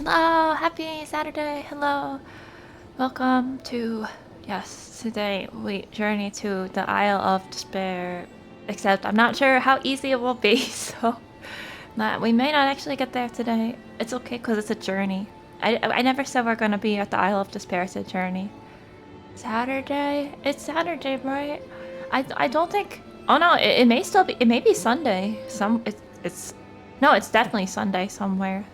Hello, happy Saturday. Hello. Welcome to, yes, today we journey to the Isle of Despair. Except I'm not sure how easy it will be, so we may not actually get there today. It's okay because it's a journey. I never said we're gonna be at the Isle of Despair. It's a journey. Saturday? It's Saturday, right? I don't think. Oh no, it may still be. It may be Sunday. It's no, it's definitely Sunday somewhere.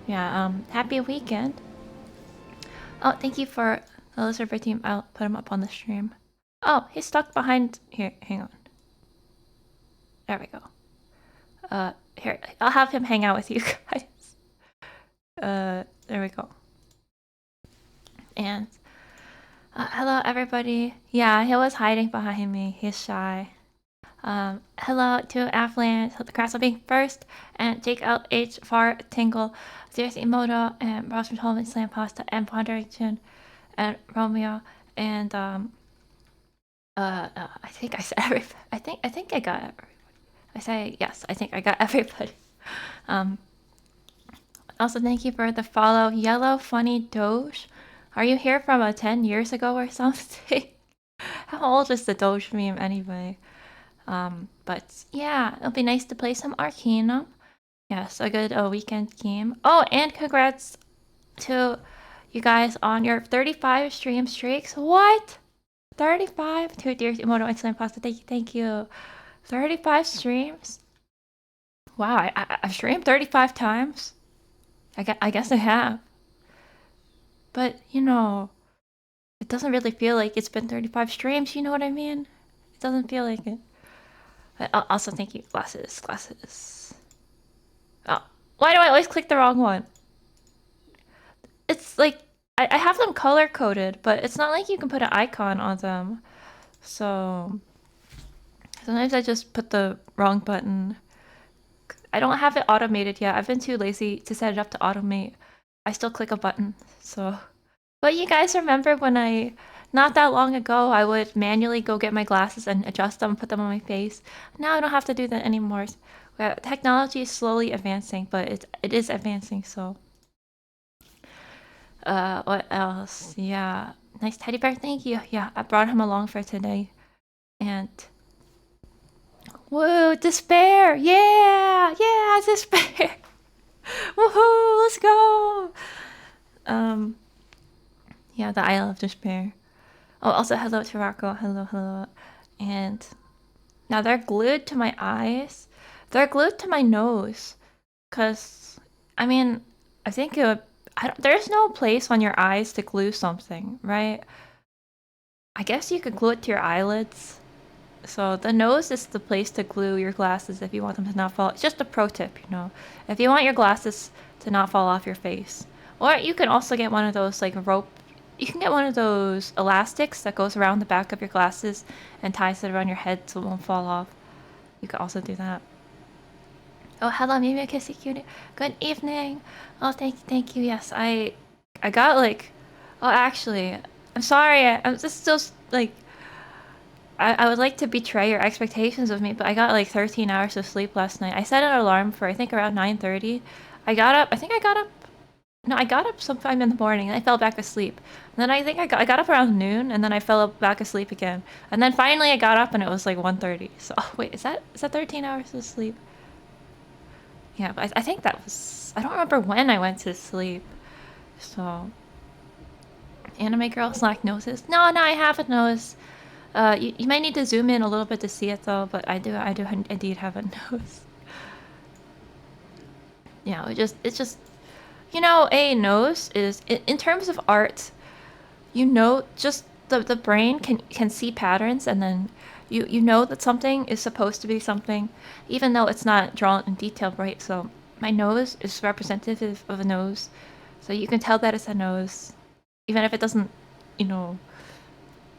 Yeah. Happy weekend. Oh, thank you for the lizard team. I'll put him up on the stream. Oh, he's stuck behind. Here, hang on. There we go. Here, I'll have him hang out with you guys. There we go. And hello, everybody. Yeah, he was hiding behind me. He's shy. Hello to Afland, the Castle being first, and Jake LH, Far Tingle, Zeus Emoto, and Ross from Home and Slam Pasta, and Ponderation, and Romeo, and I think I said everybody. I think I got everybody. I say yes. I think I got everybody. Also, thank you for the follow, Yellow Funny Doge. Are you here from 10 years ago or something? How old is the Doge meme anyway? But yeah, it'll be nice to play some Arcanum. Yes, a good weekend game. Oh, and congrats to you guys on your 35 stream streaks. What? 35? To Dear Imoto and Slam Pasta, thank you. 35 streams? Wow, I've streamed 35 times. I guess I have. But, you know, it doesn't really feel like it's been 35 streams, you know what I mean? It doesn't feel like it. But also, thank you. Glasses. Oh, why do I always click the wrong one? It's like, I have them color-coded, but it's not like you can put an icon on them. So, sometimes I just put the wrong button. I don't have it automated yet. I've been too lazy to set it up to automate. I still click a button, so. But you guys remember when not that long ago, I would manually go get my glasses and adjust them, put them on my face. Now I don't have to do that anymore. Technology is slowly advancing, but it is advancing, so. What else? Yeah. Nice teddy bear, thank you. Yeah, I brought him along for today. And whoa, despair! Yeah! Yeah, despair! Woohoo! Let's go! Yeah, the Isle of Despair. Oh, also hello to Rocco. Hello. And now they're glued to my eyes. They're glued to my nose. Cause, I mean, I think it would... there's no place on your eyes to glue something, right? I guess you could glue it to your eyelids. So the nose is the place to glue your glasses if you want them to not fall. It's just a pro tip, you know. If you want your glasses to not fall off your face. Or you can also get one of those like rope. You can get one of those elastics that goes around the back of your glasses and ties it around your head so it won't fall off. You could also do that. Oh, hello, maybe I can see you. Good evening. Oh, thank you. Yes, I got like. Oh, actually, I'm sorry. I'm just still like. I would like to betray your expectations of me, but I got like 13 hours of sleep last night. I set an alarm for I think around 9:30. I got up. I think I got up. No, I got up sometime in the morning and I fell back asleep. And then I think I got up around noon and then I fell back asleep again. And then finally I got up and it was like 1:30. So oh, wait, is that 13 hours of sleep? Yeah, but I think that was. I don't remember when I went to sleep. So. Anime girl slack noses. No, I have a nose. You might need to zoom in a little bit to see it though, but I do indeed have a nose. Yeah, it's just, you know, a nose is in terms of art, you know, just the brain can see patterns and then you know that something is supposed to be something, even though it's not drawn in detail, right? So my nose is representative of a nose, so you can tell that it's a nose, even if it doesn't, you know.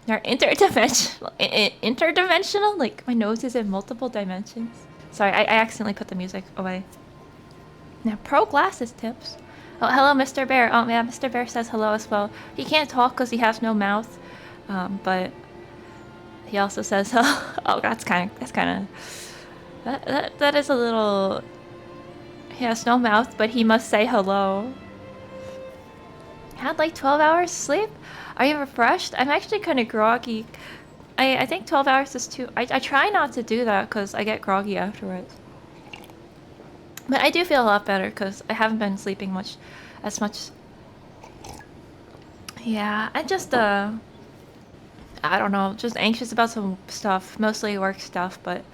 They're interdimensional. Interdimensional? Like, my nose is in multiple dimensions. Sorry, I accidentally put the music away. Now, pro glasses tips. Oh, hello, Mr. Bear. Oh, yeah, Mr. Bear says hello as well. He can't talk because he has no mouth. But he also says, oh, that's kind of... That is a little... He has no mouth, but he must say hello. Had like 12 hours sleep? Are you refreshed? I'm actually kind of groggy. I think 12 hours is too... I try not to do that because I get groggy afterwards. But I do feel a lot better because I haven't been sleeping as much. Yeah, I just, I don't know, just anxious about some stuff, mostly work stuff, but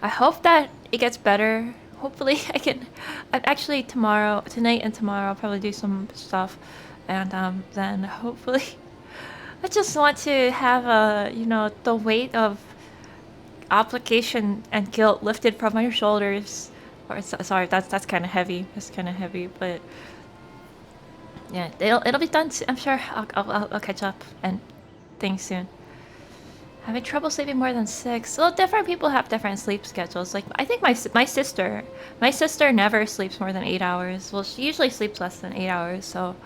I hope that it gets better. Hopefully I can, actually tonight and tomorrow I'll probably do some stuff, and then hopefully, I just want to have the weight of obligation and guilt lifted from my shoulders. Or sorry, that's kind of heavy. That's kind of heavy, but yeah, it'll be done. I'm sure I'll catch up and things soon. Having trouble sleeping more than 6. Well, different people have different sleep schedules. Like I think my sister never sleeps more than 8 hours. Well, she usually sleeps less than 8 hours. So,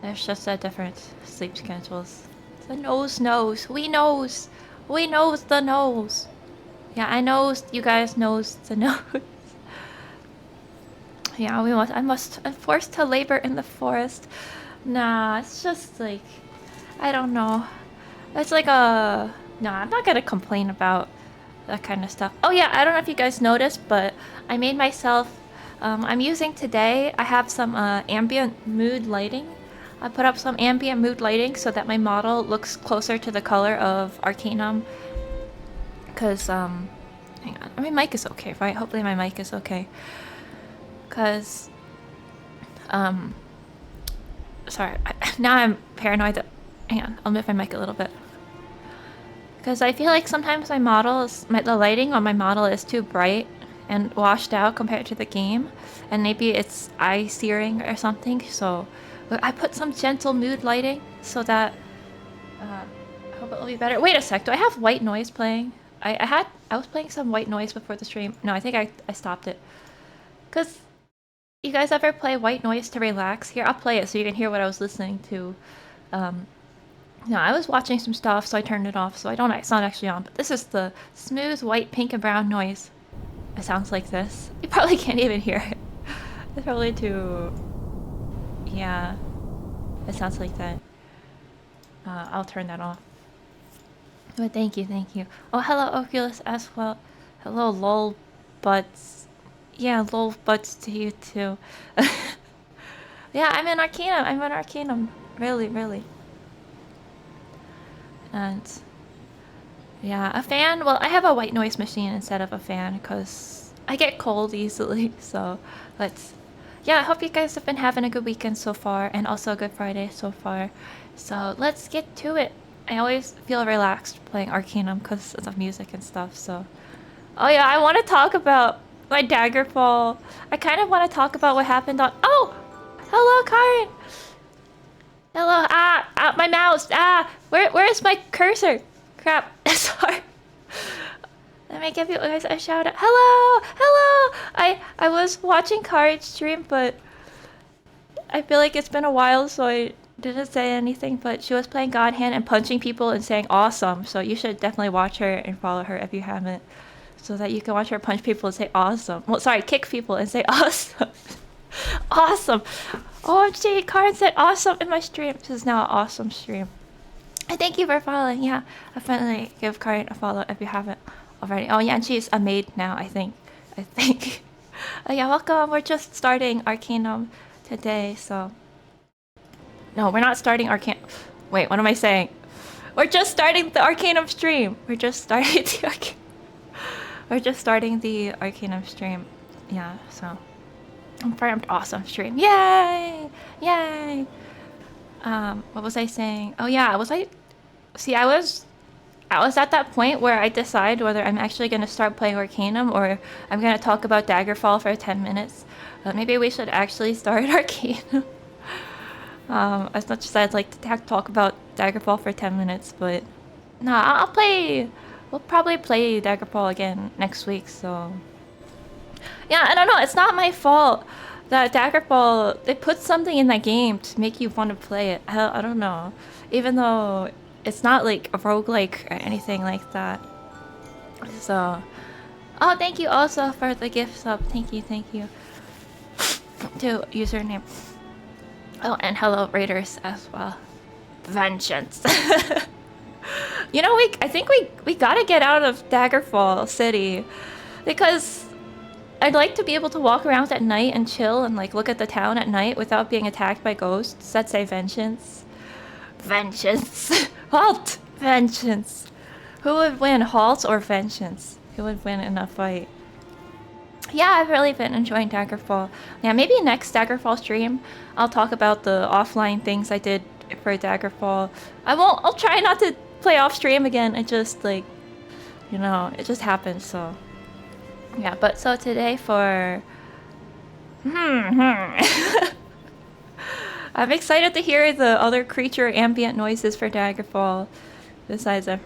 there's just a different sleep schedules. The nose knows. We knows. We knows the nose. Yeah, I knows you guys knows the nose. Yeah, I'm forced to labor in the forest. Nah, it's just like, I don't know. It's like a, nah, I'm not gonna complain about that kind of stuff. Oh yeah, I don't know if you guys noticed, but I made myself, I'm using today, I have some ambient mood lighting. I put up some ambient mood lighting so that my model looks closer to the color of Arcanum. Cause, hang on, my mic is okay, right? Hopefully my mic is okay. Cause, sorry, now I'm paranoid that, hang on, I'll move my mic a little bit. Because I feel like sometimes the lighting on my model is too bright and washed out compared to the game. And maybe it's eye searing or something, so I put some gentle mood lighting so that, I hope it'll be better. Wait a sec, do I have white noise playing? I was playing some white noise before the stream. No, I think I stopped it. Because you guys ever play white noise to relax? Here, I'll play it so you can hear what I was listening to. No, I was watching some stuff, so I turned it off, so it's not actually on. But this is the smooth white, pink, and brown noise. It sounds like this. You probably can't even hear it. It's probably too... Yeah. It sounds like that. I'll turn that off. But thank you. Oh, hello, Oculus as well. Hello, lol butts. Yeah, lol butts to you too. Yeah, I'm in Arcanum. Really. And yeah, a fan. Well, I have a white noise machine instead of a fan because I get cold easily. So yeah, I hope you guys have been having a good weekend so far and also a good Friday so far. So let's get to it. I always feel relaxed playing Arcanum because of the music and stuff. So, oh yeah, I want to talk about my Daggerfall. I kind of want to talk about what happened on. Oh, hello, Karen. Hello, my mouse, where is my cursor? Crap, sorry. Let me give you guys a shout out. Hello! I was watching Karin's stream, but I feel like it's been a while, so I didn't say anything, but she was playing God Hand and punching people and saying awesome, so you should definitely watch her and follow her if you haven't, so that you can watch her punch people and say awesome. Well, sorry, kick people and say awesome. Awesome! OMG, Karin said awesome in my stream. This is now an awesome stream. And thank you for following. Yeah, definitely give Karin a follow if you haven't already. Oh yeah, and she's a maid now, I think. Yeah, welcome. We're just starting Arcanum today, so... No, we're not starting Arcanum. Wait, what am I saying? We're just starting the Arcanum stream. We're just starting the Arcanum stream. Yeah, so... Confirmed awesome stream. Yay! What was I saying? Oh yeah, I was at that point where I decide whether I'm actually gonna start playing Arcanum or I'm gonna talk about Daggerfall for 10 minutes. Maybe we should actually start Arcanum. As much as I'd like to talk about Daggerfall for 10 minutes, but nah, we'll probably play Daggerfall again next week, so... Yeah, I don't know, it's not my fault that Daggerfall, they put something in that game to make you want to play it. I don't know. Even though it's not like a roguelike or anything like that. So, oh, thank you also for the gift sub. Thank you. To username. Oh, and hello, Raiders as well. Vengeance. You know, I think we gotta get out of Daggerfall City because I'd like to be able to walk around at night and chill and like look at the town at night without being attacked by ghosts that say vengeance. Vengeance. Halt! Vengeance. Who would win, halt or vengeance? Who would win in a fight? Yeah, I've really been enjoying Daggerfall. Yeah, maybe next Daggerfall stream, I'll talk about the offline things I did for Daggerfall. I'll try not to play off stream again. It just like, you know, it just happened, so. Yeah, but so today for... I'm excited to hear the other creature ambient noises for Daggerfall. Besides a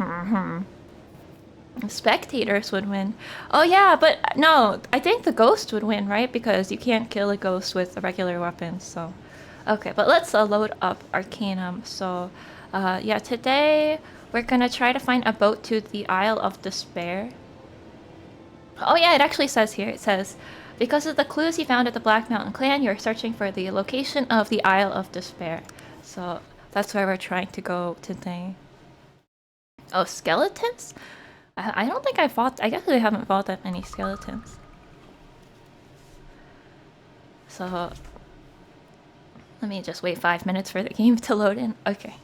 Spectators would win. Oh yeah, but no, I think the ghost would win, right? Because you can't kill a ghost with a regular weapon, so. Okay, but let's load up Arcanum. So, yeah, today we're gonna try to find a boat to the Isle of Despair. Oh yeah, it actually says here, it says, because of the clues you found at the Black Mountain Clan, you're searching for the location of the Isle of Despair. So, that's where we're trying to go today. Oh, skeletons? I don't think I definitely haven't fought that many skeletons. So, let me just wait 5 minutes for the game to load in. Okay.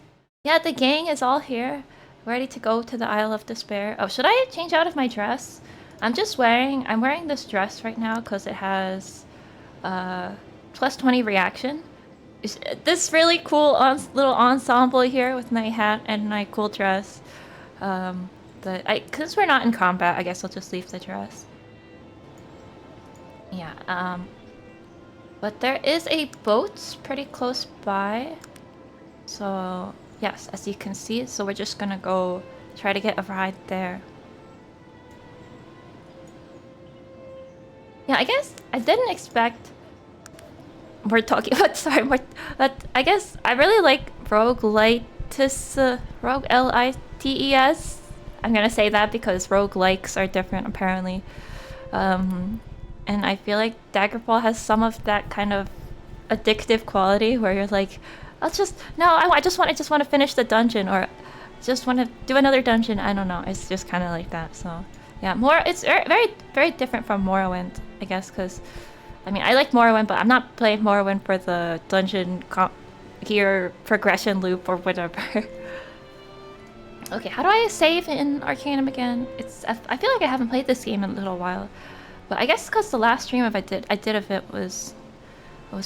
Yeah, the gang is all here, ready to go to the Isle of Despair. Oh, should I change out of my dress? I'm wearing this dress right now because it has plus 20 reaction. This really cool little ensemble here with my hat and my cool dress. Because we're not in combat, I guess I'll just leave the dress. Yeah, but there is a boat pretty close by. So, yes, as you can see, so we're just gonna go try to get a ride there. Yeah, I guess I didn't expect... We're talking about... Sorry, I guess I really like roguelites, rogue L-I-T-E-S. I'm gonna say that because roguelikes are different, apparently. And I feel like Daggerfall has some of that kind of addictive quality where you're like, I just want to finish the dungeon, or just want to do another dungeon. I don't know. It's just kind of like that. So yeah, it's very, very different from Morrowind, I guess, because I mean, I like Morrowind, but I'm not playing Morrowind for the dungeon gear progression loop or whatever. Okay, how do I save in Arcanum again? I feel like I haven't played this game in a little while, but I guess because the last stream I did of it was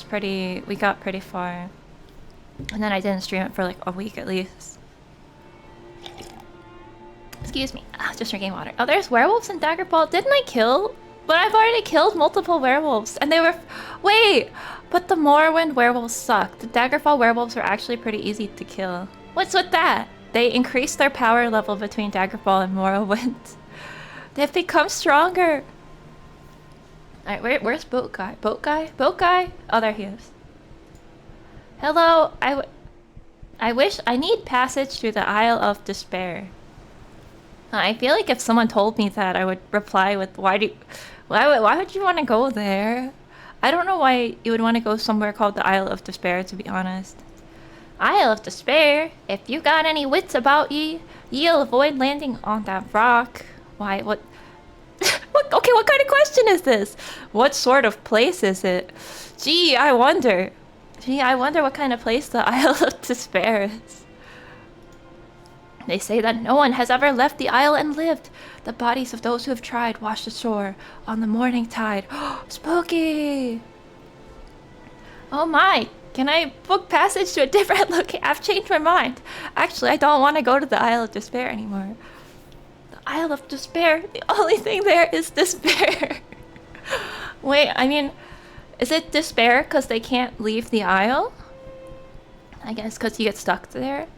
pretty. We got pretty far, and then I didn't stream it for like a week at least. Excuse me, just drinking water. Oh, there's werewolves in Daggerfall. Didn't I kill? But I've already killed multiple werewolves, and they were. Wait, but the Morrowind werewolves suck. The Daggerfall werewolves are actually pretty easy to kill. What's with that? They increased their power level between Daggerfall and Morrowind. They've become stronger. Alright, where's Boat Guy? Boat Guy? Boat Guy? Oh, there he is. Hello, I need passage through the Isle of Despair. I feel like if someone told me that, I would reply with, why would you want to go there? I don't know why you would want to go somewhere called the Isle of Despair, to be honest. Isle of Despair? If you got any wits about ye, ye'll avoid landing on that rock. Why, what? Okay, what kind of question is this? What sort of place is it? Gee, I wonder what kind of place the Isle of Despair is. They say that no one has ever left the isle and lived. The bodies of those who have tried washed ashore on the morning tide. Spooky! Oh my! Can I book passage to a different location? I've changed my mind. Actually, I don't want to go to the Isle of Despair anymore. The Isle of Despair? The only thing there is despair. Wait, I mean, is it despair because they can't leave the isle? I guess because you get stuck there.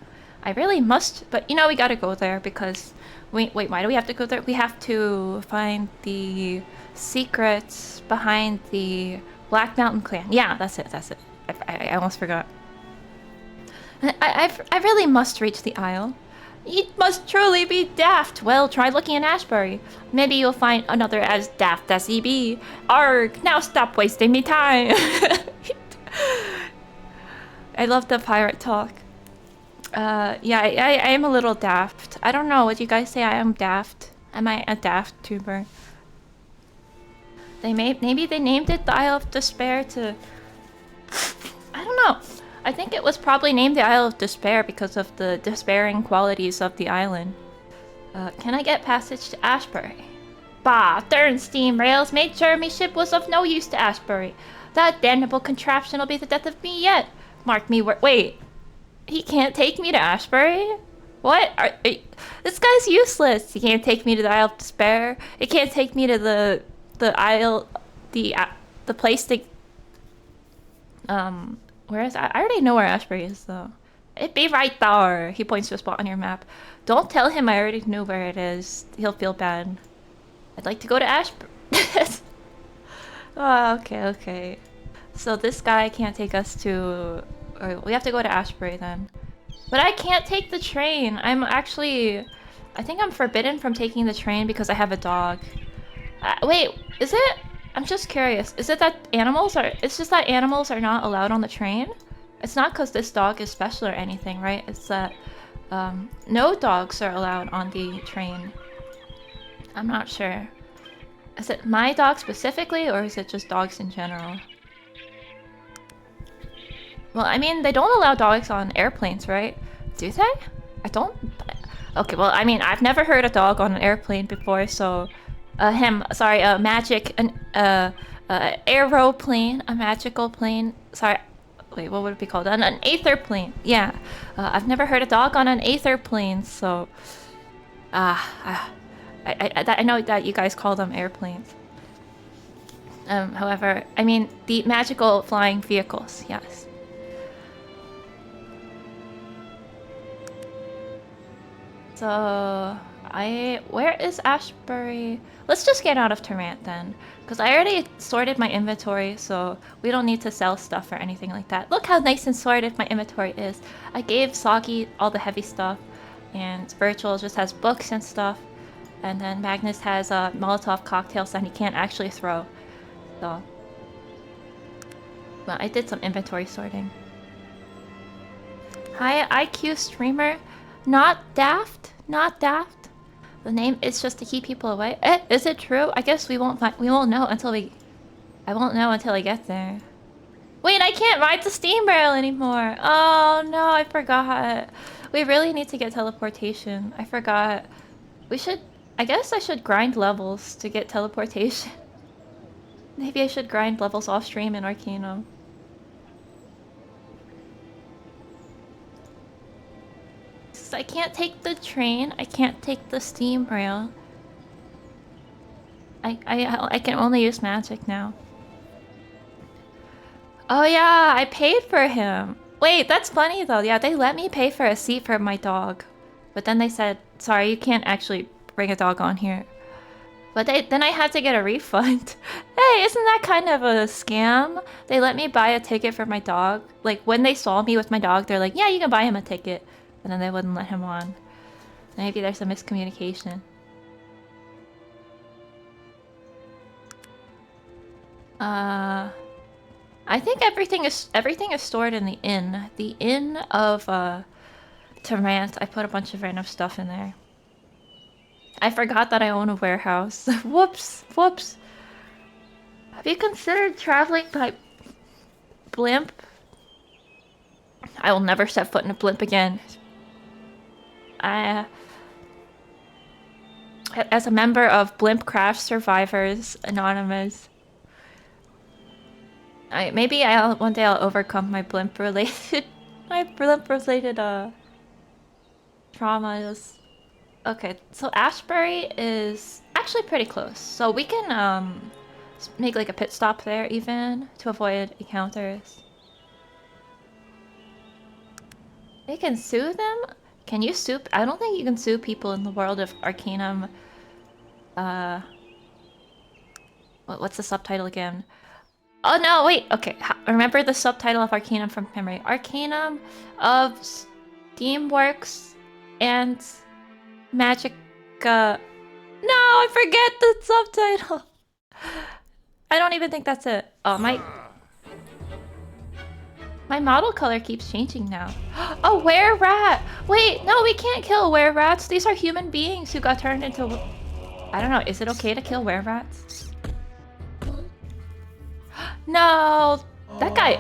I really must, but you know, we gotta go there because... Wait, why do we have to go there? We have to find the secrets behind the Black Mountain Clan. Yeah, that's it. I almost forgot. I really must reach the Isle. You must truly be daft. Well, try looking in Ashbury. Maybe you'll find another as daft as ye be. Arg, now stop wasting me time. I love the pirate talk. Yeah, I am a little daft. I don't know. Would you guys say I am daft? Am I a daft tuber? Maybe they named it the Isle of Despair to. I don't know. I think it was probably named the Isle of Despair because of the despairing qualities of the island. Can I get passage to Ashbury? Bah, darn steam rails made sure me ship was of no use to Ashbury. That damnable contraption'll be the death of me yet. Mark me wait. He can't take me to Ashbury? What? This guy's useless. He can't take me to the Isle of Despair. He can't take me to the isle, the place that. Where is I already know where Ashbury is though. It be right there. He points to a spot on your map. Don't tell him I already knew where it is. He'll feel bad. I'd like to go to Ashbury. Oh, okay. So this guy can't take us to. Or we have to go to Ashbury then. But I can't take the train. I think I'm forbidden from taking the train because I have a dog. Wait, is it? I'm just curious. Is it that it's just that animals are not allowed on the train? It's not because this dog is special or anything, right? It's that no dogs are allowed on the train. I'm not sure. Is it my dog specifically, or is it just dogs in general? Well, I mean, they don't allow dogs on airplanes, right? Do they? I don't... Okay, well, I mean, I've never heard a dog on an airplane before, so... a aeroplane, a magical plane. Sorry, wait, what would it be called? An aether plane. Yeah, I've never heard a dog on an aether plane, so I know that you guys call them airplanes. However, I mean the magical flying vehicles. Yes. So where is Ashbury? Let's just get out of Tarrant then, because I already sorted my inventory, so we don't need to sell stuff or anything like that. Look how nice and sorted my inventory is. I gave Soggy all the heavy stuff, and Virtual just has books and stuff, and then Magnus has Molotov cocktails that he can't actually throw. So, well, I did some inventory sorting. Hi, IQ streamer, not daft. The name is just to keep people away. Is it true? I guess we won't know until I won't know until I get there. Wait, I can't ride the steam rail anymore. Oh no, I forgot. We really need to get teleportation. I forgot. I guess I should grind levels to get teleportation. Maybe I should grind levels off stream in Arcanum. I can't take the train. I can't take the steam rail. I can only use magic now. Oh yeah, I paid for him. Wait, that's funny though. Yeah, they let me pay for a seat for my dog. But then they said, sorry, you can't actually bring a dog on here. But then I had to get a refund. Hey, isn't that kind of a scam? They let me buy a ticket for my dog. Like when they saw me with my dog, they're like, yeah, you can buy him a ticket. And then they wouldn't let him on. Maybe there's a miscommunication. I think everything is stored in the inn. The inn of Tarrant. I put a bunch of random stuff in there. I forgot that I own a warehouse. Whoops. Have you considered traveling by blimp? I will never set foot in a blimp again. As a member of Blimp Crash Survivors Anonymous, maybe one day I'll overcome my blimp related traumas. Okay, so Ashbury is actually pretty close, so we can make like a pit stop there even to avoid encounters. They can sue them? Can you sue? I don't think you can sue people in the world of Arcanum. What's the subtitle again? Oh no, wait, okay. Remember the subtitle of Arcanum from memory. Arcanum of Steamworks and Magica. No, I forget the subtitle. I don't even think that's it. Oh, my My model color keeps changing now. A were-rat! Wait, no, we can't kill were-rats. These are human beings who got turned into... I don't know, is it okay to kill were-rats? No! That guy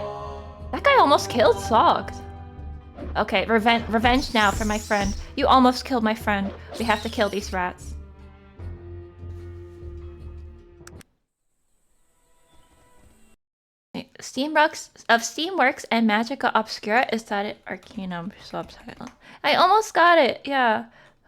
almost killed Sogged. Okay, revenge now for my friend. You almost killed my friend. We have to kill these rats. Steamworks and Magica Obscura is that Arcanum subtitle. I almost got it, yeah.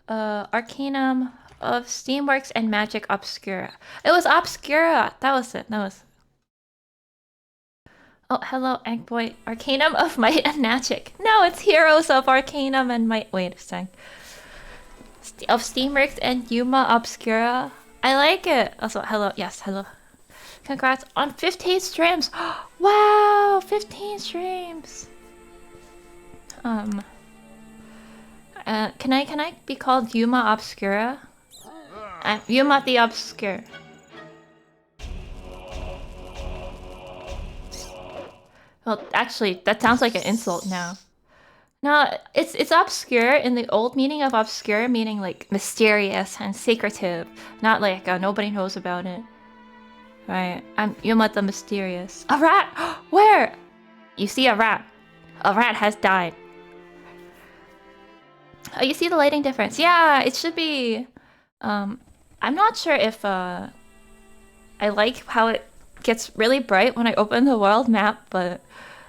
Arcanum of Steamworks and Magic Obscura. It was Obscura! That was it, that was it. Oh, hello, Eggboy. Arcanum of Might and Magic. No, it's Heroes of Arcanum and Might. Wait a sec. Of Steamworks and Yuma Obscura. I like it. Also, hello. Yes, hello. Congrats on 15 streams. Wow, 15 streams. Can I be called Yuma Obscura? I'm Yuma the Obscure. Well, actually, that sounds like an insult now. No, it's obscure in the old meaning of obscure, meaning like mysterious and secretive, not like nobody knows about it. Right? I'm Yuma the Mysterious. A rat! Where? You see a rat. A rat has died. Oh, you see the lighting difference? Yeah, it should be. I'm not sure if I like how it gets really bright when I open the world map, but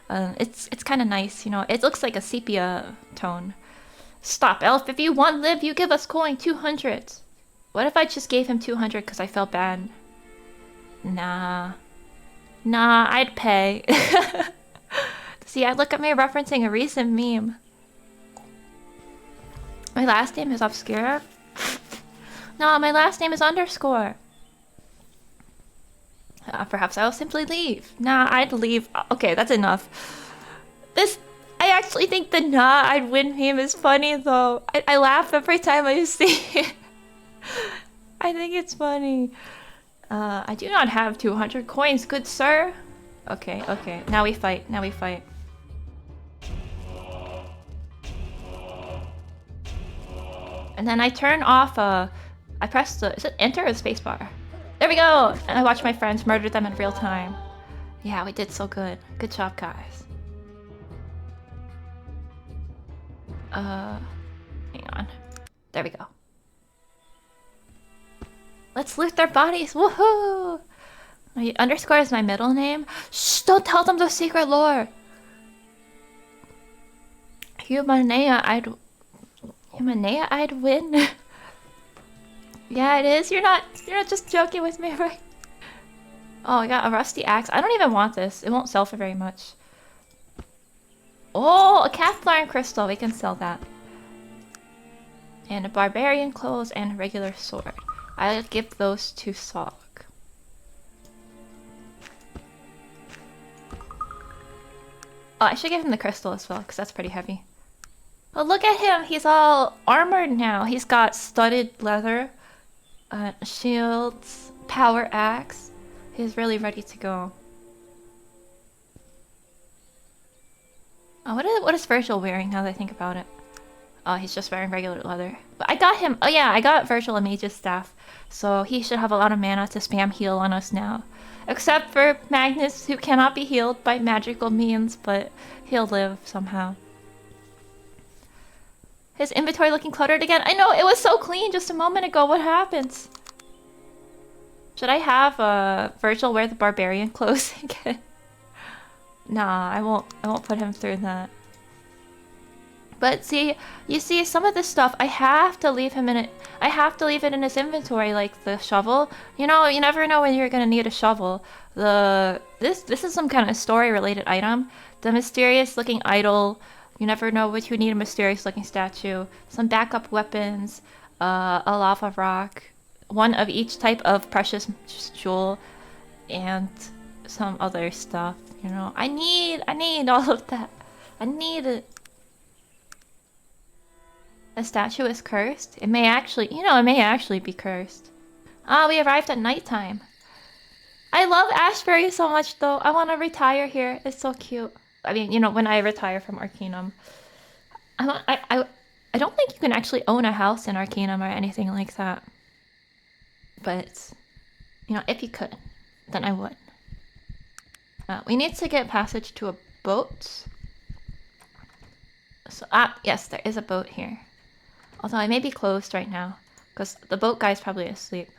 it's kind of nice, you know. It looks like a sepia tone. Stop, Elf. If you want live, you give us coin 200. What if I just gave him 200 because I felt bad? Nah, I'd pay. See, look at me referencing a recent meme. My last name is Obscura. No, my last name is underscore. Perhaps I will simply leave. Nah, I'd leave. Okay, that's enough. I actually think the nah, I'd win meme is funny though. I laugh every time I see it. I think it's funny. I do not have 200 coins, good sir. Okay. Now we fight. And then I turn off, I press the, is it enter or the spacebar? There we go! And I watch my friends murder them in real time. Yeah, we did so good. Good job, guys. Hang on. There we go. Let's loot their bodies! Woohoo! Underscore is my middle name. Shh! Don't tell them the secret lore! Humanea, I'd win. Yeah, it is. You're not just joking with me, right? Oh, I got a rusty axe. I don't even want this. It won't sell for very much. Oh, a Cathlarn crystal. We can sell that. And a barbarian clothes and a regular sword. I'll give those to Sog. Oh, I should give him the crystal as well, because that's pretty heavy. Oh, look at him! He's all armored now. He's got studded leather, shields, power axe. He's really ready to go. Oh, what is Virgil wearing now that I think about it? Oh, he's just wearing regular leather. But I got him. Oh yeah, I got Virgil a mage's staff. So he should have a lot of mana to spam heal on us now. Except for Magnus, who cannot be healed by magical means, but he'll live somehow. His inventory looking cluttered again. I know, it was so clean just a moment ago. What happens? Should I have Virgil wear the barbarian clothes again? Nah, I won't put him through that. But see, you see some of this stuff, I have to leave him in it. I have to leave it in his inventory, like the shovel. You know, you never know when you're gonna need a shovel. This is some kind of story-related item. The mysterious-looking idol. You never know which you need a mysterious-looking statue. Some backup weapons, a lava rock, one of each type of precious jewel, and some other stuff. You know, I need all of that. I need it. The statue is cursed? It may actually, it may actually be cursed. Ah, we arrived at nighttime. I love Ashbury so much though. I want to retire here. It's so cute. I mean, you know, when I retire from Arcanum, I don't think you can actually own a house in Arcanum or anything like that. But, you know, if you could, then I would. We need to get passage to a boat. So, yes, there is a boat here. Although I may be closed right now, because the boat guy's probably asleep.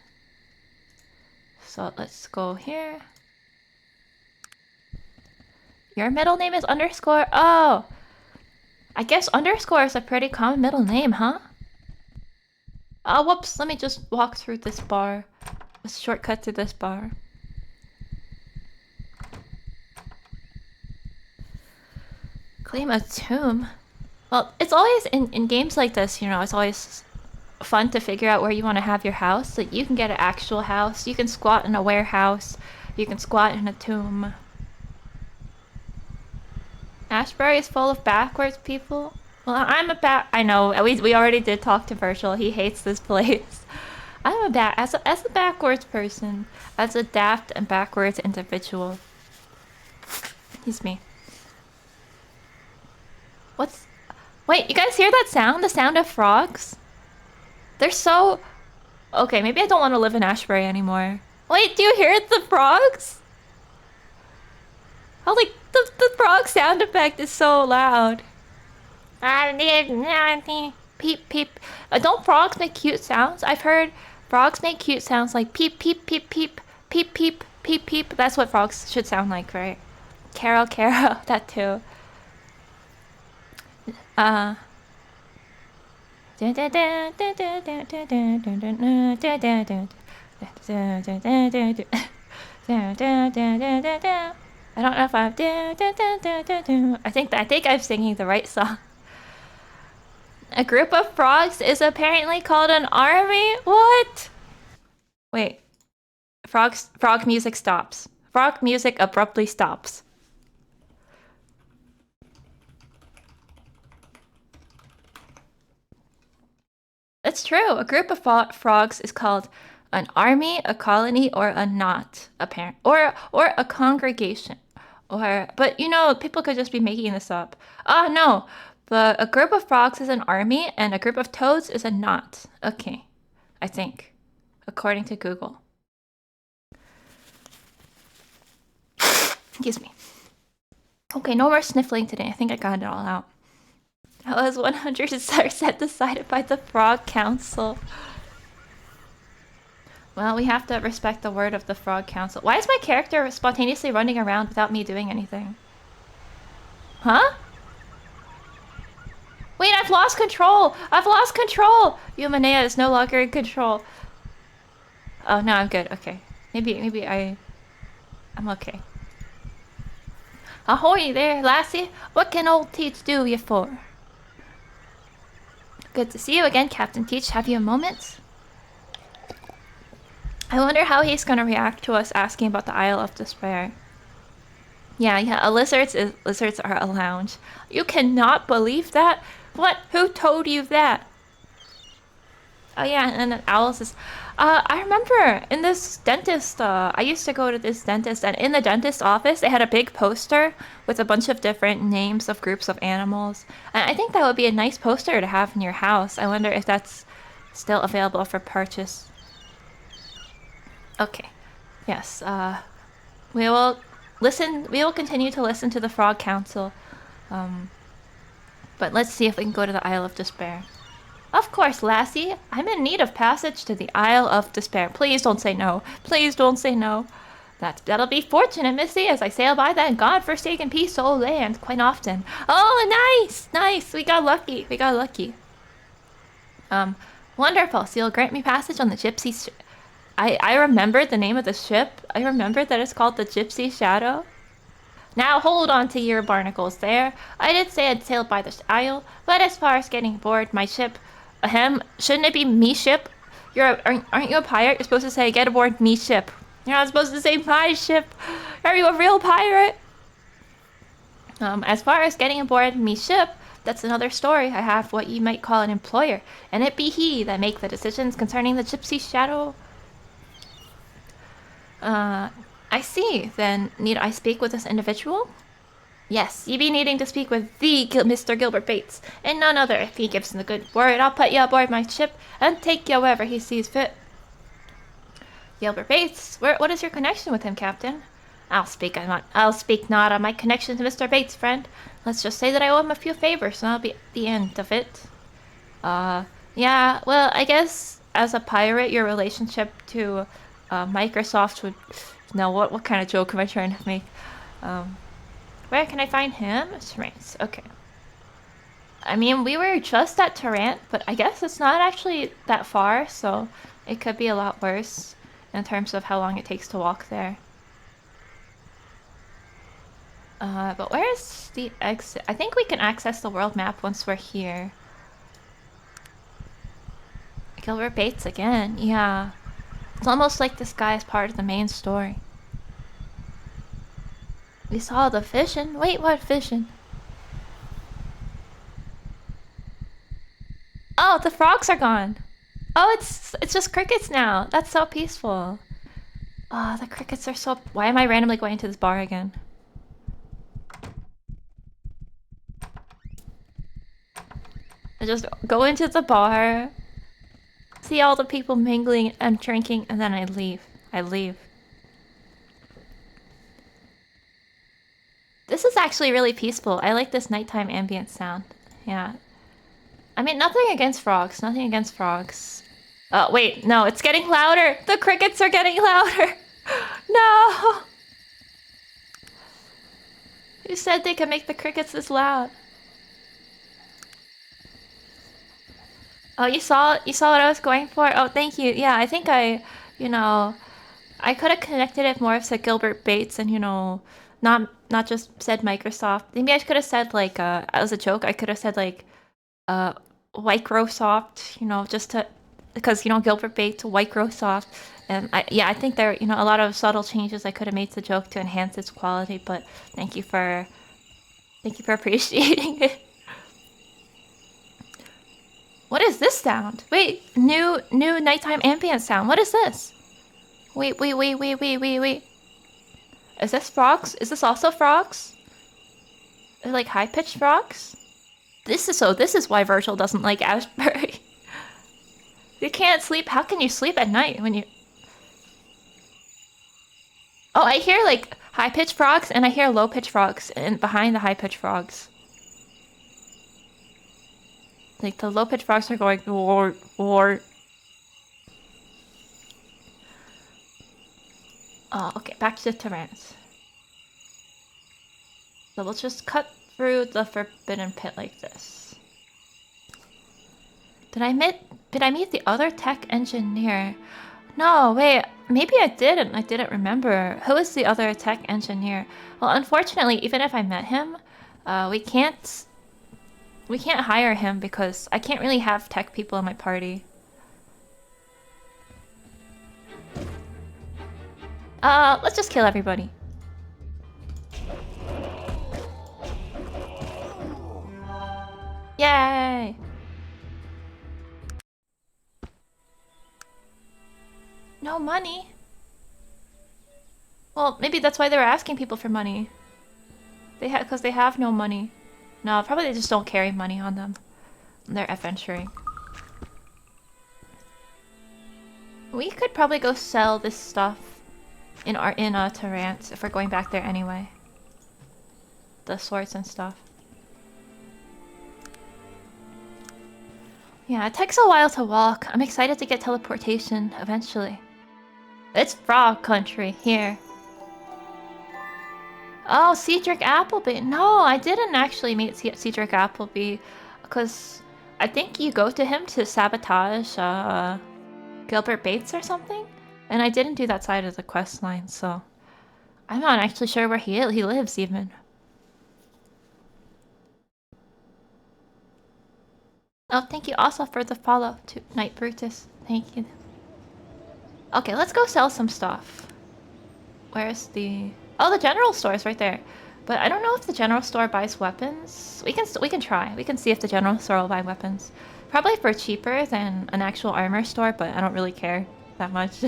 So let's go here. Your middle name is underscore? Oh! I guess underscore is a pretty common middle name, huh? Oh, whoops. Let me just walk through this bar. A shortcut to this bar. Claim a tomb? Well, it's always, in games like this, you know, it's always fun to figure out where you want to have your house. Like, you can get an actual house. You can squat in a warehouse. You can squat in a tomb. Ashbury is full of backwards people. Well, I'm a I know. We already did talk to Virgil. He hates this place. I'm as a backwards person, as a daft and backwards individual. Excuse me. What's? Wait, you guys hear that sound? The sound of frogs? They're so. Okay, maybe I don't want to live in Ashbury anymore. Wait, do you hear the frogs? Oh, like the frog sound effect is so loud. Peep peep. Don't frogs make cute sounds? I've heard frogs make cute sounds like peep peep peep peep peep peep peep peep. That's what frogs should sound like, right? Carol, Carol, that too. I don't know if I think I'm singing the right song. A group of frogs is apparently called an army? What? Wait. Frog music stops. Frog music abruptly stops. It's true. A group of frogs is called an army, a colony, or a knot, apparent, or a congregation. But you know, people could just be making this up. No. But a group of frogs is an army, and a group of toads is a knot. Okay. I think. According to Google. Excuse me. Okay, no more sniffling today. I think I got it all out. That was 100% decided by the Frog Council. Well, we have to respect the word of the Frog Council. Why is my character spontaneously running around without me doing anything? Huh? Wait, I've lost control! I've lost control! Yumanea is no longer in control. Oh, no, I'm good. Okay. Maybe I'm okay. Ahoy there, lassie! What can old Teach do you for? Good to see you again, Captain Teach. Have you a moment? I wonder how he's gonna react to us asking about the Isle of Despair. Yeah, lizards are a lounge. You cannot believe that? What? Who told you that? Oh yeah, and then owls is... I remember in this dentist, I used to go to this dentist, and in the dentist office, they had a big poster with a bunch of different names of groups of animals. And I think that would be a nice poster to have in your house. I wonder if that's still available for purchase. Okay. Yes, we will continue to listen to the Frog Council. But let's see if we can go to the Isle of Despair. Of course, lassie. I'm in need of passage to the Isle of Despair. Please don't say no. Please don't say no. That'll be fortunate, missy, as I sail by that god-forsaken peaceful land quite often. Oh, nice! Nice! We got lucky. We got lucky. Wonderful. So you'll grant me passage on the Gypsy... I remembered the name of the ship. I remembered that it's called the Gypsy Shadow. Now hold on to your barnacles there. I did say I'd sail by this isle, but as far as getting aboard my ship... shouldn't it be me ship? Aren't you a pirate? You're supposed to say, get aboard me ship. You're not supposed to say my ship. Are you a real pirate? As far as getting aboard me ship, that's another story. I have what you might call an employer, and it be he that make the decisions concerning the Gypsy Shadow. I see. Then need I speak with this individual? Yes, you be needing to speak with the Mr. Gilbert Bates, and none other. If he gives the good word, I'll put you aboard my ship and take you wherever he sees fit. Gilbert Bates, what is your connection with him, Captain? I'll speak not on my connection to Mr. Bates, friend. Let's just say that I owe him a few favors, and that'll be the end of it. Yeah, well, I guess as a pirate, your relationship to Microsoft would... No, what kind of joke am I trying to make? Where can I find him? Terrance, okay. I mean, we were just at Terrant, but I guess it's not actually that far, so it could be a lot worse in terms of how long it takes to walk there. But where's the exit? I think we can access the world map once we're here. Gilbert Bates again, yeah. It's almost like this guy is part of the main story. We saw the vision. Wait, what vision? Oh, the frogs are gone. Oh, it's just crickets now. That's so peaceful. Oh, the crickets are so... Why am I randomly going to this bar again? I just go into the bar, see all the people mingling and drinking, and then I leave. I leave. This is actually really peaceful. I like this nighttime ambient sound. Yeah. I mean, nothing against frogs. Nothing against frogs. Oh, wait. No, it's getting louder. The crickets are getting louder. No! Who said they could make the crickets this loud? Oh, you saw what I was going for? Oh, thank you. Yeah, I think you know, I could have connected it more to Gilbert Bates and, not just said Microsoft. Maybe I could have said, like, as a joke, I could have said, like, Microsoft, just to, because, Gilbert Bates, Microsoft. And I think there, a lot of subtle changes I could have made to the joke to enhance its quality, but thank you for appreciating it. What is this sound? Wait, new nighttime ambient sound. What is this? Wait. Is this frogs? Is this also frogs? They're like high-pitched frogs? This is why Virgil doesn't like Ashbury. You can't sleep. How can you sleep at night when you... Oh, I hear like high-pitched frogs and I hear low-pitched frogs and behind the high-pitched frogs. Like the low-pitched frogs are going roar. Oh, okay, back to the Terrance. So we'll just cut through the forbidden pit like this. Did I meet the other tech engineer? No, wait, maybe I didn't. I didn't remember. Who is the other tech engineer? Well, unfortunately, even if I met him, we can't hire him because I can't really have tech people in my party. Let's just kill everybody. Yay! No money? Well, maybe that's why they were asking people for money. Because they have no money. No, probably they just don't carry money on them. They're adventuring. We could probably go sell this stuff in Terrance if we're going back there anyway. The swords and stuff. Yeah, it takes a while to walk. I'm excited to get teleportation eventually. It's frog country here. Oh, Cedric Appleby. No, I didn't actually meet Cedric Appleby because I think you go to him to sabotage Gilbert Bates or something, and I didn't do that side of the quest line, so I'm not actually sure where he lives even. Oh, thank you also for the follow to Knight Brutus. Thank you. Okay, let's go sell some stuff. Where's the... Oh, the general store is right there. But I don't know if the general store buys weapons. We can try. We can see if the general store will buy weapons. Probably for cheaper than an actual armor store, but I don't really care that much.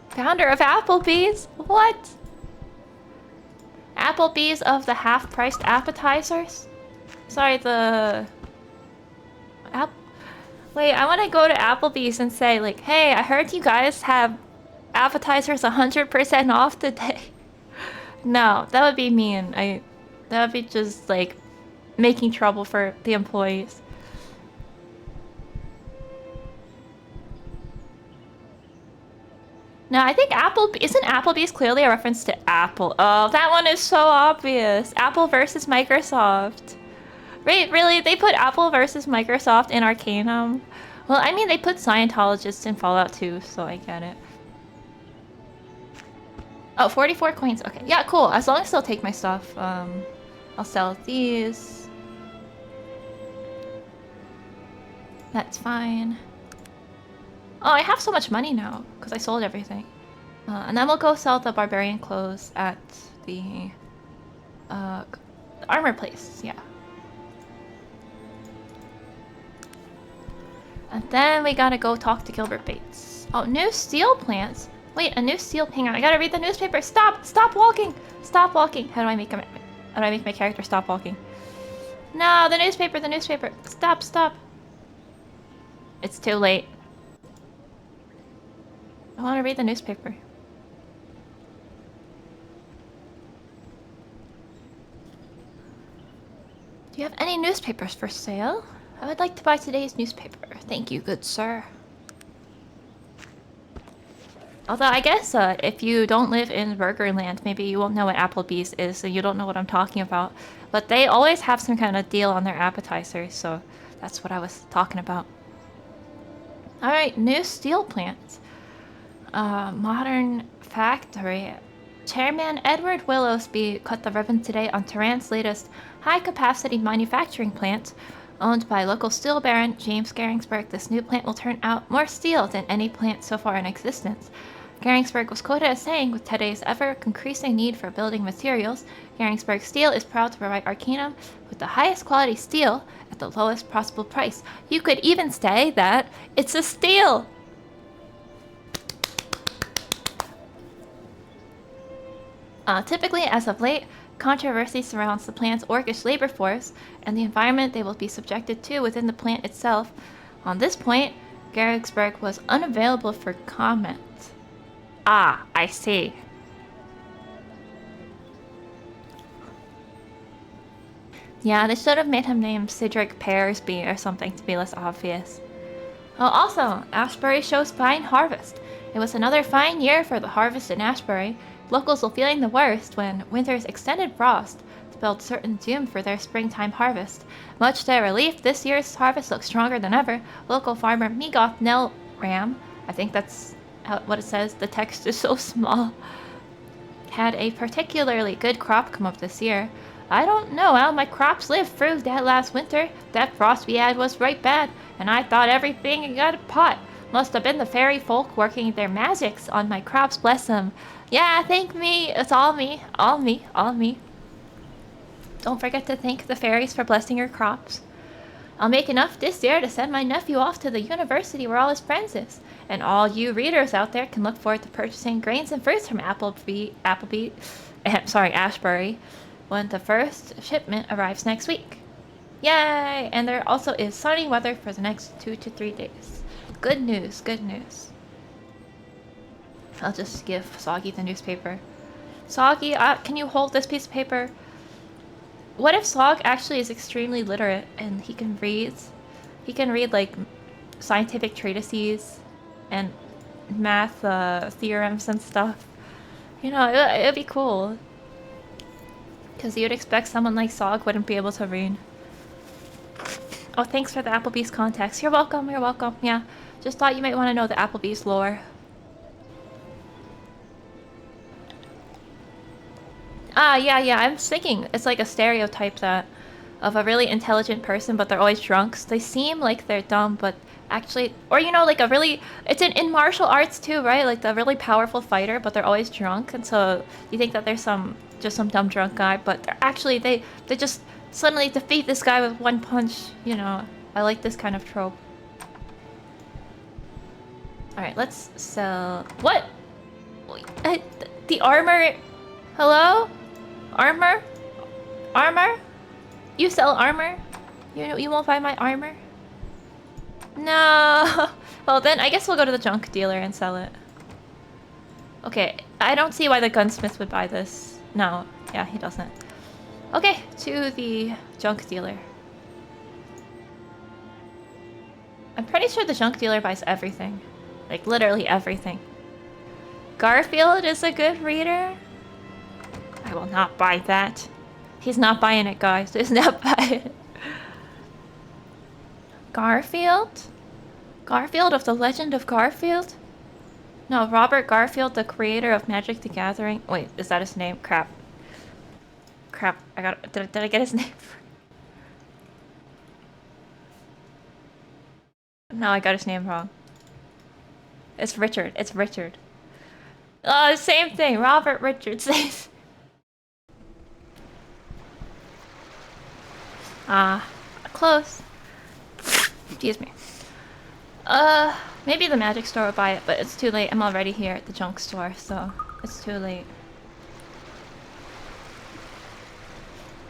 Founder of Applebee's? What? Applebee's of the half-priced appetizers? Sorry, the... Wait, I want to go to Applebee's and say, like, hey, I heard you guys have appetizers 100% off today. No, that would be mean. That would be just, like, making trouble for the employees. No, I think isn't Applebee's clearly a reference to Apple? Oh, that one is so obvious. Apple versus Microsoft. Wait, really? They put Apple versus Microsoft in Arcanum? Well, I mean, they put Scientologists in Fallout 2, so I get it. Oh, 44 coins. Okay, yeah, cool. As long as they'll take my stuff. I'll sell these. That's fine. Oh, I have so much money now because I sold everything. And then we'll go sell the barbarian clothes at the armor place. Yeah. And then we gotta go talk to Gilbert Bates. Oh, new steel plants. Wait, a new steel. Hang on, I gotta read the newspaper. Stop! Stop walking! Stop walking! How do I make my character stop walking? No, the newspaper, the newspaper. Stop, stop. It's too late. I want to read the newspaper. Do you have any newspapers for sale? I would like to buy today's newspaper. Thank you, good sir. Although, I guess if you don't live in Burgerland, maybe you won't know what Applebee's is, so you don't know what I'm talking about. But they always have some kind of deal on their appetizers, so that's what I was talking about. Alright, new steel plants. Modern factory. Chairman Edward Willowsby cut the ribbon today on Tehran's latest high-capacity manufacturing plant. Owned by local steel baron James Garingsburg, this new plant will turn out more steel than any plant so far in existence. Garingsburg was quoted as saying, with today's ever-increasing need for building materials, Garingsburg Steel is proud to provide Arcanum with the highest quality steel at the lowest possible price. You could even say that it's a steal! Typically, as of late, controversy surrounds the plant's orcish labor force and the environment they will be subjected to within the plant itself. On this point, Garingsburg was unavailable for comment. Ah, I see. Yeah, they should have made him named Cedric Pearsby or something to be less obvious. Oh, also, Ashbury shows fine harvest. It was another fine year for the harvest in Ashbury. Locals were feeling the worst when winter's extended frost spelled certain doom for their springtime harvest. Much to their relief, this year's harvest looks stronger than ever. Local farmer Migoth Nelram, I think that's what it says, the text is so small, had a particularly good crop come up this year. I don't know how my crops lived through that last winter. That frost we had was right bad, and I thought everything had got a pot. Must have been the fairy folk working their magics on my crops, bless them. Yeah, thank me. It's all me. All me. All me. Don't forget to thank the fairies for blessing your crops. I'll make enough this year to send my nephew off to the university where all his friends is. And all you readers out there can look forward to purchasing grains and fruits from Ashbury, when the first shipment arrives next week. Yay! And there also is sunny weather for the next 2 to 3 days. Good news, good news. I'll just give Soggy the newspaper. Soggy, can you hold this piece of paper? What if Sog actually is extremely literate and he can read? He can read like scientific treatises and math theorems and stuff. You know, it'd be cool. Because you'd expect someone like Sog wouldn't be able to read. Oh, thanks for the Applebee's contacts. You're welcome, you're welcome. Yeah, just thought you might want to know the Applebee's lore. Yeah, I'm thinking it's like a stereotype that of a really intelligent person, but they're always drunks. They seem like they're dumb, but actually, or you know, like a really, it's in martial arts too, right? Like the really powerful fighter, but they're always drunk, and so you think that there's just some dumb drunk guy, but they're actually, they just suddenly defeat this guy with one punch, you know. I like this kind of trope. Alright, let's sell... What? The armor... Hello? Armor? Armor? You sell armor? You won't buy my armor? No. Well, then I guess we'll go to the junk dealer and sell it. Okay, I don't see why the gunsmith would buy this. No, yeah, he doesn't. Okay, to the junk dealer. I'm pretty sure the junk dealer buys everything. Like, literally everything. Garfield is a good reader. I will not buy that. He's not buying it, guys. He's not buying it. Garfield? Garfield of the Legend of Garfield? No, Robert Garfield, the creator of Magic the Gathering. Wait, is that his name? Crap. Crap. Did I get his name? No, I got his name wrong. It's Richard. It's Richard. Oh, same thing. Robert Richards. Close. Excuse me. Maybe the magic store will buy it, but it's too late. I'm already here at the junk store, so it's too late.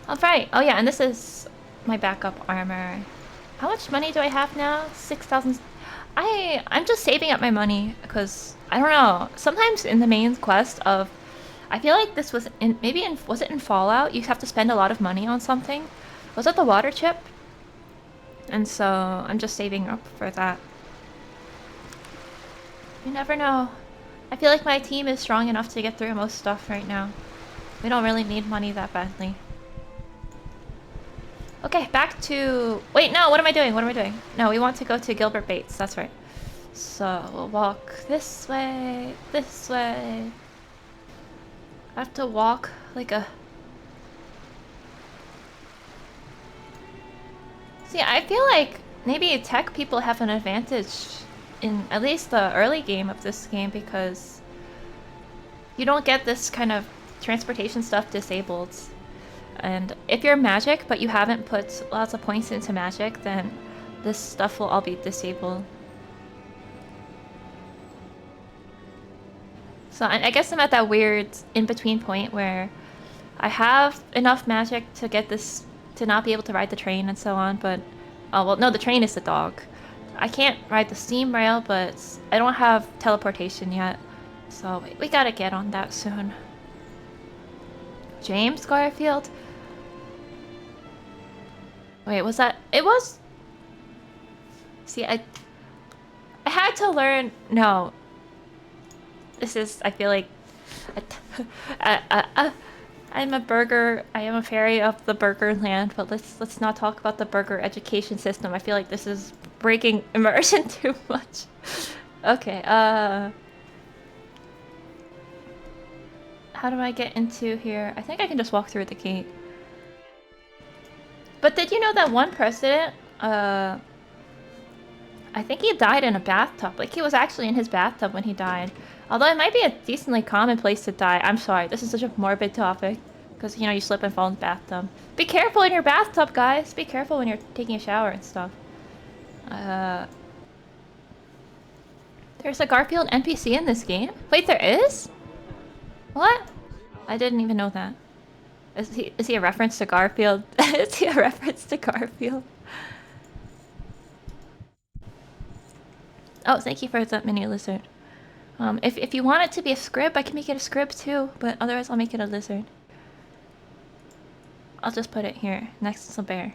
Alright. Oh yeah, and this is my backup armor. How much money do I have now? 6,000. I'm just saving up my money because I don't know. Sometimes in the main quest of, I feel like this was in was it in Fallout? You have to spend a lot of money on something. Was it the water chip? And so I'm just saving up for that. You never know. I feel like my team is strong enough to get through most stuff right now. We don't really need money that badly. Okay, back to... Wait, no, what am I doing? What am I doing? No, we want to go to Gilbert Bates, that's right. So, we'll walk this way, this way. I have to walk like a... See, I feel like maybe tech people have an advantage in at least the early game of this game because you don't get this kind of transportation stuff disabled. And if you're magic, but you haven't put lots of points into magic, then this stuff will all be disabled. So I guess I'm at that weird in-between point where I have enough magic to get this, to not be able to ride the train and so on, but... Oh, well, no, the train is the dog. I can't ride the steam rail, but I don't have teleportation yet. So we gotta get on that soon. James Garfield? Wait, was that... It was... See, I had to learn... No. This is... I feel like... I'm a burger... I am a fairy of the burger land, but let's not talk about the burger education system. I feel like this is breaking immersion too much. Okay, how do I get into here? I think I can just walk through the gate. But did you know that one president, I think he died in a bathtub. Like, he was actually in his bathtub when he died. Although it might be a decently common place to die. I'm sorry, this is such a morbid topic. Because, you know, you slip and fall in the bathtub. Be careful in your bathtub, guys! Be careful when you're taking a shower and stuff. There's a Garfield NPC in this game? Wait, there is? What? I didn't even know that. Is he a reference to Garfield? Is he a reference to Garfield? Oh, thank you for the mini lizard. If you want it to be a scrib, I can make it a scrib too, but otherwise I'll make it a lizard. I'll just put it here, next to the bear.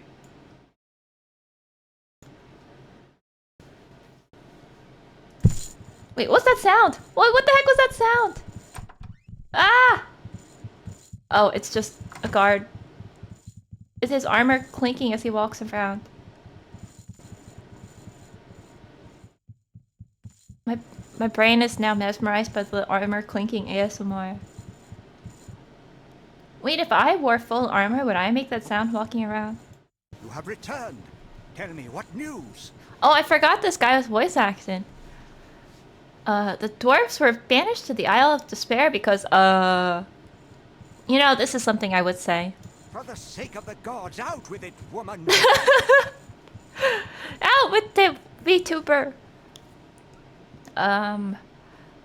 Wait, what's that sound? What the heck was that sound? Ah! Oh, it's just a guard. Is his armor clinking as he walks around? My brain is now mesmerized by the armor clinking ASMR. Wait, if I wore full armor, would I make that sound walking around? You have returned. Tell me, what news? Oh, I forgot this guy was voice acting. The dwarves were banished to the Isle of Despair because, you know, this is something I would say. For the sake of the gods, out with it, woman! Out with the VTuber!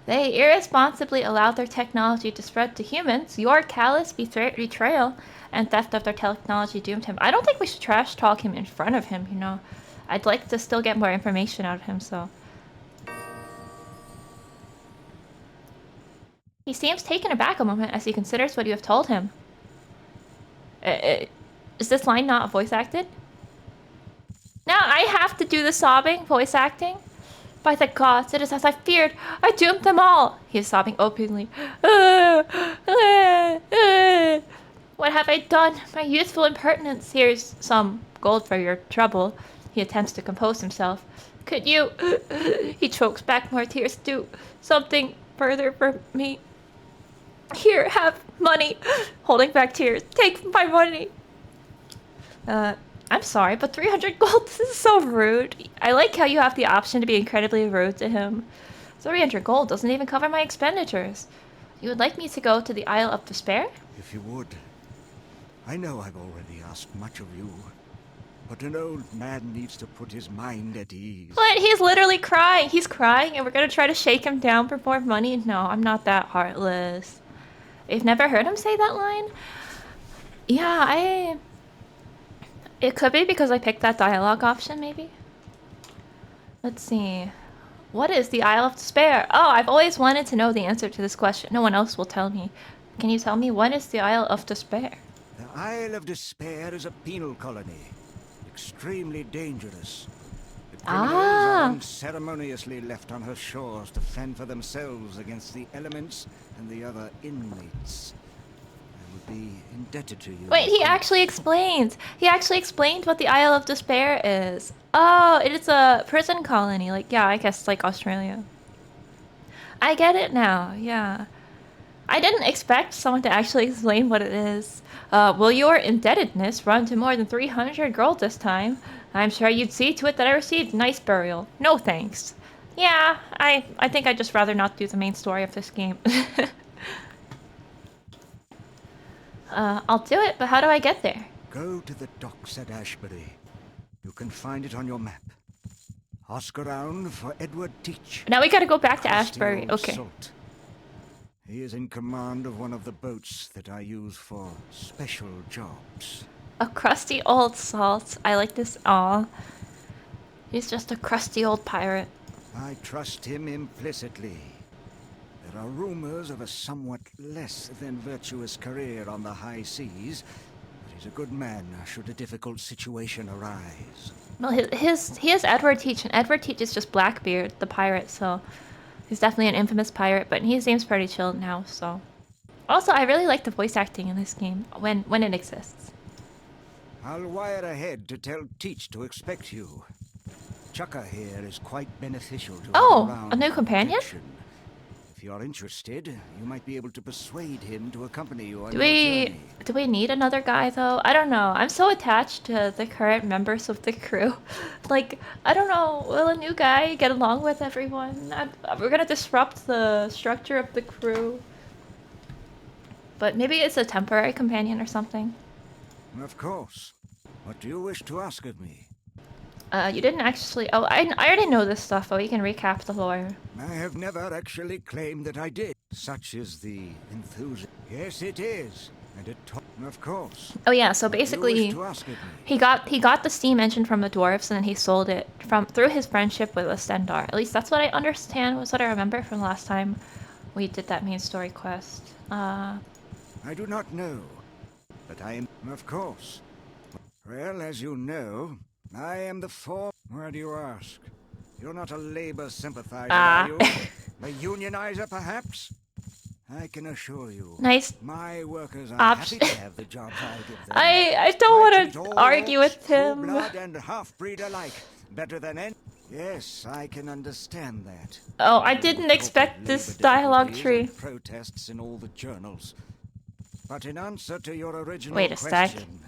They irresponsibly allowed their technology to spread to humans. Your callous betrayal and theft of their technology doomed him. I don't think we should trash talk him in front of him, you know. I'd like to still get more information out of him, so. He seems taken aback a moment as he considers what you have told him. Is this line not voice acted? Now I have to do the sobbing voice acting? By the gods, it is as I feared. I doomed them all. He is sobbing openly. What have I done? My youthful impertinence. Here's some gold for your trouble. He attempts to compose himself. Could you... He chokes back more tears. Do something further for me. Here, have money. Holding back tears. Take my money. I'm sorry, but 300 gold, this is so rude. I like how you have the option to be incredibly rude to him. 300 gold doesn't even cover my expenditures. You would like me to go to the Isle of Despair? If you would. I know I've already asked much of you, but an old man needs to put his mind at ease. What? He's literally crying. He's crying and we're gonna try to shake him down for more money? No, I'm not that heartless. You've never heard him say that line? Yeah, It could be because I picked that dialogue option, maybe? Let's see. What is the Isle of Despair? Oh, I've always wanted to know the answer to this question. No one else will tell me. Can you tell me what is the Isle of Despair? The Isle of Despair is a penal colony. Extremely dangerous. The criminals are unceremoniously left on her shores to fend for themselves against the elements and the other inmates. I would be indebted to you. Wait, he actually explains. He actually explained what the Isle of Despair is. Oh, it is a prison colony. Like, yeah, I guess like Australia. I get it now, yeah. I didn't expect someone to actually explain what it is. Will your indebtedness run to more than 300 gold this time? I'm sure you'd see to it that I received nice burial. No thanks. Yeah, I think I'd just rather not do the main story of this game. I'll do it, but how do I get there? Go to the docks at Ashbury. You can find it on your map. Ask around for Edward Teach. Now we gotta go back to Ashbury. Okay. Salt. He is in command of one of the boats that I use for special jobs. A crusty old salt. I like this. Aw. He's just a crusty old pirate. I trust him implicitly. There are rumors of a somewhat less than virtuous career on the high seas, but he's a good man should a difficult situation arise. Well, he is Edward Teach, and Edward Teach is just Blackbeard, the pirate, so he's definitely an infamous pirate, but he seems pretty chill now, so. Also, I really like the voice acting in this game, when it exists. I'll wire ahead to tell Teach to expect you. Chukka here is quite beneficial to Oh, a new companion? protection. If you're interested, you might be able to persuade him to accompany you on Do your journey. we need another guy though? I don't know. I'm so attached to the current members of the crew. Like, I don't know. Will a new guy get along with everyone? We're gonna disrupt the structure of the crew. But maybe it's a temporary companion or something. Of course. What do you wish to ask of me? You didn't actually. Oh, I already know this stuff, but we can recap the lore. I have never actually claimed that I did. Such is the enthusiasm. Yes, it is. And it of course. Oh yeah, so What do you basically wish to ask of me? he got the steam engine from the dwarves and then he sold it through his friendship with a Stendar. At least that's what I understand, was what I remember from last time we did that main story quest. I do not know. But I am of course. Well, as you know, I am the Why do you ask? You're not a labor sympathizer, are you? A unionizer, perhaps? I can assure you. Nice. My workers are happy to have the jobs I give them. I don't want to argue with him. Blood and half-breed alike, better than any. Yes, I can understand that. Oh, I didn't expect this dialogue tree. Protests in all the journals. But in answer to your original Wait a sec. question,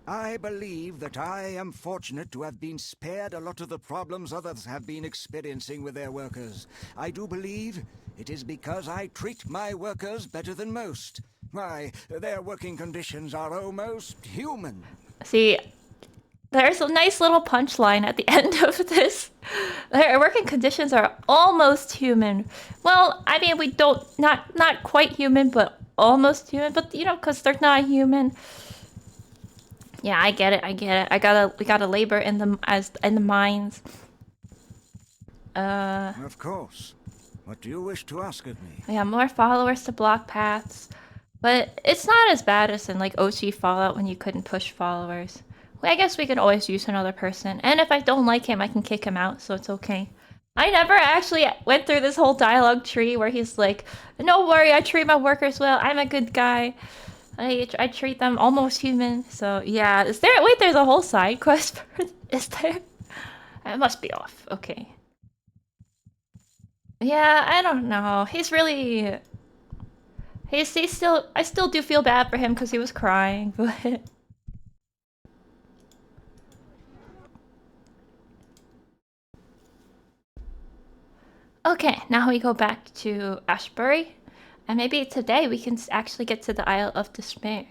I believe that I am fortunate to have been spared a lot of the problems others have been experiencing with their workers. I do believe it is because I treat my workers better than most. Why, their working conditions are almost human. See, There's a nice little punchline at the end of this. Their working conditions are almost human. Well, I mean, we don't not quite human, but almost human. But you know, because they're not human. Yeah, I get it. I get it. We gotta labor in the mines. Of course. What do you wish to ask of me? Yeah, more followers to block paths. But it's not as bad as in like OG Fallout when you couldn't push followers. Well, I guess we could always use another person. And if I don't like him, I can kick him out, so it's okay. I never actually went through this whole dialogue tree where he's like, "No worry, I treat my workers well. I'm a good guy. I treat them almost human." So yeah, is there? Wait, there's a whole side quest for. Is there? It must be off. Okay. Yeah, I don't know. He's really. He's still. I still do feel bad for him because he was crying, but. Okay, now we go back to Ashbury. And maybe today we can actually get to the Isle of Despair.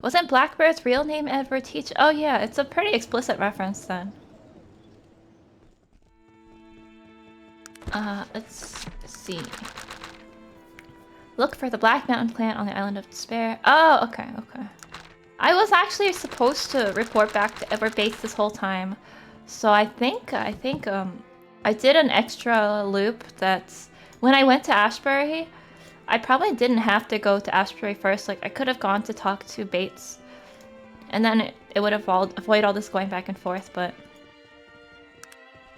Wasn't Blackbeard's real name Edward Teach? Oh yeah, it's a pretty explicit reference then. Let's see. Look for the Black Mountain clan on the Island of Despair. Oh, okay, okay. I was actually supposed to report back to Edward Bates this whole time. So I think, I did an extra loop that's... When I went to Ashbury, I probably didn't have to go to Ashbury first. Like, I could have gone to talk to Bates. And then it would have avoid all this going back and forth, but...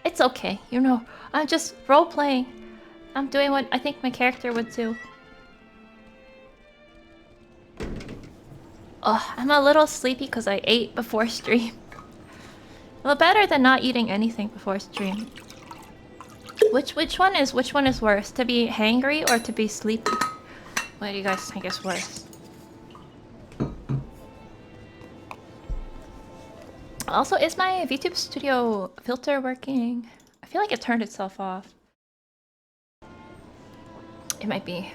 It's okay, you know. I'm just role-playing. I'm doing what I think my character would do. Oh, I'm a little sleepy because I ate before stream. Well, better than not eating anything before stream. Which one is worse? To be hangry or to be sleepy? What do you guys think is worse? Also, is my VTube Studio filter working? I feel like it turned itself off. It might be.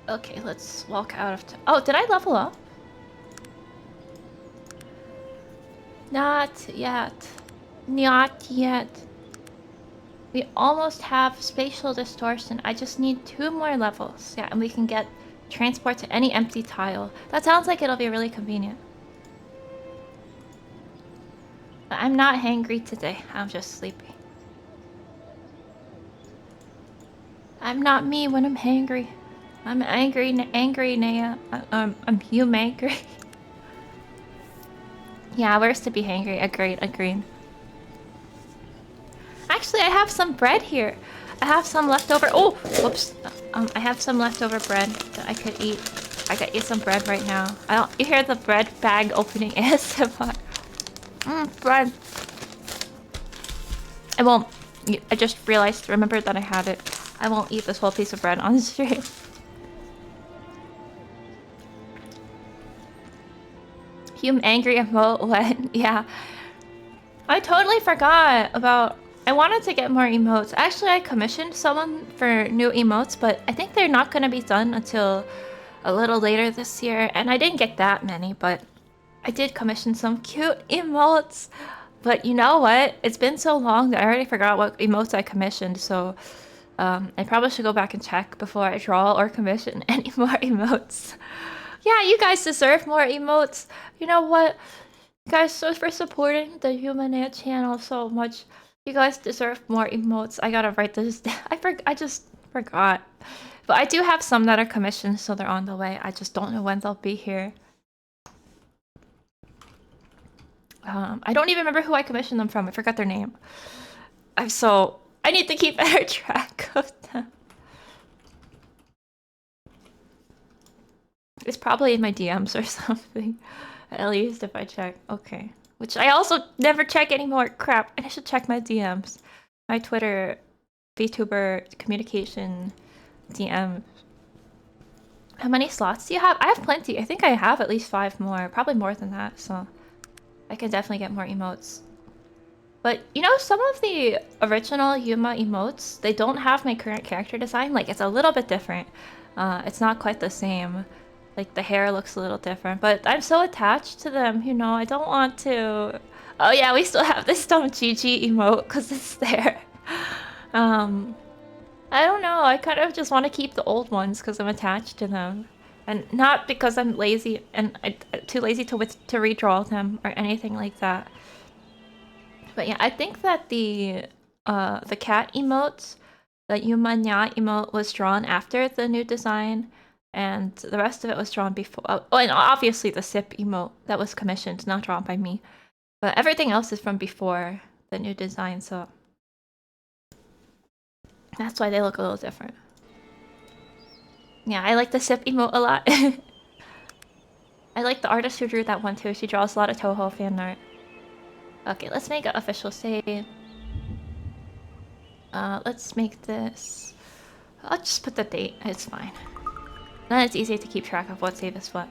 Okay, let's walk out of... Oh, did I level up? Not yet. Not yet. We almost have spatial distortion. I just need 2 more levels. Yeah, and we can get transport to any empty tile. That sounds like it'll be really convenient. But I'm not hangry today. I'm just sleepy. I'm not me when I'm hangry. I'm angry, Naya. I'm you angry. Yeah, worse to be hangry. Agreed, agreed. Actually, I have some bread here. I have some leftover. Oh, whoops. I have some leftover bread that I could eat. I could eat some bread right now. You hear the bread bag opening ASMR. Bread. I won't. I just remembered that I had it. I won't eat this whole piece of bread on the stream. You angry emote when? Yeah. I totally forgot about... I wanted to get more emotes. Actually, I commissioned someone for new emotes, but I think they're not going to be done until a little later this year. And I didn't get that many, but I did commission some cute emotes. But you know what? It's been so long that I already forgot what emotes I commissioned, so I probably should go back and check before I draw or commission any more emotes. Yeah, you guys deserve more emotes. You know what? Guys, so for supporting the Humanate channel so much. You guys deserve more emotes. I gotta write this down. I just forgot. But I do have some that are commissioned, so they're on the way. I just don't know when they'll be here. I don't even remember who I commissioned them from. I forgot their name. I need to keep better track of them. It's probably in my DMs or something. At least if I check. Okay. Which I also never check anymore. Crap. And I should check my DMs. My Twitter, VTuber, communication, DM. How many slots do you have? I have plenty. I think I have at least 5 more. Probably more than that. So I can definitely get more emotes. But, you know, some of the original Yuma emotes, they don't have my current character design. Like, it's a little bit different. It's not quite the same. Like the hair looks a little different, but I'm so attached to them, you know, I don't want to... Oh yeah, we still have this dumb GG emote because it's there. I don't know, I kind of just want to keep the old ones because I'm attached to them. And not because I'm lazy and too lazy to redraw them or anything like that. But yeah, I think that the cat emotes, the Yumanya emote was drawn after the new design, and the rest of it was drawn before. Oh, and obviously the sip emote that was commissioned, not drawn by me. But everything else is from before the new design, so that's why they look a little different. Yeah, I like the sip emote a lot. I like the artist who drew that one too. She draws a lot of Toho fan art. Okay, let's make an official save. Let's make this... I'll just put the date. It's fine. Then it's easy to keep track of what save is what.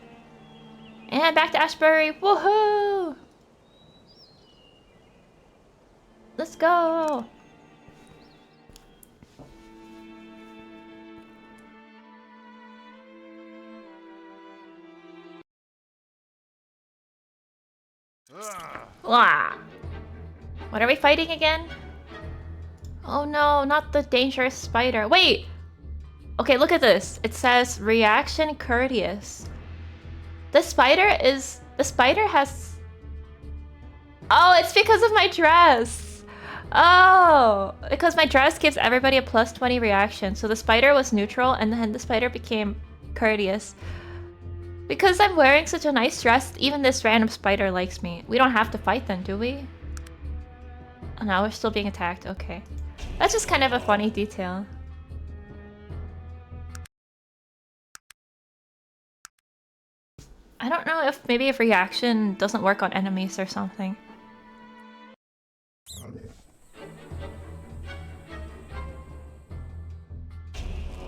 And back to Ashbury! Woohoo! Let's go! Wah! What are we fighting again? Oh no, not the dangerous spider. Wait! Okay, look at this. It says reaction courteous. The spider has... Oh, it's because of my dress! Oh! Because my dress gives everybody a +20 reaction. So the spider was neutral and then the spider became courteous. Because I'm wearing such a nice dress, even this random spider likes me. We don't have to fight then, do we? Oh, no, we're still being attacked. Okay. That's just kind of a funny detail. I don't know if maybe if reaction doesn't work on enemies or something.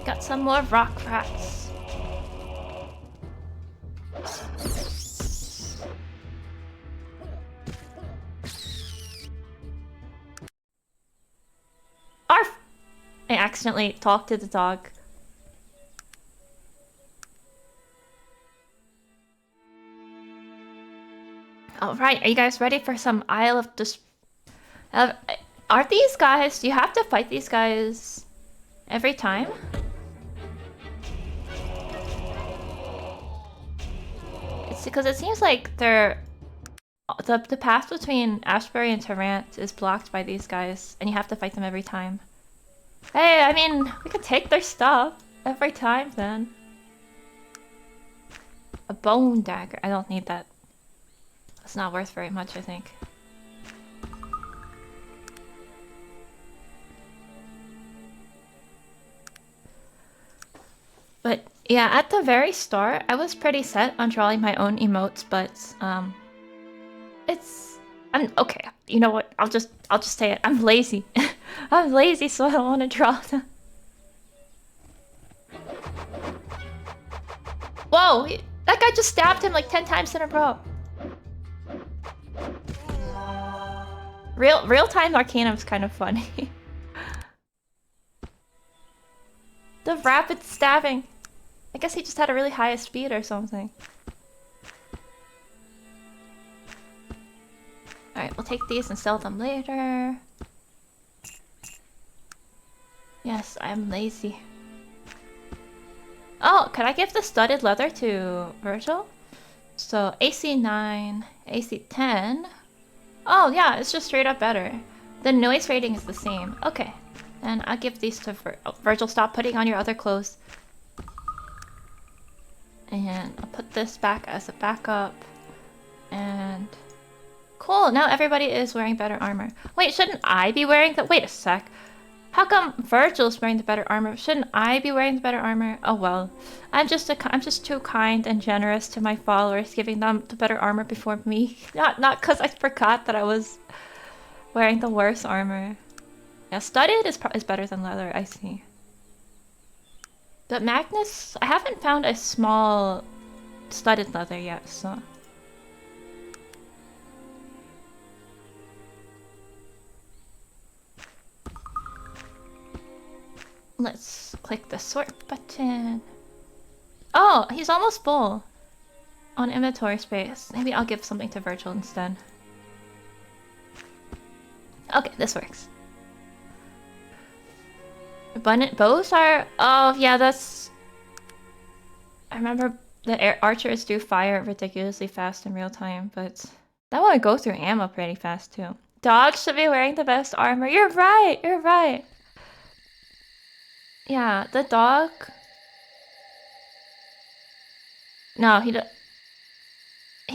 Got some more rock rats. Arf! I accidentally talked to the dog. Alright, are you guys ready for some Isle of are these guys... Do you have to fight these guys every time? It's because it seems like they're... The path between Ashbury and Tarrant is blocked by these guys, and you have to fight them every time. Hey, I mean, we could take their stuff every time then. A bone dagger. I don't need that. It's not worth very much, I think. But yeah, at the very start, I was pretty set on drawing my own emotes, but I'm okay. You know what? I'll just say it. I'm lazy. I'm lazy, so I don't want to draw them. Whoa! That guy just stabbed him like 10 times in a row. Real-time Arcanum's kind of funny. The rapid stabbing. I guess he just had a really high speed or something. Alright, we'll take these and sell them later. Yes, I'm lazy. Oh, could I give the studded leather to Virgil? So AC 9, AC 10. Oh yeah, it's just straight up better. The noise rating is the same. Okay, then I'll give these to Virgil. Stop putting on your other clothes. And I'll put this back as a backup. And cool, now everybody is wearing better armor. Wait, shouldn't I be wearing the... Wait a sec. How come Virgil's wearing the better armor? Shouldn't I be wearing the better armor? Oh well. I'm just too kind and generous to my followers, giving them the better armor before me. Not because I forgot that I was wearing the worst armor. Yeah, studded is better than leather, I see. But Magnus, I haven't found a small studded leather yet, so... Let's click the sort button. Oh, he's almost full on inventory space. Maybe I'll give something to Virgil instead. Okay, this works. Abundant bows are... Oh, yeah, that's... I remember the archers do fire ridiculously fast in real time, but that one would go through ammo pretty fast too. Dogs should be wearing the best armor. You're right, you're right. Yeah, the dog... No, he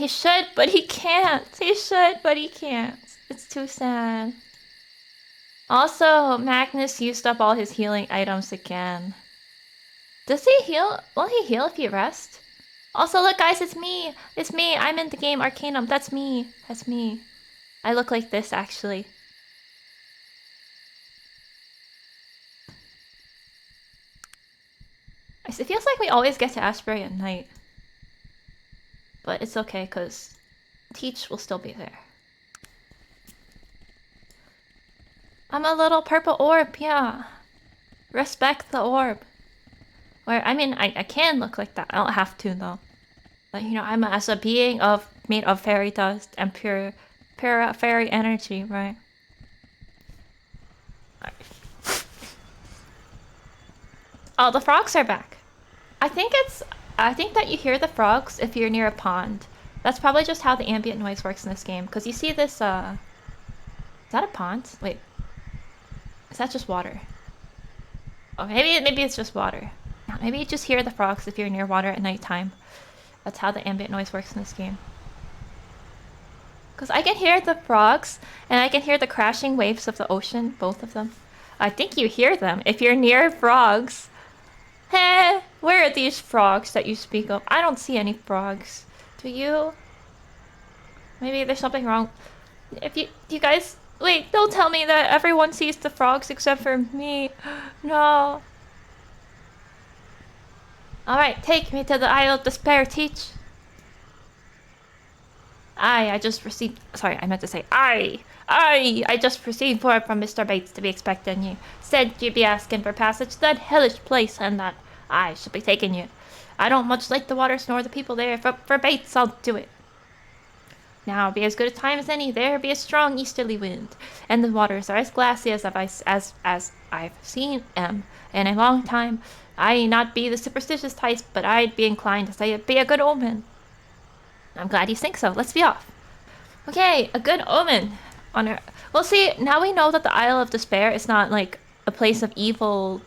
should, but he can't. He should, but he can't. It's too sad. Also, Magnus used up all his healing items again. Does he heal? Will he heal if he rests? Also, look guys, it's me! It's me! I'm in the game Arcanum. That's me. That's me. I look like this, actually. It feels like we always get to Ashbury at night. But it's okay, because Teach will still be there. I'm a little purple orb, yeah. Respect the orb. Where, I mean, I can look like that. I don't have to, though. But, you know, I'm as a being made of fairy dust and pure fairy energy, right? Oh, the frogs are back. I think that you hear the frogs if you're near a pond. That's probably just how the ambient noise works in this game. Because you see this, is that a pond? Wait. Is that just water? Oh, maybe it's just water. Maybe you just hear the frogs if you're near water at nighttime. That's how the ambient noise works in this game. Because I can hear the frogs, and I can hear the crashing waves of the ocean, both of them. I think you hear them if you're near frogs. Heh, where are these frogs that you speak of? I don't see any frogs. Do you? Maybe there's something wrong. If you guys... Wait, don't tell me that everyone sees the frogs except for me. No. Alright, take me to the Isle of Despair, Teach. I just received... Sorry, I meant to say I just received word from Mr. Bates to be expecting you. Said you'd be asking for passage to that hellish place and that I should be taking you. I don't much like the waters nor the people there. For Bates, I'll do it. Now be as good a time as any. There be a strong easterly wind, and the waters are as glassy as I've seen them in a long time. I not be the superstitious type, but I'd be inclined to say it be a good omen. I'm glad you think so. Let's be off. Okay, a good omen. On her. Well, see, now we know that the Isle of Despair is not like a place of evil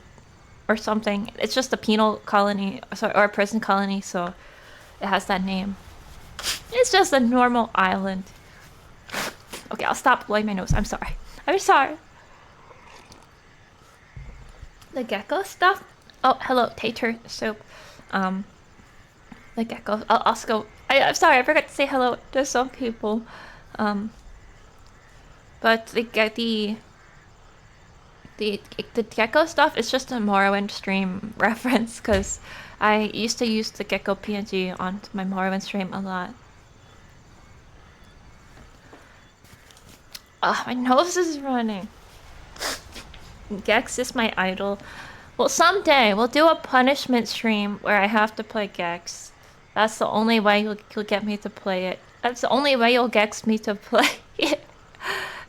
or something. It's just a penal colony, or a prison colony, so it has that name. It's just a normal island. Okay, I'll stop blowing my nose. I'm sorry. I'm sorry. The gecko stuff? Oh, hello, tater soup. The gecko. I'll also go. I'm sorry, I forgot to say hello to some people. But the gecko stuff is just a Morrowind stream reference, because I used to use the gecko PNG on my Morrowind stream a lot. Ah, my nose is running. Gex is my idol. Well, someday we'll do a punishment stream where I have to play Gex. That's the only way you'll get me to play it. That's the only way you'll Gex me to play it.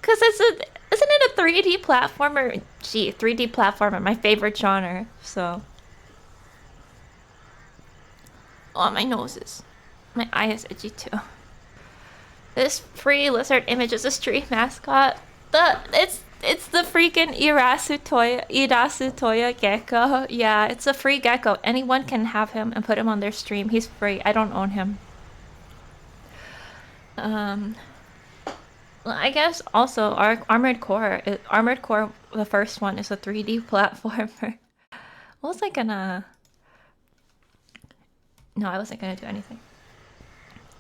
Cause isn't it a 3D platformer? Gee, 3D platformer, my favorite genre. So. Oh, my nose my eye is itchy too. This free lizard image is a street mascot. It's the freaking Irasutoya gecko. Yeah, it's a free gecko. Anyone can have him and put him on their stream. He's free. I don't own him. Well, I guess also our Armored Core, the first one, is a 3D platformer. What was I gonna? No, I wasn't gonna do anything.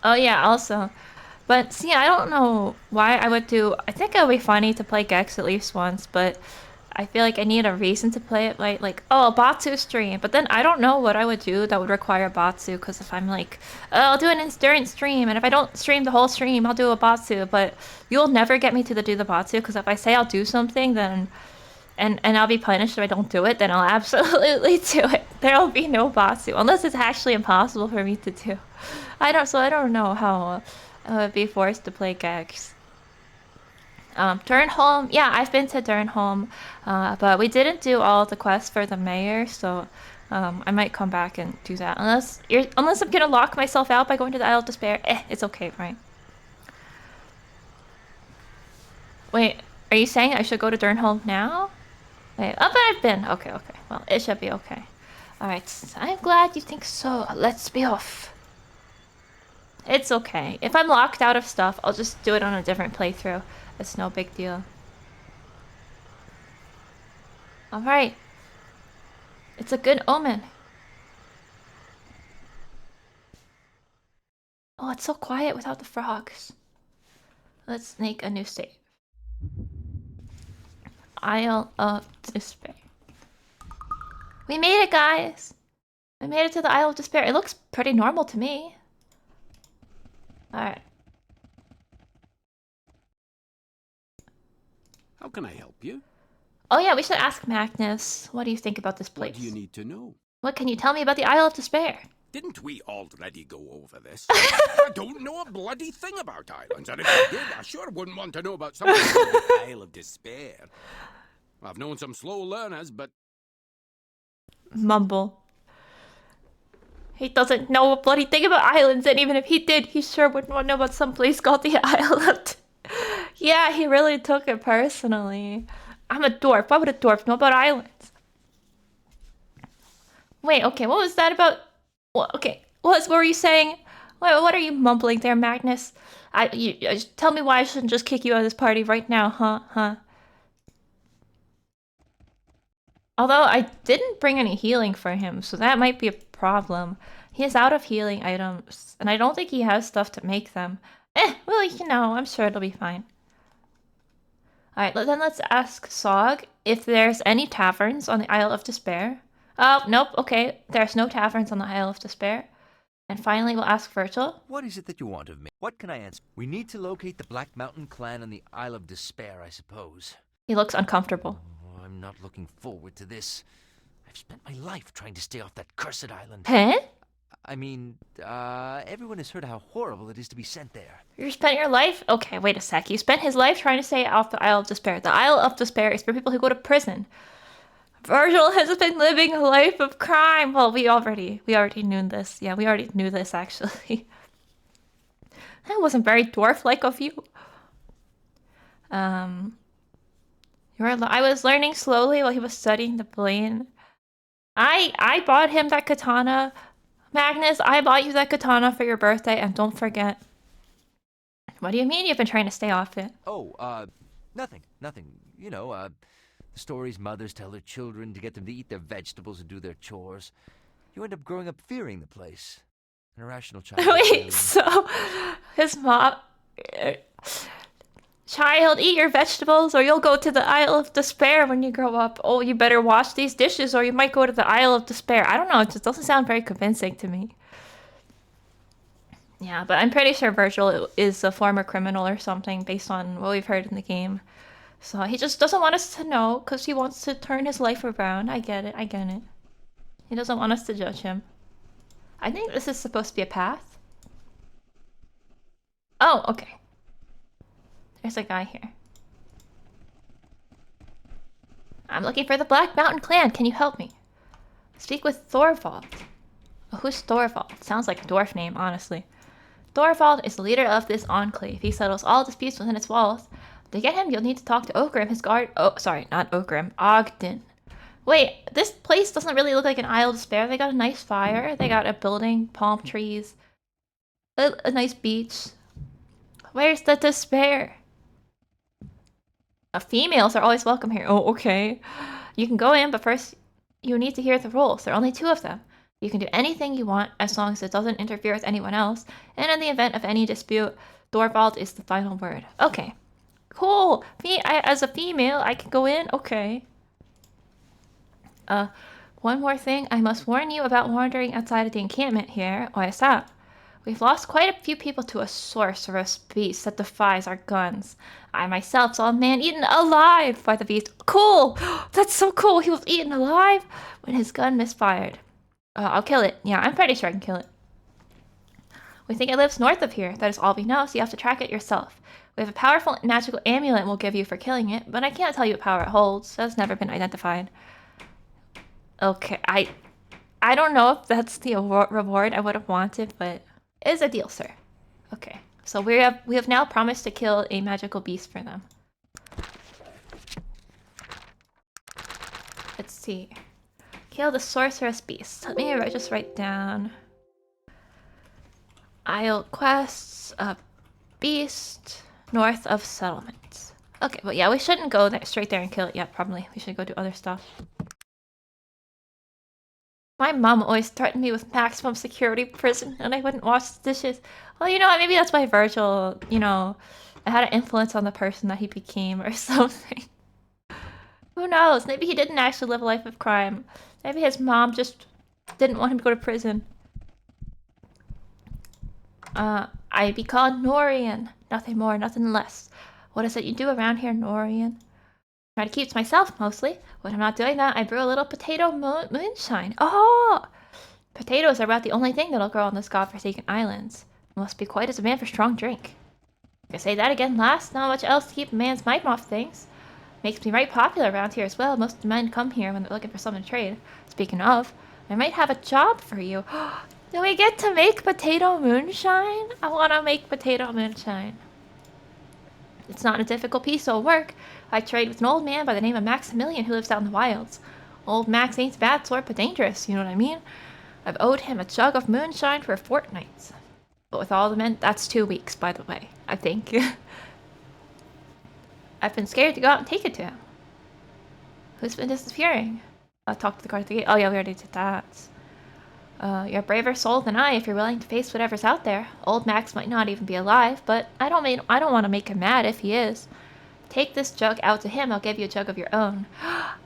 Oh yeah, also. But see, I don't know why I would do... I think it would be funny to play Gex at least once, but I feel like I need a reason to play it, like oh, a Batsu stream. But then I don't know what I would do that would require Batsu, because if I'm like, oh, I'll do an endurance stream, and if I don't stream the whole stream, I'll do a Batsu. But you'll never get me to do the Batsu, because if I say I'll do something, then... And I'll be punished if I don't do it, then I'll absolutely do it. There'll be no Batsu unless it's actually impossible for me to do. I don't know how I would be forced to play Gex. Durnholm, yeah, I've been to Durnholm, but we didn't do all the quests for the mayor, so I might come back and do that. Unless I'm gonna lock myself out by going to the Isle of Despair. It's okay, right? Wait, are you saying I should go to Durnholm now? Wait, oh, but I've been. Okay, okay. Well, it should be okay. Alright, I'm glad you think so. Let's be off. It's okay. If I'm locked out of stuff, I'll just do it on a different playthrough. It's no big deal. Alright. It's a good omen. Oh, it's so quiet without the frogs. Let's make a new save. Isle of Despair. We made it, guys! We made it to the Isle of Despair. It looks pretty normal to me. Alright. How can I help you? Oh yeah, we should ask Magnus. What do you think about this place? What do you need to know? What can you tell me about the Isle of Despair? Didn't we already go over this? I don't know a bloody thing about islands, and if I did, I sure wouldn't want to know about something like the Isle of Despair. I've known some slow learners, but... Mumble. He doesn't know a bloody thing about islands, and even if he did, he sure wouldn't want to know about some place called the Isle of... Yeah, he really took it personally. I'm a dwarf. Why would a dwarf know about islands? Wait, okay, what was that about? Well, okay, what were you saying? What are you mumbling there, Magnus? Tell me why I shouldn't just kick you out of this party right now, huh? Although I didn't bring any healing for him, so that might be a problem. He is out of healing items, and I don't think he has stuff to make them. Well, you know, I'm sure it'll be fine. Alright, then let's ask Sog if there's any taverns on the Isle of Despair. Oh, nope, okay. There's no taverns on the Isle of Despair. And finally, we'll ask Virgil. What is it that you want of me? What can I answer? We need to locate the Black Mountain clan on the Isle of Despair, I suppose. He looks uncomfortable. Oh, I'm not looking forward to this. I've spent my life trying to stay off that cursed island. Huh? I mean, everyone has heard how horrible it is to be sent there. You spent your life? Okay, wait a sec. You spent his life trying to stay off the Isle of Despair. The Isle of Despair is for people who go to prison. Virgil has been living a life of crime. Well, we already knew this. Yeah, we already knew this, actually. That wasn't very dwarf-like of you. I was learning slowly while he was studying the blade. I bought him that katana. Magnus, I bought you that katana for your birthday, and don't forget. What do you mean you've been trying to stay off it? Oh, nothing. You know, the stories mothers tell their children to get them to eat their vegetables and do their chores. You end up growing up fearing the place. An irrational child. Wait, so his mom... Child, eat your vegetables or you'll go to the Isle of Despair when you grow up. Oh, you better wash these dishes or you might go to the Isle of Despair. I don't know, it just doesn't sound very convincing to me. Yeah, but I'm pretty sure Virgil is a former criminal or something based on what we've heard in the game. So he just doesn't want us to know because he wants to turn his life around. I get it. He doesn't want us to judge him. I think this is supposed to be a path. Oh, okay. There's a guy here. I'm looking for the Black Mountain clan. Can you help me? Speak with Thorvald. Oh, who's Thorvald? Sounds like a dwarf name, honestly. Thorvald is the leader of this enclave. He settles all disputes within its walls. To get him, you'll need to talk to Ogrim, his guard. Oh, sorry, not Ogrim. Ogden. Wait, this place doesn't really look like an Isle of Despair. They got a nice fire. They got a building, palm trees, a nice beach. Where's the despair? Females are always welcome here. Oh, okay. You can go in, but first you need to hear the rules. There are only 2 of them. You can do anything you want as long as it doesn't interfere with anyone else. And in the event of any dispute, Thorvald is the final word. Okay. Cool. As a female, I can go in. Okay. One more thing. I must warn you about wandering outside of the encampment here. Why is that? We've lost quite a few people to a sorceress beast that defies our guns. I myself saw a man eaten alive by the beast. Cool! That's so cool! He was eaten alive when his gun misfired. I'll kill it. Yeah, I'm pretty sure I can kill it. We think it lives north of here. That is all we know, so you have to track it yourself. We have a powerful magical amulet we'll give you for killing it, but I can't tell you what power it holds. That's never been identified. Okay, I don't know if that's the reward I would have wanted, but it is a deal, sir. Okay, so we have now promised to kill a magical beast for them. Let's see. Kill the sorceress beast. Let me just write down. Isle quests, beast, north of settlements. Okay, but yeah, we shouldn't go there, straight there and kill it yet, probably. We should go do other stuff. My mom always threatened me with maximum security prison, and I wouldn't wash the dishes. Well, you know what, maybe that's why Virgil, you know, it had an influence on the person that he became or something. Who knows? Maybe he didn't actually live a life of crime. Maybe his mom just didn't want him to go to prison. I be called Norian. Nothing more, nothing less. What is it you do around here, Norian? Try to keep to myself, mostly. When I'm not doing that, I brew a little potato moonshine. Oh! Potatoes are about the only thing that'll grow on this godforsaken islands. Must be quite as a man for strong drink. If I say that again last, not much else to keep a man's mind off things. Makes me right popular around here as well. Most of the men come here when they're looking for something to trade. Speaking of, I might have a job for you. Do we get to make potato moonshine? I want to make potato moonshine. It's not a difficult piece of work. I trade with an old man by the name of Maximilian who lives out in the wilds. Old Max ain't bad sort, but dangerous, you know what I mean? I've owed him a jug of moonshine for a fortnight. But with all the men, that's 2 weeks, by the way, I think. I've been scared to go out and take it to him. Who's been disappearing? I'll talk to the guard at the gate. Oh yeah, we already did that. You're a braver soul than I if you're willing to face whatever's out there. Old Max might not even be alive, but I don't want to make him mad if he is. Take this jug out to him, I'll give you a jug of your own.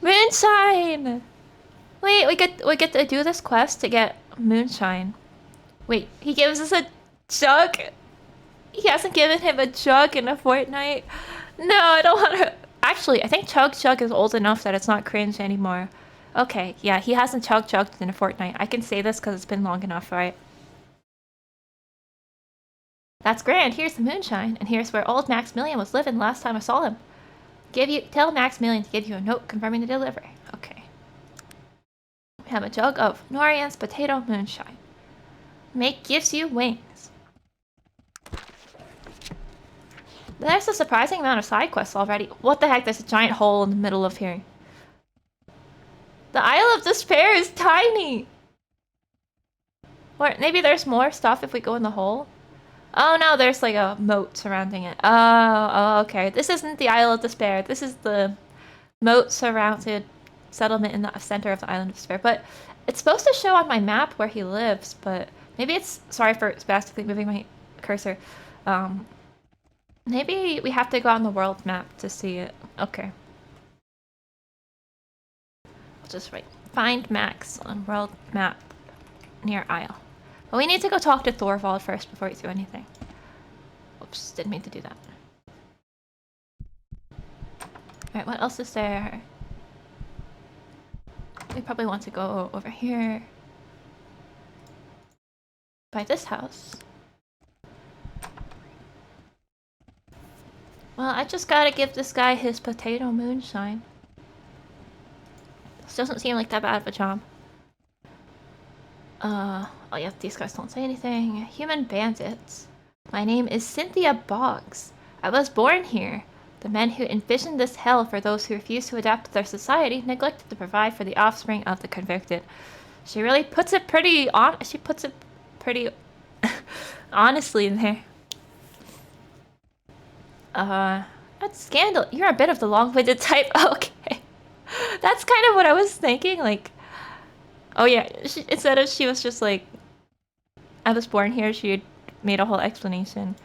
Moonshine! Wait, we get to do this quest to get moonshine. Wait, he gives us a jug? He hasn't given him a jug in a fortnight? No, I don't want to... Actually, I think Chug is old enough that it's not cringe anymore. Okay, yeah, he hasn't chugged in a fortnight. I can say this because it's been long enough, right? That's grand. Here's the moonshine, and here's where old Maximilian was living last time I saw him. Tell Maximilian to give you a note confirming the delivery. Okay. We have a jug of Norian's potato moonshine. Gives you wings. There's a surprising amount of side quests already. What the heck? There's a giant hole in the middle of here. The Isle of Despair is tiny! Or maybe there's more stuff if we go in the hole? Oh no, there's like a moat surrounding it. Oh, okay. This isn't the Isle of Despair. This is the moat-surrounded settlement in the center of the Island of Despair. But it's supposed to show on my map where he lives, but maybe it's... Sorry for spastically moving my cursor. Maybe we have to go on the world map to see it. Okay. I'll just write, find Max on world map near Isle. But we need to go talk to Thorvald first before we do anything. Oops, didn't mean to do that. Alright, what else is there? We probably want to go over here. By this house. Well, I just gotta give this guy his potato moonshine. This doesn't seem like that bad of a job. Oh yeah, these guys don't say anything. Human bandits. My name is Cynthia Boggs. I was born here. The men who envisioned this hell for those who refused to adapt to their society neglected to provide for the offspring of the convicted. She really puts it pretty honestly there. That's scandal. You're a bit of the long-winded type. Okay. That's kind of what I was thinking, like... Oh yeah, instead of she was just like... I was born here, she had made a whole explanation.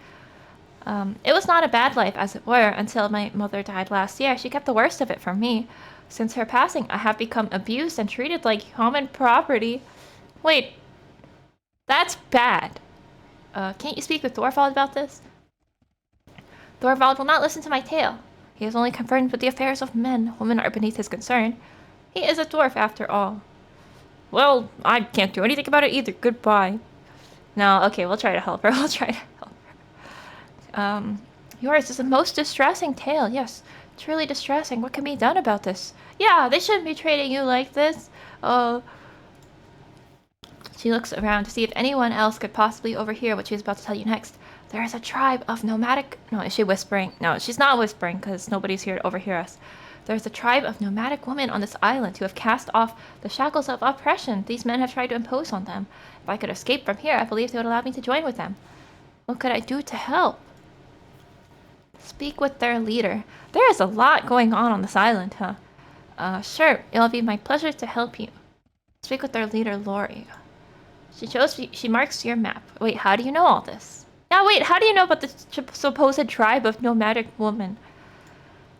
It was not a bad life, as it were, until my mother died last year. She kept the worst of it from me. Since her passing, I have become abused and treated like common property. Wait. That's bad. Can't you speak with Thorvald about this? Thorvald will not listen to my tale. He is only concerned with the affairs of men. Women are beneath his concern. He is a dwarf, after all. Well, I can't do anything about it either. Goodbye. No, okay, we'll try to help her. We'll try to help her. Yours is the most distressing tale. Yes, truly distressing. What can be done about this? Yeah, they shouldn't be treating you like this. Oh. She looks around to see if anyone else could possibly overhear what she's about to tell you next. There is a tribe of nomadic... No, is she whispering? No, she's not whispering because nobody's here to overhear us. There's a tribe of nomadic women on this island who have cast off the shackles of oppression these men have tried to impose on them. If I could escape from here, I believe they would allow me to join with them. What could I do to help? Speak with their leader. There is a lot going on this island, huh? Sure. It'll be my pleasure to help you. Speak with their leader, Lori. She marks your map. Wait, how do you know all this? Now wait, how do you know about the supposed tribe of nomadic women?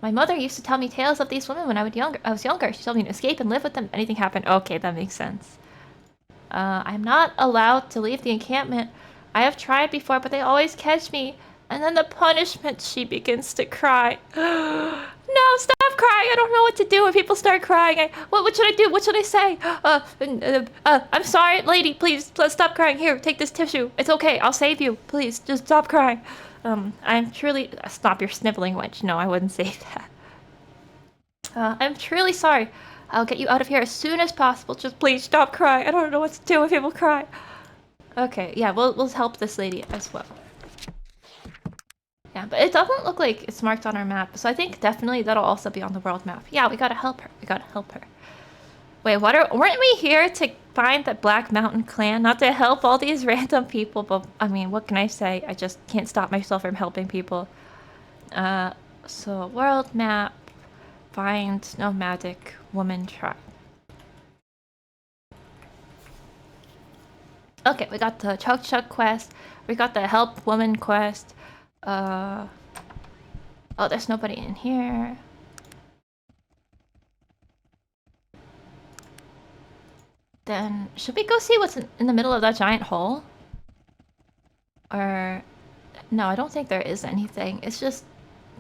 My mother used to tell me tales of these women when I was younger. She told me to escape and live with them if anything happened. Okay, that makes sense. I'm not allowed to leave the encampment. I have tried before, but they always catch me. And then the punishment, she begins to cry. No, stop crying. I don't know what to do when people start crying. What should I do? What should I say? I'm sorry, lady. Please stop crying. Here, take this tissue. It's okay. I'll save you. Please, just stop crying. I'm truly... Stop your sniveling, wench. No, I wouldn't say that. I'm truly sorry. I'll get you out of here as soon as possible. Just please stop crying. I don't know what to do when people cry. Okay, yeah, we'll help this lady as well. Yeah, but it doesn't look like it's marked on our map, so I think definitely that'll also be on the world map. Yeah, we gotta help her. We gotta help her. Wait, weren't we here to find the Black Mountain clan? Not to help all these random people, but I mean, what can I say? I just can't stop myself from helping people. So world map, find nomadic woman tribe. Okay, we got the Chug Chug quest. We got the help woman quest. Oh, there's nobody in here. Then, should we go see what's in the middle of that giant hole? Or... No, I don't think there is anything. It's just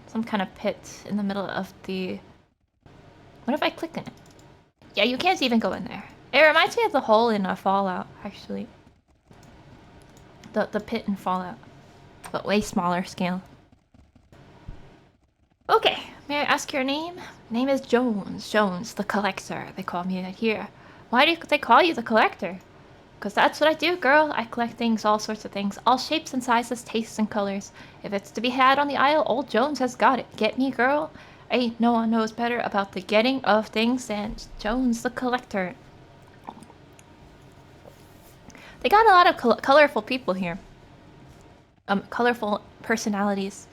some kind of pit in the middle of the... What if I click in it? Yeah, you can't even go in there. It reminds me of the hole in Fallout, actually. The pit in Fallout. But way smaller scale. Okay, may I ask your name? Name is Jones. Jones, the collector. They call me here. Why do they call you the collector? Because that's what I do, girl. I collect things, all sorts of things. All shapes and sizes, tastes and colors. If it's to be had on the aisle, old Jones has got it. Get me, girl? Ain't no one knows better about the getting of things than Jones the collector. They got a lot of colorful people here. Colorful personalities.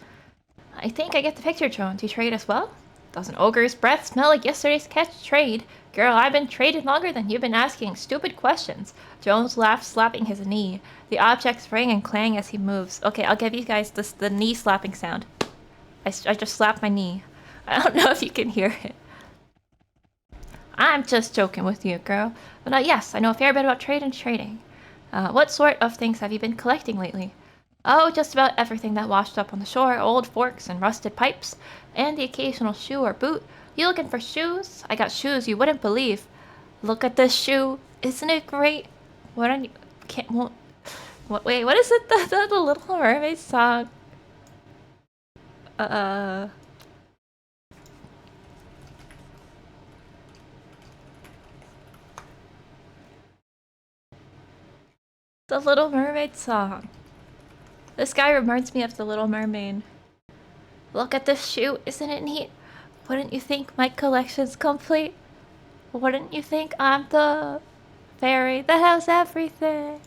I think I get the picture, Jones. You trade as well? Does an ogre's breath smell like yesterday's catch? Trade? Girl, I've been traded longer than you've been asking stupid questions. Jones laughed, slapping his knee. The objects ring and clang as he moves. Okay, I'll give you guys the knee slapping sound. I just slapped my knee. I don't know if you can hear it. I'm just joking with you, girl. But yes, I know a fair bit about trade and trading. What sort of things have you been collecting lately? Oh, just about everything that washed up on the shore. Old forks and rusted pipes. And the occasional shoe or boot. You looking for shoes? I got shoes you wouldn't believe. Look at this shoe. Isn't it great? What are you... Wait, what is it? The Little Mermaid song? The Little Mermaid song. This guy reminds me of the Little Mermaid. Look at this shoe, isn't it neat? Wouldn't you think my collection's complete? Wouldn't you think I'm the fairy that has everything?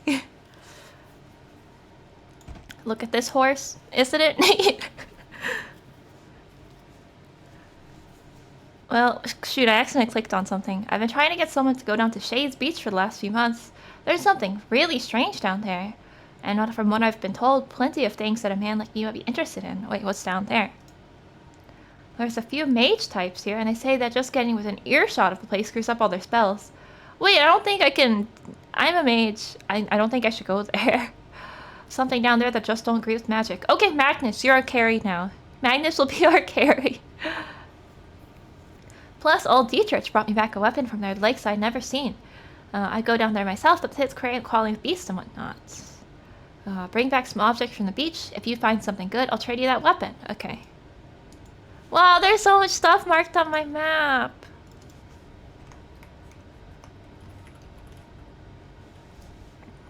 Look at this horse, isn't it neat? Well, shoot, I accidentally clicked on something. I've been trying to get someone to go down to Shades Beach for the last few months. There's something really strange down there. And from what I've been told, plenty of things that a man like you might be interested in. Wait, what's down there? There's a few mage types here, and they say that just getting within earshot of the place screws up all their spells. Wait, I don't think I can... I'm a mage. I don't think I should go there. Something down there that just don't agree with magic. Okay, Magnus, you're our carry now. Magnus will be our carry. Plus, old Dietrich brought me back a weapon from their lakes I'd never seen. I go down there myself, but the pit's crawling with beasts and whatnot. Bring back some objects from the beach. If you find something good, I'll trade you that weapon. Okay. Wow, there's so much stuff marked on my map.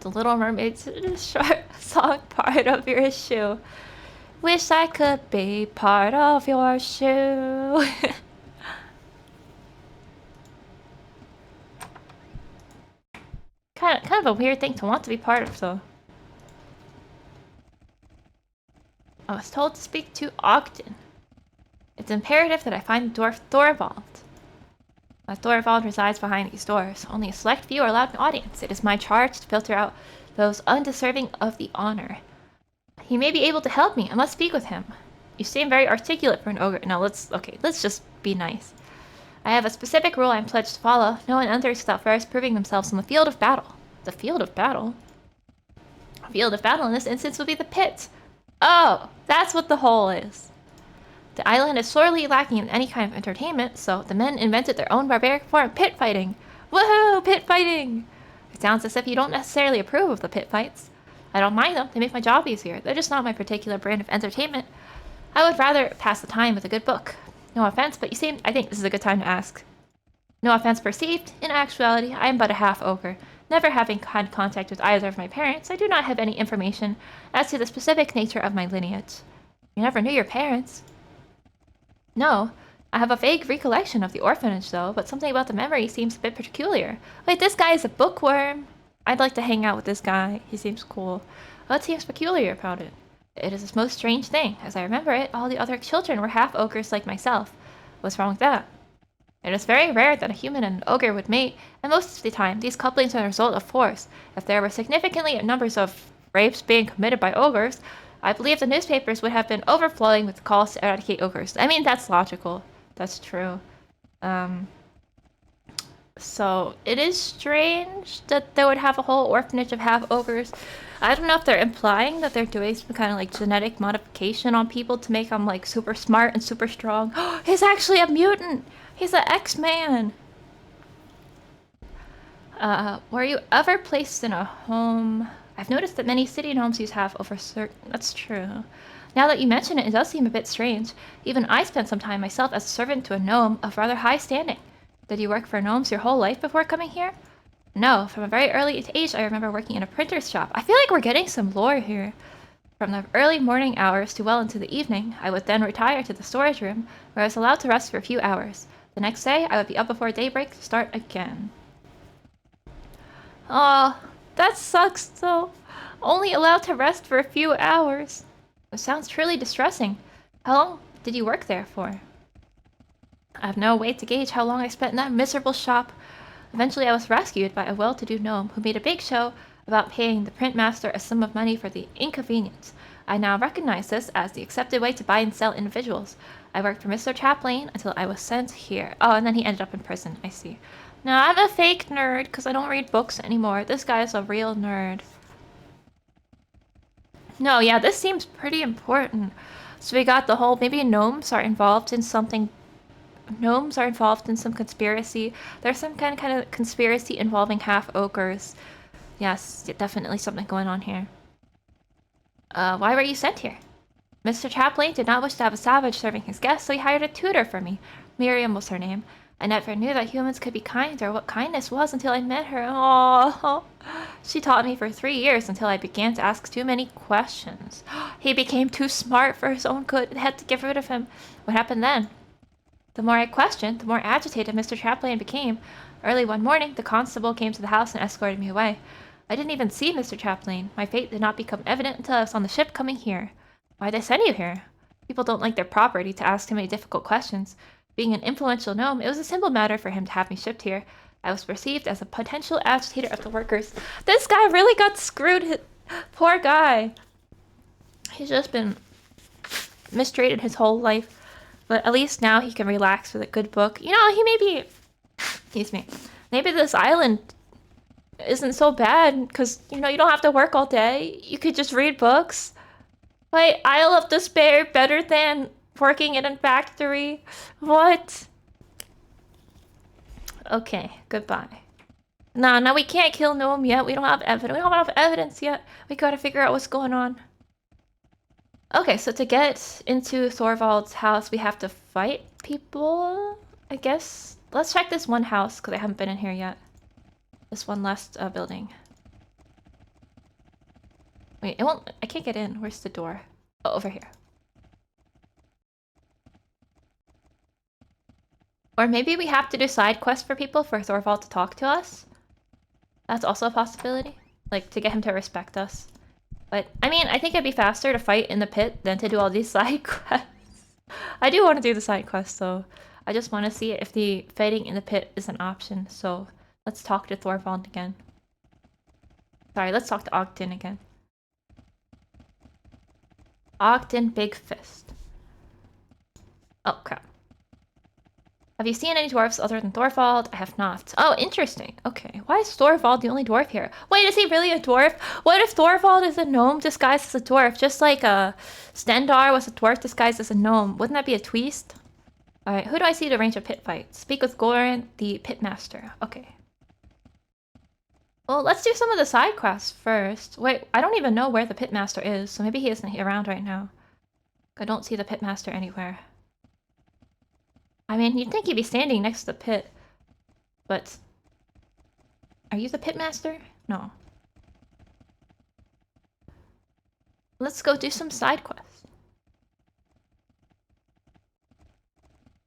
The Little Mermaid's short song part of your shoe. Wish I could be part of your shoe. kind of a weird thing to want to be part of, though. I was told to speak to Ogden. It's imperative that I find the dwarf Thorvald. Thorvald resides behind these doors. Only a select few are allowed an audience. It is my charge to filter out those undeserving of the honor. He may be able to help me. I must speak with him. You seem very articulate for an ogre. No, let's just be nice. I have a specific rule I am pledged to follow. No one enters without first proving themselves on the field of battle. The field of battle? The field of battle in this instance would be the pit. Oh, that's what the hole is. The island is sorely lacking in any kind of entertainment, so the men invented their own barbaric form, pit fighting. Woohoo, pit fighting! It sounds as if you don't necessarily approve of the pit fights. I don't mind them, they make my job easier. They're just not my particular brand of entertainment. I would rather pass the time with a good book. No offense, but I think this is a good time to ask. No offense perceived. In actuality, I am but a half-ogre. Never having had contact with either of my parents, I do not have any information as to the specific nature of my lineage. You never knew your parents. No, I have a vague recollection of the orphanage, though, but something about the memory seems a bit peculiar. Wait, this guy is a bookworm? I'd like to hang out with this guy. He seems cool. What seems peculiar about it? It is a most strange thing. As I remember it, all the other children were half-ogres like myself. What's wrong with that? It is very rare that a human and an ogre would mate, and most of the time, these couplings are the result of force. If there were significantly numbers of rapes being committed by ogres, I believe the newspapers would have been overflowing with calls to eradicate ogres. I mean, that's logical. That's true. So, it is strange that they would have a whole orphanage of half-ogres. I don't know if they're implying that they're doing some kind of, like, genetic modification on people to make them, like, super smart and super strong. He's actually a mutant! He's an X-Man! Were you ever placed in a home? I've noticed that many city gnomes use half over certain... That's true. Now that you mention it, it does seem a bit strange. Even I spent some time myself as a servant to a gnome of rather high standing. Did you work for gnomes your whole life before coming here? No, from a very early age I remember working in a printer's shop. I feel like we're getting some lore here. From the early morning hours to well into the evening, I would then retire to the storage room, where I was allowed to rest for a few hours. The next day, I would be up before daybreak to start again. Aw, that sucks though. Only allowed to rest for a few hours. It sounds truly distressing. How long did you work there for? I have no way to gauge how long I spent in that miserable shop. Eventually I was rescued by a well-to-do gnome who made a big show about paying the printmaster a sum of money for the inconvenience. I now recognize this as the accepted way to buy and sell individuals. I worked for Mr. Chaplain until I was sent here. Oh, and then he ended up in prison. I see. Now, I'm a fake nerd because I don't read books anymore. This guy is a real nerd. No, yeah, this seems pretty important. So we got the whole, maybe gnomes are involved in something. Gnomes are involved in some conspiracy. There's some kind of conspiracy involving half-ogres. Yes, definitely something going on here. Why were you sent here? Mr. Chaplain did not wish to have a savage serving his guests, so he hired a tutor for me. Miriam was her name. I never knew that humans could be kind or what kindness was until I met her. Oh, she taught me for 3 years until I began to ask too many questions. He became too smart for his own good and had to get rid of him. What happened then? The more I questioned, the more agitated Mr. Chaplain became. Early one morning, the constable came to the house and escorted me away. I didn't even see Mr. Chaplain. My fate did not become evident until I was on the ship coming here. Why'd they send you here? People don't like their property to ask too many difficult questions. Being an influential gnome, it was a simple matter for him to have me shipped here. I was perceived as a potential agitator of the workers. This guy really got screwed. Poor guy. He's just been mistreated his whole life. But at least now he can relax with a good book. You know, he may be... Excuse me. Maybe this island isn't so bad because, you know, you don't have to work all day. You could just read books. Wait, Isle of Despair better than working in a factory? What? Okay, goodbye. No, we can't kill Gnome yet. We don't have evidence. We don't have enough evidence yet. We gotta figure out what's going on. Okay, so to get into Thorvald's house, we have to fight people, I guess. Let's check this one house, because I haven't been in here yet. This one last building. Wait, it won't... I can't get in. Where's the door? Oh, over here. Or maybe we have to do side quests for people for Thorvald to talk to us. That's also a possibility. Like, to get him to respect us. But, I mean, I think it'd be faster to fight in the pit than to do all these side quests. I do want to do the side quests, though. I just want to see if the fighting in the pit is an option. So, let's talk to Thorvald again. Sorry, let's talk to Ogden again. Ogden Big Fist. Oh, crap. Have you seen any dwarves other than Thorvald? I have not. Oh, interesting. Okay. Why is Thorvald the only dwarf here? Wait, is he really a dwarf? What if Thorvald is a gnome disguised as a dwarf? Just like Stendar was a dwarf disguised as a gnome. Wouldn't that be a twist? Alright, who do I see to arrange a pit fight? Speak with Goran, the pitmaster. Okay. Well, let's do some of the side quests first. Wait, I don't even know where the pitmaster is, so maybe he isn't around right now. I don't see the pitmaster anywhere. I mean, you'd think he'd be standing next to the pit. But... Are you the pitmaster? No. Let's go do some side quests.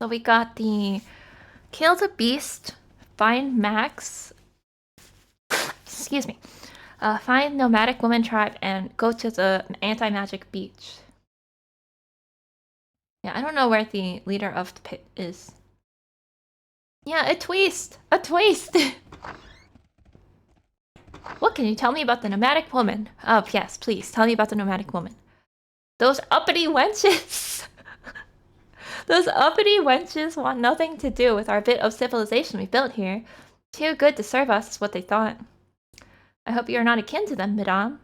So we got the... Kill the beast, find Max... Excuse me. Find nomadic woman tribe and go to the anti-magic beach. Yeah, I don't know where the leader of the pit is. Yeah, a twist! A twist! What can you tell me about the nomadic woman? Oh, yes, please, tell me about the nomadic woman. Those uppity wenches! Those uppity wenches want nothing to do with our bit of civilization we built here. Too good to serve us is what they thought. I hope you are not akin to them, madame.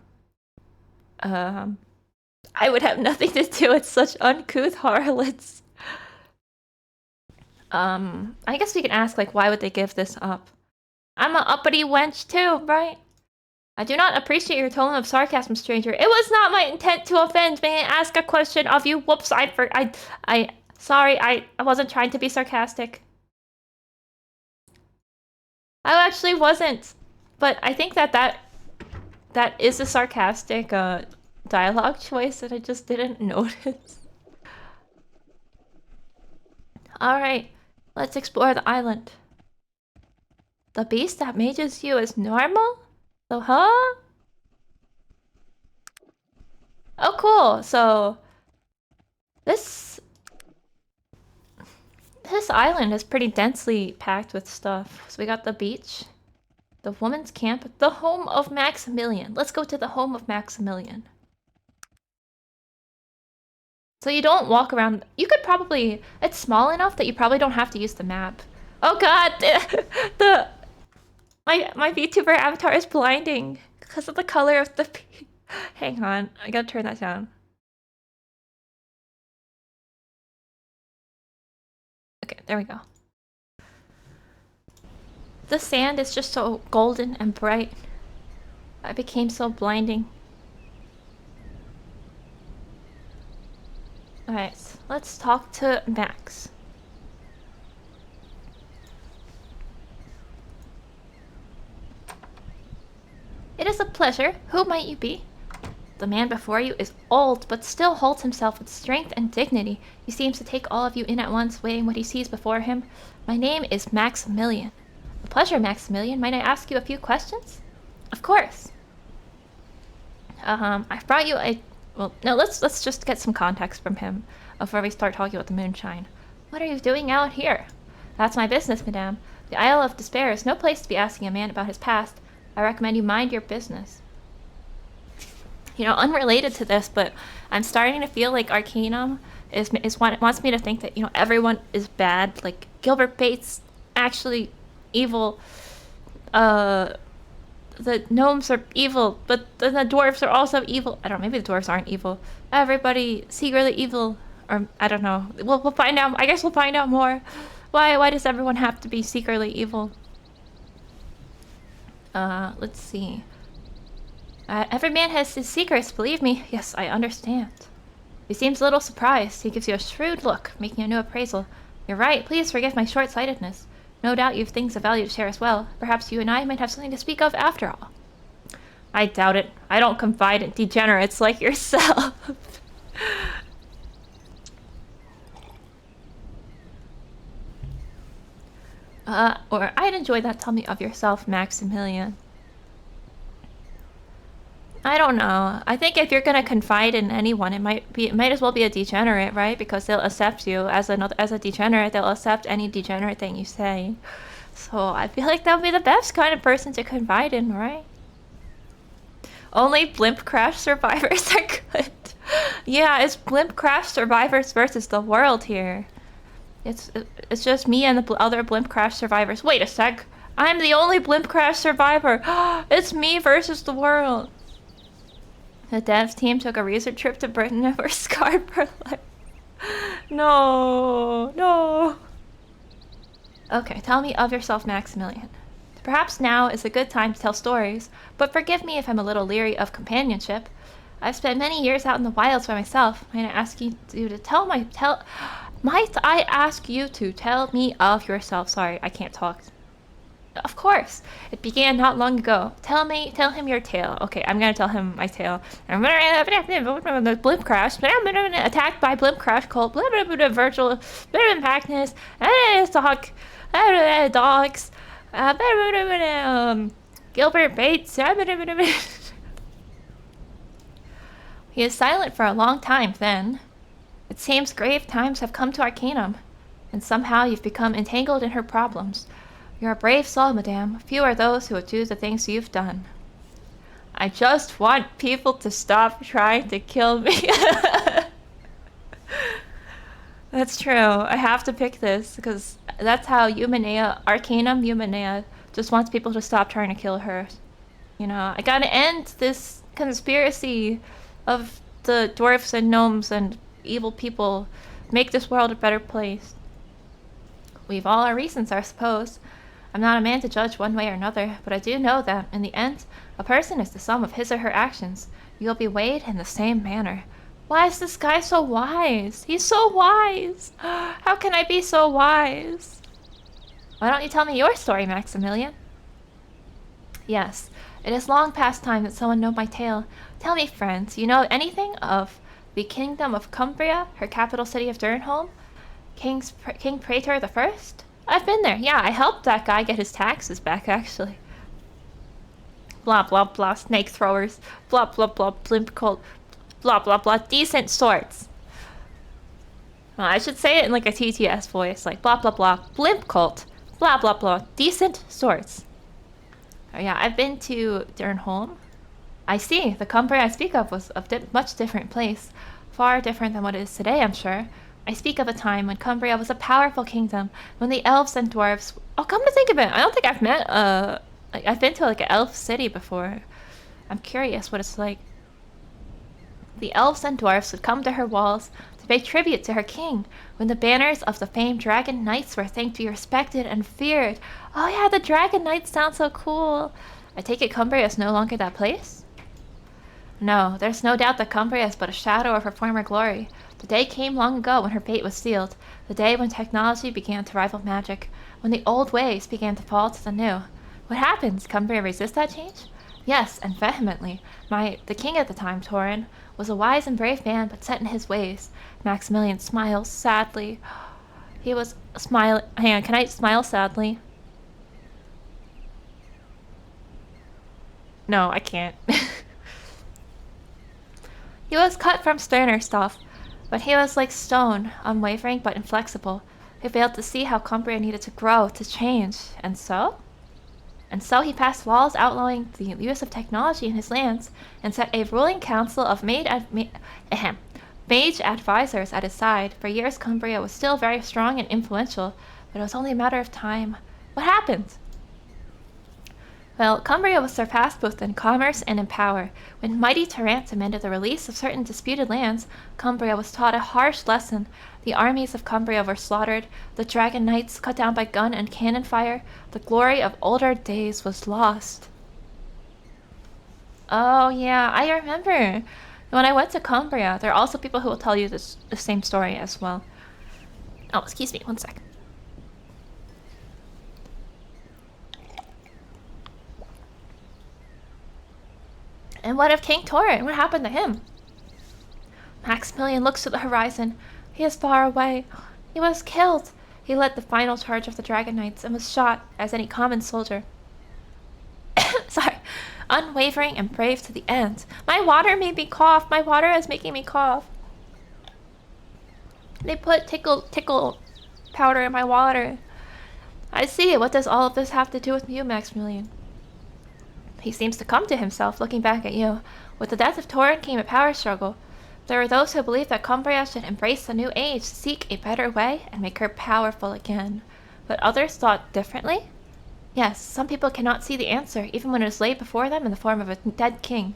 I would have nothing to do with such uncouth harlots. I guess we can ask, like, why would they give this up? I'm a uppity wench too, right? I do not appreciate your tone of sarcasm, stranger. It was not my intent to offend. May I ask a question of you? Whoops, sorry, I wasn't trying to be sarcastic. I actually wasn't. But I think that is a sarcastic, dialogue choice that I just didn't notice. Alright, let's explore the island. The beast that mages you is normal? So, huh? Oh, cool. So, this island is pretty densely packed with stuff. So we got the beach, the woman's camp, the home of Maximilian. Let's go to the home of Maximilian. So you don't walk around. You could probably... It's small enough that you probably don't have to use the map. Oh god! My VTuber avatar is blinding because of the color of the... Hang on. I gotta turn that down. Okay, there we go. The sand is just so golden and bright. I became so blinding. Alright, let's talk to Max. It is a pleasure. Who might you be? The man before you is old, but still holds himself with strength and dignity. He seems to take all of you in at once, weighing what he sees before him. My name is Maximilian. A pleasure, Maximilian. Might I ask you a few questions? Of course. I've brought you a... Well, no, let's just get some context from him before we start talking about the moonshine. What are you doing out here? That's my business, madame. The Isle of Despair is no place to be asking a man about his past. I recommend you mind your business. You know, unrelated to this, but I'm starting to feel like Arcanum wants me to think that, you know, everyone is bad. Like, Gilbert Bates actually evil. The gnomes are evil, but then the dwarves are also evil. I don't know, maybe the dwarves aren't evil. Everybody secretly evil, or I don't know. We'll find out. I guess we'll find out more. Why does everyone have to be secretly evil? Let's see. Every man has his secrets, believe me. Yes, I understand. He seems a little surprised. He gives you a shrewd look, making a new appraisal. You're right, please forgive my short-sightedness. No doubt you've things of value to share as well. Perhaps you and I might have something to speak of after all. I doubt it. I don't confide in degenerates like yourself. Or I'd enjoy that. Tell me of yourself, Maximilian. I don't know. I think if you're gonna confide in anyone, it might as well be a degenerate, right? Because they'll accept you as a degenerate. They'll accept any degenerate thing you say. So I feel like that would be the best kind of person to confide in, right? Only blimp crash survivors are good. Yeah, it's blimp crash survivors versus the world here. It's just me and the other blimp crash survivors. Wait a sec. I'm the only blimp crash survivor. It's me versus the world. The devs team took a research trip to Britain and were scarred for life. No, no. Okay, tell me of yourself, Maximilian. Perhaps now is a good time to tell stories, but forgive me if I'm a little leery of companionship. I've spent many years out in the wilds by myself. Might I ask you to tell me of yourself? Sorry, I can't talk. Of course. It began not long ago. Tell him your tale. Okay, I'm gonna tell him my tale. The blimp crash. Attacked by blimp crash cult. Virtual. Magnus. Dogs. Gilbert Bates. He is silent for a long time then. It seems grave times have come to Arcanum, and somehow you've become entangled in her problems. You're a brave soul, madame. Few are those who would do the things you've done. I just want people to stop trying to kill me. That's true. I have to pick this because that's how Arcanum Humanea just wants people to stop trying to kill her. You know, I gotta end this conspiracy of the dwarfs and gnomes and evil people. Make this world a better place. We've all our reasons, I suppose. I'm not a man to judge one way or another, but I do know that, in the end, a person is the sum of his or her actions. You'll be weighed in the same manner. Why is this guy so wise? He's so wise! How can I be so wise? Why don't you tell me your story, Maximilian? Yes, it is long past time that someone know my tale. Tell me, friends, you know anything of the kingdom of Cumbria, her capital city of Durnholm? King Praetor the First? I've been there. Yeah, I helped that guy get his taxes back, actually. Blah, blah, blah, snake throwers. Blah, blah, blah, blimp cult. Blah, blah, blah, decent swords. Well, I should say it in like a TTS voice, like blah, blah, blah, blimp cult. Blah, blah, blah, decent swords. Oh yeah, I've been to Durnholm. I see. The Cumbria I speak of was a much different place. Far different than what it is today, I'm sure. I speak of a time when Cumbria was a powerful kingdom, when the elves and dwarves... Oh, come to think of it, I don't think I've met, I've been to, like, an elf city before. I'm curious what it's like. The elves and dwarves would come to her walls to pay tribute to her king, when the banners of the famed dragon knights were thought to be respected and feared. Oh yeah, the dragon knights sound so cool. I take it Cumbria is no longer that place? No, there's no doubt that Cumbria is but a shadow of her former glory. The day came long ago when her fate was sealed, the day when technology began to rival magic, when the old ways began to fall to the new. What happened? Did Cumbria resist that change? Yes, and vehemently. The king at the time, Torin, was a wise and brave man, but set in his ways. Maximilian smiles sadly. He was smiling. Hang on, can I smile sadly? No, I can't. He was cut from sterner stuff, but he was like stone, unwavering but inflexible. He failed to see how Cumbria needed to grow, to change, and so? And so he passed laws outlawing the use of technology in his lands, and set a ruling council of mage advisors at his side. For years Cumbria was still very strong and influential, but it was only a matter of time. What happened? Well, Cumbria was surpassed both in commerce and in power. When mighty Tarant demanded the release of certain disputed lands, Cumbria was taught a harsh lesson. The armies of Cumbria were slaughtered, the dragon knights cut down by gun and cannon fire. The glory of older days was lost. Oh, yeah, I remember. When I went to Cumbria, there are also people who will tell you the same story as well. Oh, excuse me, one sec. And what of King Torin? What happened to him? Maximilian looks to the horizon. He is far away. He was killed. He led the final charge of the Dragon Knights and was shot as any common soldier. Sorry. Unwavering and brave to the end. My water made me cough. My water is making me cough. They put tickle powder in my water. I see. What does all of this have to do with you, Maximilian? He seems to come to himself, looking back at you. With the death of Torin came a power struggle. There were those who believed that Cumbria should embrace the new age, seek a better way, and make her powerful again. But others thought differently? Yes, some people cannot see the answer, even when it is laid before them in the form of a dead king.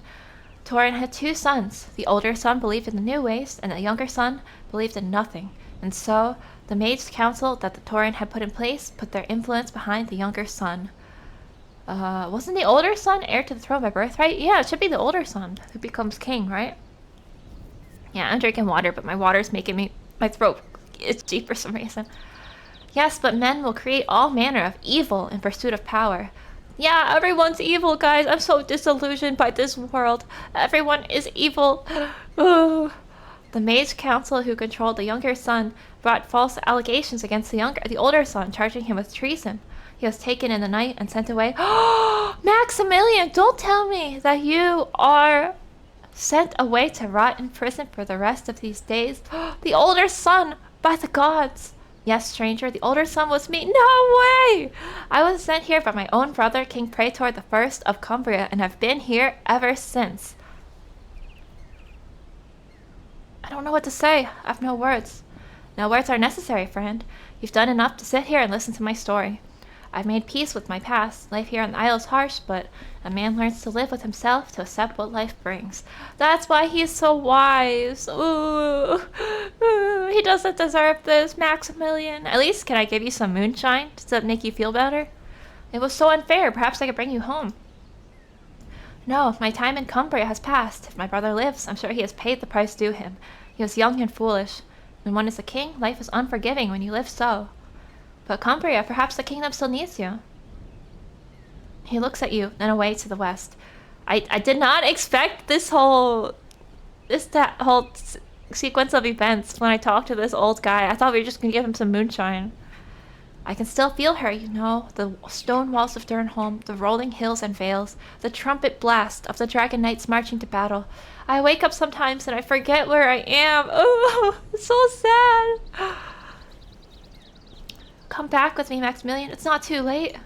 Torin had 2 sons. The older son believed in the new ways, and the younger son believed in nothing. And so, the Mage Council that the Torin had put in place put their influence behind the younger son. Wasn't the older son heir to the throne by birthright? Yeah, it should be the older son who becomes king, right? Yeah, I'm drinking water, but my water's making my throat itchy for some reason. Yes, but men will create all manner of evil in pursuit of power. Yeah, everyone's evil, guys. I'm so disillusioned by this world. Everyone is evil. Ooh. The Mage Council who controlled the younger son brought false allegations against the older son, charging him with treason. He was taken in the night and sent away. Maximilian, don't tell me that you are sent away to rot in prison for the rest of these days. The older son, by the gods. Yes, stranger, the older son was me. No way! I was sent here by my own brother, King Praetor the First of Cumbria, and have been here ever since. I don't know what to say. I have no words. No words are necessary, friend. You've done enough to sit here and listen to my story. I've made peace with my past. Life here on the Isle is harsh, but a man learns to live with himself to accept what life brings. That's why he's so wise. Ooh. Ooh. He doesn't deserve this, Maximilian. At least, can I give you some moonshine to make you feel better? It was so unfair. Perhaps I could bring you home. No, my time in Cumbria has passed. If my brother lives, I'm sure he has paid the price due him. He was young and foolish. When one is a king, life is unforgiving when you live so. But Cumbria, perhaps the kingdom still needs you. He looks at you, then away to the west. I did not expect this whole sequence of events when I talked to this old guy. I thought we were just gonna give him some moonshine. I can still feel her, you know, the stone walls of Durnholm, the rolling hills and vales, the trumpet blast of the Dragon Knights marching to battle. I wake up sometimes and I forget where I am. Oh, it's so sad. Come back with me, Maximilian. It's not too late.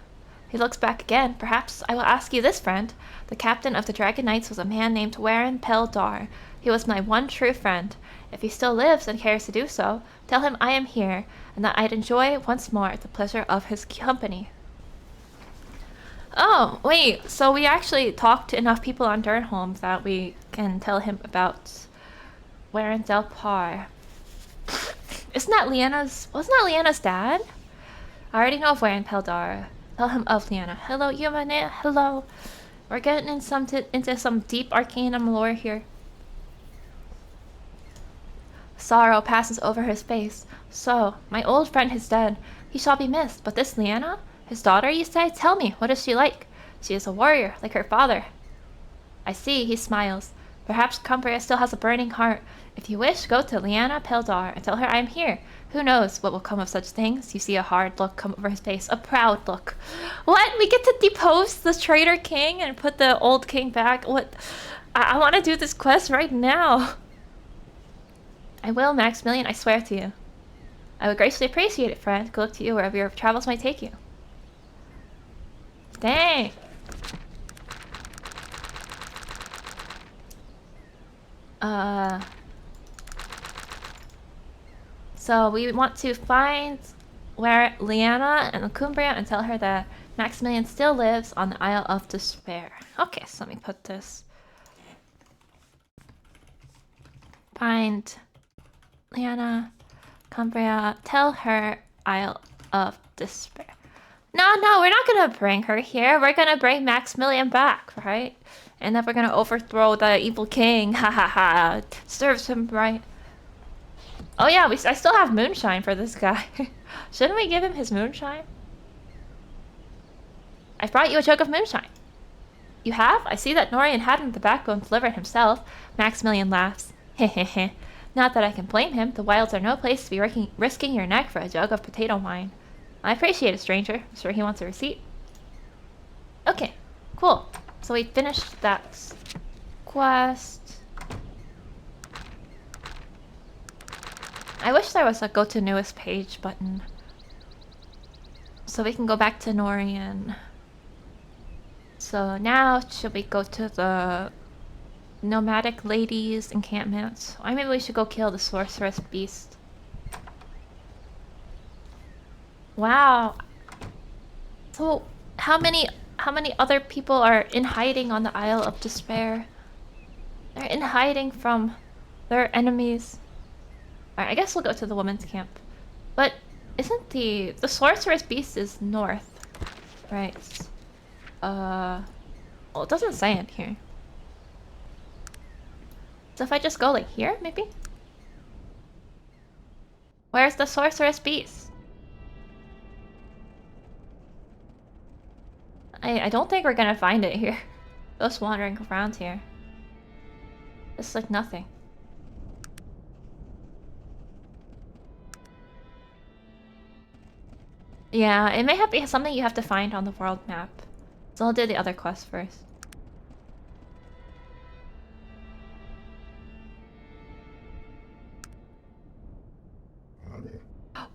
He looks back again. Perhaps I will ask you this, friend. The captain of the Dragon Knights was a man named Warren Peldar. He was my one true friend. If he still lives and cares to do so, tell him I am here, and that I'd enjoy once more the pleasure of his company. Oh, wait, so we actually talked to enough people on Durnholm that we can tell him about Warren Del Par. Wasn't that Leanna's dad? I already know of Warren Peldar. Tell him of Leanna. Hello, Yumane. Hello. We're getting into some deep arcanum lore here. Sorrow passes over his face. So, my old friend is dead. He shall be missed. But this Leanna? His daughter, you say? Tell me, what is she like? She is a warrior, like her father. I see, he smiles. Perhaps Cumbria still has a burning heart. If you wish, go to Leanna Peldar and tell her I am here. Who knows what will come of such things? You see a hard look come over his face, a proud look. What? We get to depose the traitor king and put the old king back? What? I want to do this quest right now. I will, Maximilian, I swear to you. I would graciously appreciate it, friend. Good luck to you wherever your travels might take you. Dang. So we want to find where Leanna and Cumbria and tell her that Maximilian still lives on the Isle of Despair. Okay, so let me put this. Find Leanna, Cumbria, tell her Isle of Despair. No, we're not gonna bring her here. We're gonna bring Maximilian back, right? And then we're gonna overthrow the evil king. Ha ha ha. Serves him right. Oh yeah, I still have moonshine for this guy. Shouldn't we give him his moonshine? I brought you a jug of moonshine. You have? I see that Norian hadn't the backbone to deliver it himself. Maximilian laughs. Hehehe. Not that I can blame him. The wilds are no place to be risking your neck for a jug of potato wine. I appreciate it, stranger. I'm sure he wants a receipt. Okay, cool. So we finished that quest. I wish there was a go to newest page button. So we can go back to Norian. So now, should we go to the nomadic ladies' encampment? Or maybe we should go kill the sorceress beast. Wow. So, how many other people are in hiding on the Isle of Despair? They're in hiding from their enemies. Alright, I guess we'll go to the women's camp. But isn't the sorceress beast is north, right? Well, it doesn't say it here. So if I just go like here, maybe? Where's the sorceress beast? I don't think we're gonna find it here. Just wandering around here. It's like nothing. Yeah, it may have to be something you have to find on the world map. So I'll do the other quest first.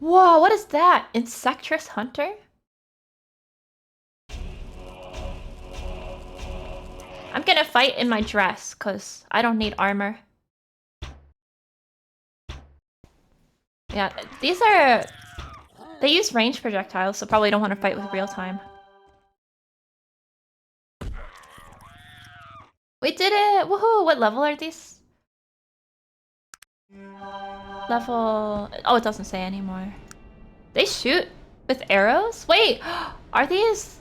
Whoa, what is that? Insectress Hunter? I'm gonna fight in my dress, cause I don't need armor. Yeah, these are... They use ranged projectiles, so probably don't want to fight with real time. We did it! Woohoo! What level are these? Level... Oh, it doesn't say anymore. They shoot with arrows? Wait! Are these...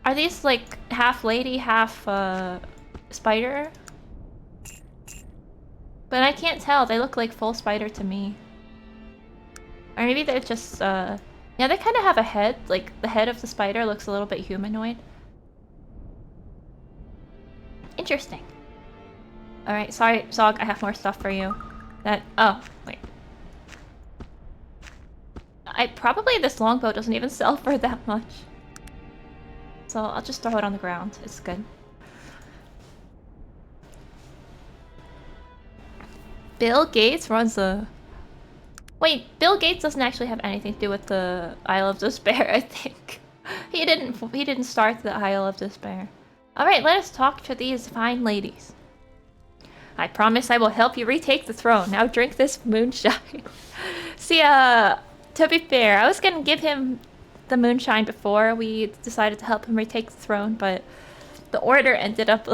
Are these like half lady, half spider? But I can't tell. They look like full spider to me. Or maybe they're just yeah, they kind of have a head. Like the head of the spider looks a little bit humanoid. Interesting. Alright, sorry, Zog, I have more stuff for you. Oh, wait. Probably this longbow doesn't even sell for that much. So I'll just throw it on the ground. It's good. Bill Gates runs a... Wait, Bill Gates doesn't actually have anything to do with the Isle of Despair, I think. He didn't start the Isle of Despair. Alright, let us talk to these fine ladies. I promise I will help you retake the throne. Now drink this moonshine. See, to be fair, I was gonna give him the moonshine before we decided to help him retake the throne, but the order ended up...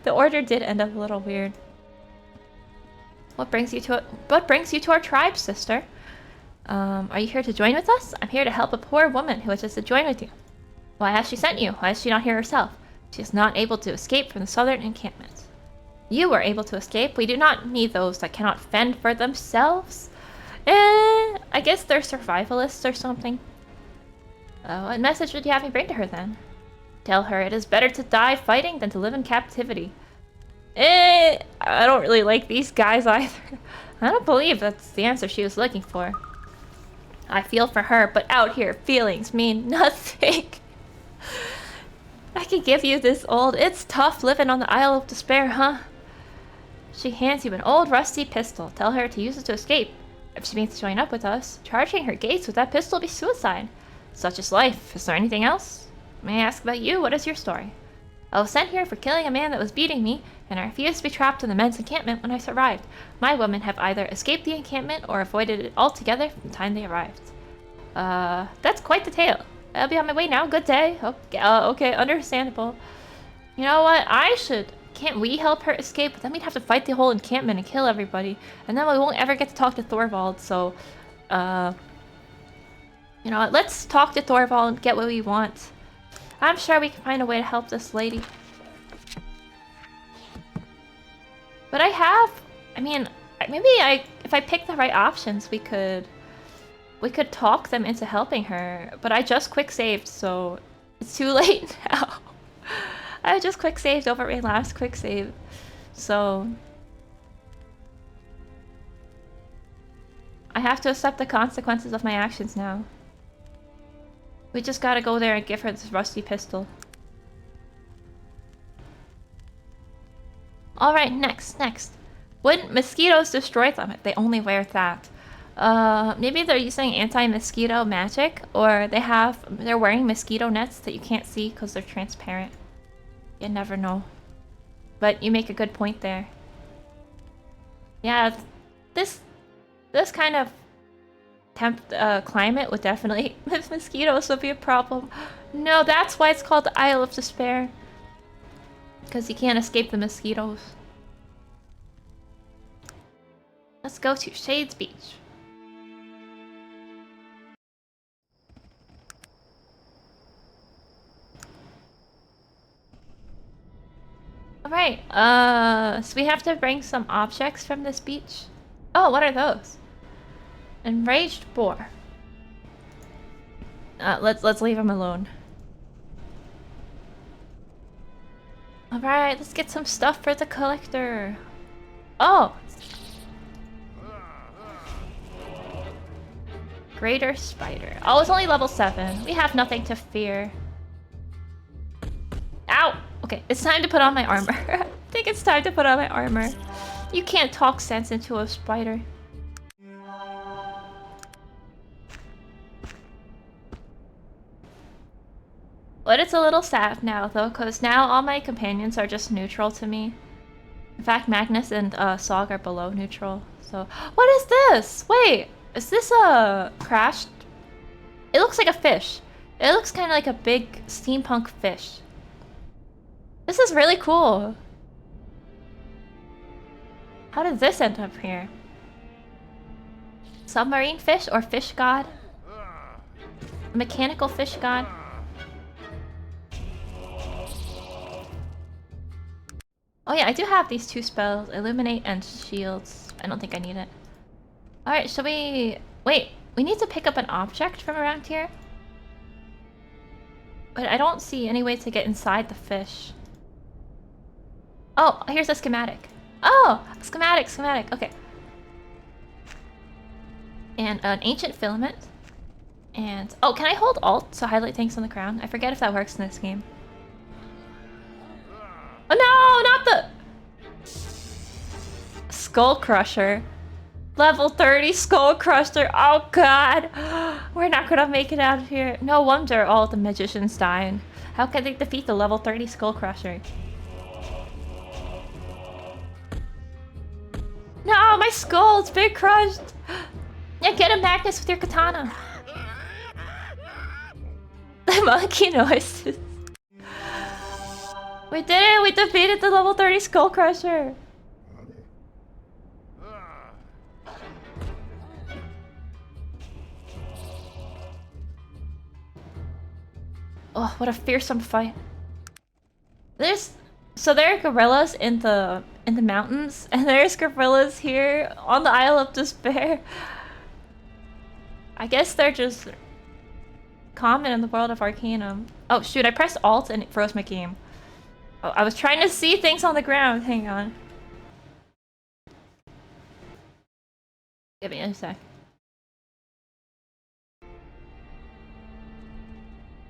the order did end up a little weird. What brings you to our tribe, sister? Are you here to join with us? I'm here to help a poor woman who wishes to join with you. Why has she sent you? Why is she not here herself? She is not able to escape from the southern encampment. You were able to escape. We do not need those that cannot fend for themselves. I guess they're survivalists or something. What message would you have me bring to her then? Tell her it is better to die fighting than to live in captivity. I don't really like these guys either. I don't believe that's the answer she was looking for. I feel for her, but out here, feelings mean nothing. I could give you this old... It's tough living on the Isle of Despair, huh? She hands you an old rusty pistol. Tell her to use it to escape. If she means to join up with us, charging her gates with that pistol will be suicide. Such is life. Is there anything else? May I ask about you? What is your story? I was sent here for killing a man that was beating me, and I refused to be trapped in the men's encampment when I arrived. My women have either escaped the encampment or avoided it altogether from the time they arrived. That's quite the tale. I'll be on my way now. Good day. Okay, understandable. You know what? Can't we help her escape? But then we'd have to fight the whole encampment and kill everybody. And then we won't ever get to talk to Thorvald, so... You know what? Let's talk to Thorvald and get what we want. I'm sure we can find a way to help this lady. But I have... I mean, maybe if I pick the right options, we could talk them into helping her. But I just quick saved, so it's too late now. I just quick saved over my last quick save. So I have to accept the consequences of my actions now. We just gotta go there and give her this rusty pistol. Alright, next. Wouldn't mosquitoes destroy them if they only wear that? Maybe they're using anti-mosquito magic, or they're wearing mosquito nets that you can't see because they're transparent. You never know. But you make a good point there. Yeah, this kind of climate would definitely, with mosquitoes would be a problem. No, that's why it's called the Isle of Despair. Because you can't escape the mosquitoes. Let's go to Shades Beach. Alright, so we have to bring some objects from this beach. Oh, what are those? Enraged boar. Let's leave him alone. Alright, let's get some stuff for the collector. Oh! Greater spider. Oh, it's only level 7. We have nothing to fear. Ow! Okay, it's time to put on my armor. I think it's time to put on my armor. You can't talk sense into a spider. But it's a little sad now, though, because now all my companions are just neutral to me. In fact, Magnus and Sog are below neutral. So, what is this? Wait, is this a crashed? It looks like a fish. It looks kind of like a big steampunk fish. This is really cool. How did this end up here? Submarine fish or fish god? Mechanical fish god? Oh yeah, I do have these 2 spells, Illuminate and Shields. I don't think I need it. Alright, shall we... Wait, we need to pick up an object from around here? But I don't see any way to get inside the fish. Oh, here's a schematic. Oh, schematic, okay. And an ancient filament. And... Oh, can I hold Alt to highlight things on the ground? I forget if that works in this game. Oh no, not the... Skull Crusher. Level 30 Skull Crusher. Oh god. We're not gonna make it out of here. No wonder all the magicians died. How can they defeat the level 30 Skull Crusher? No, my skull's been crushed. Yeah, get a Magnus with your katana. The monkey noises. We did it! We defeated the level 30 Skull Crusher! Oh, what a fearsome fight. There are gorillas in the mountains, and there's gorillas here on the Isle of Despair. I guess they're just common in the world of Arcanum. Oh shoot, I pressed Alt and it froze my game. Oh, I was trying to see things on the ground. Hang on. Give me a sec.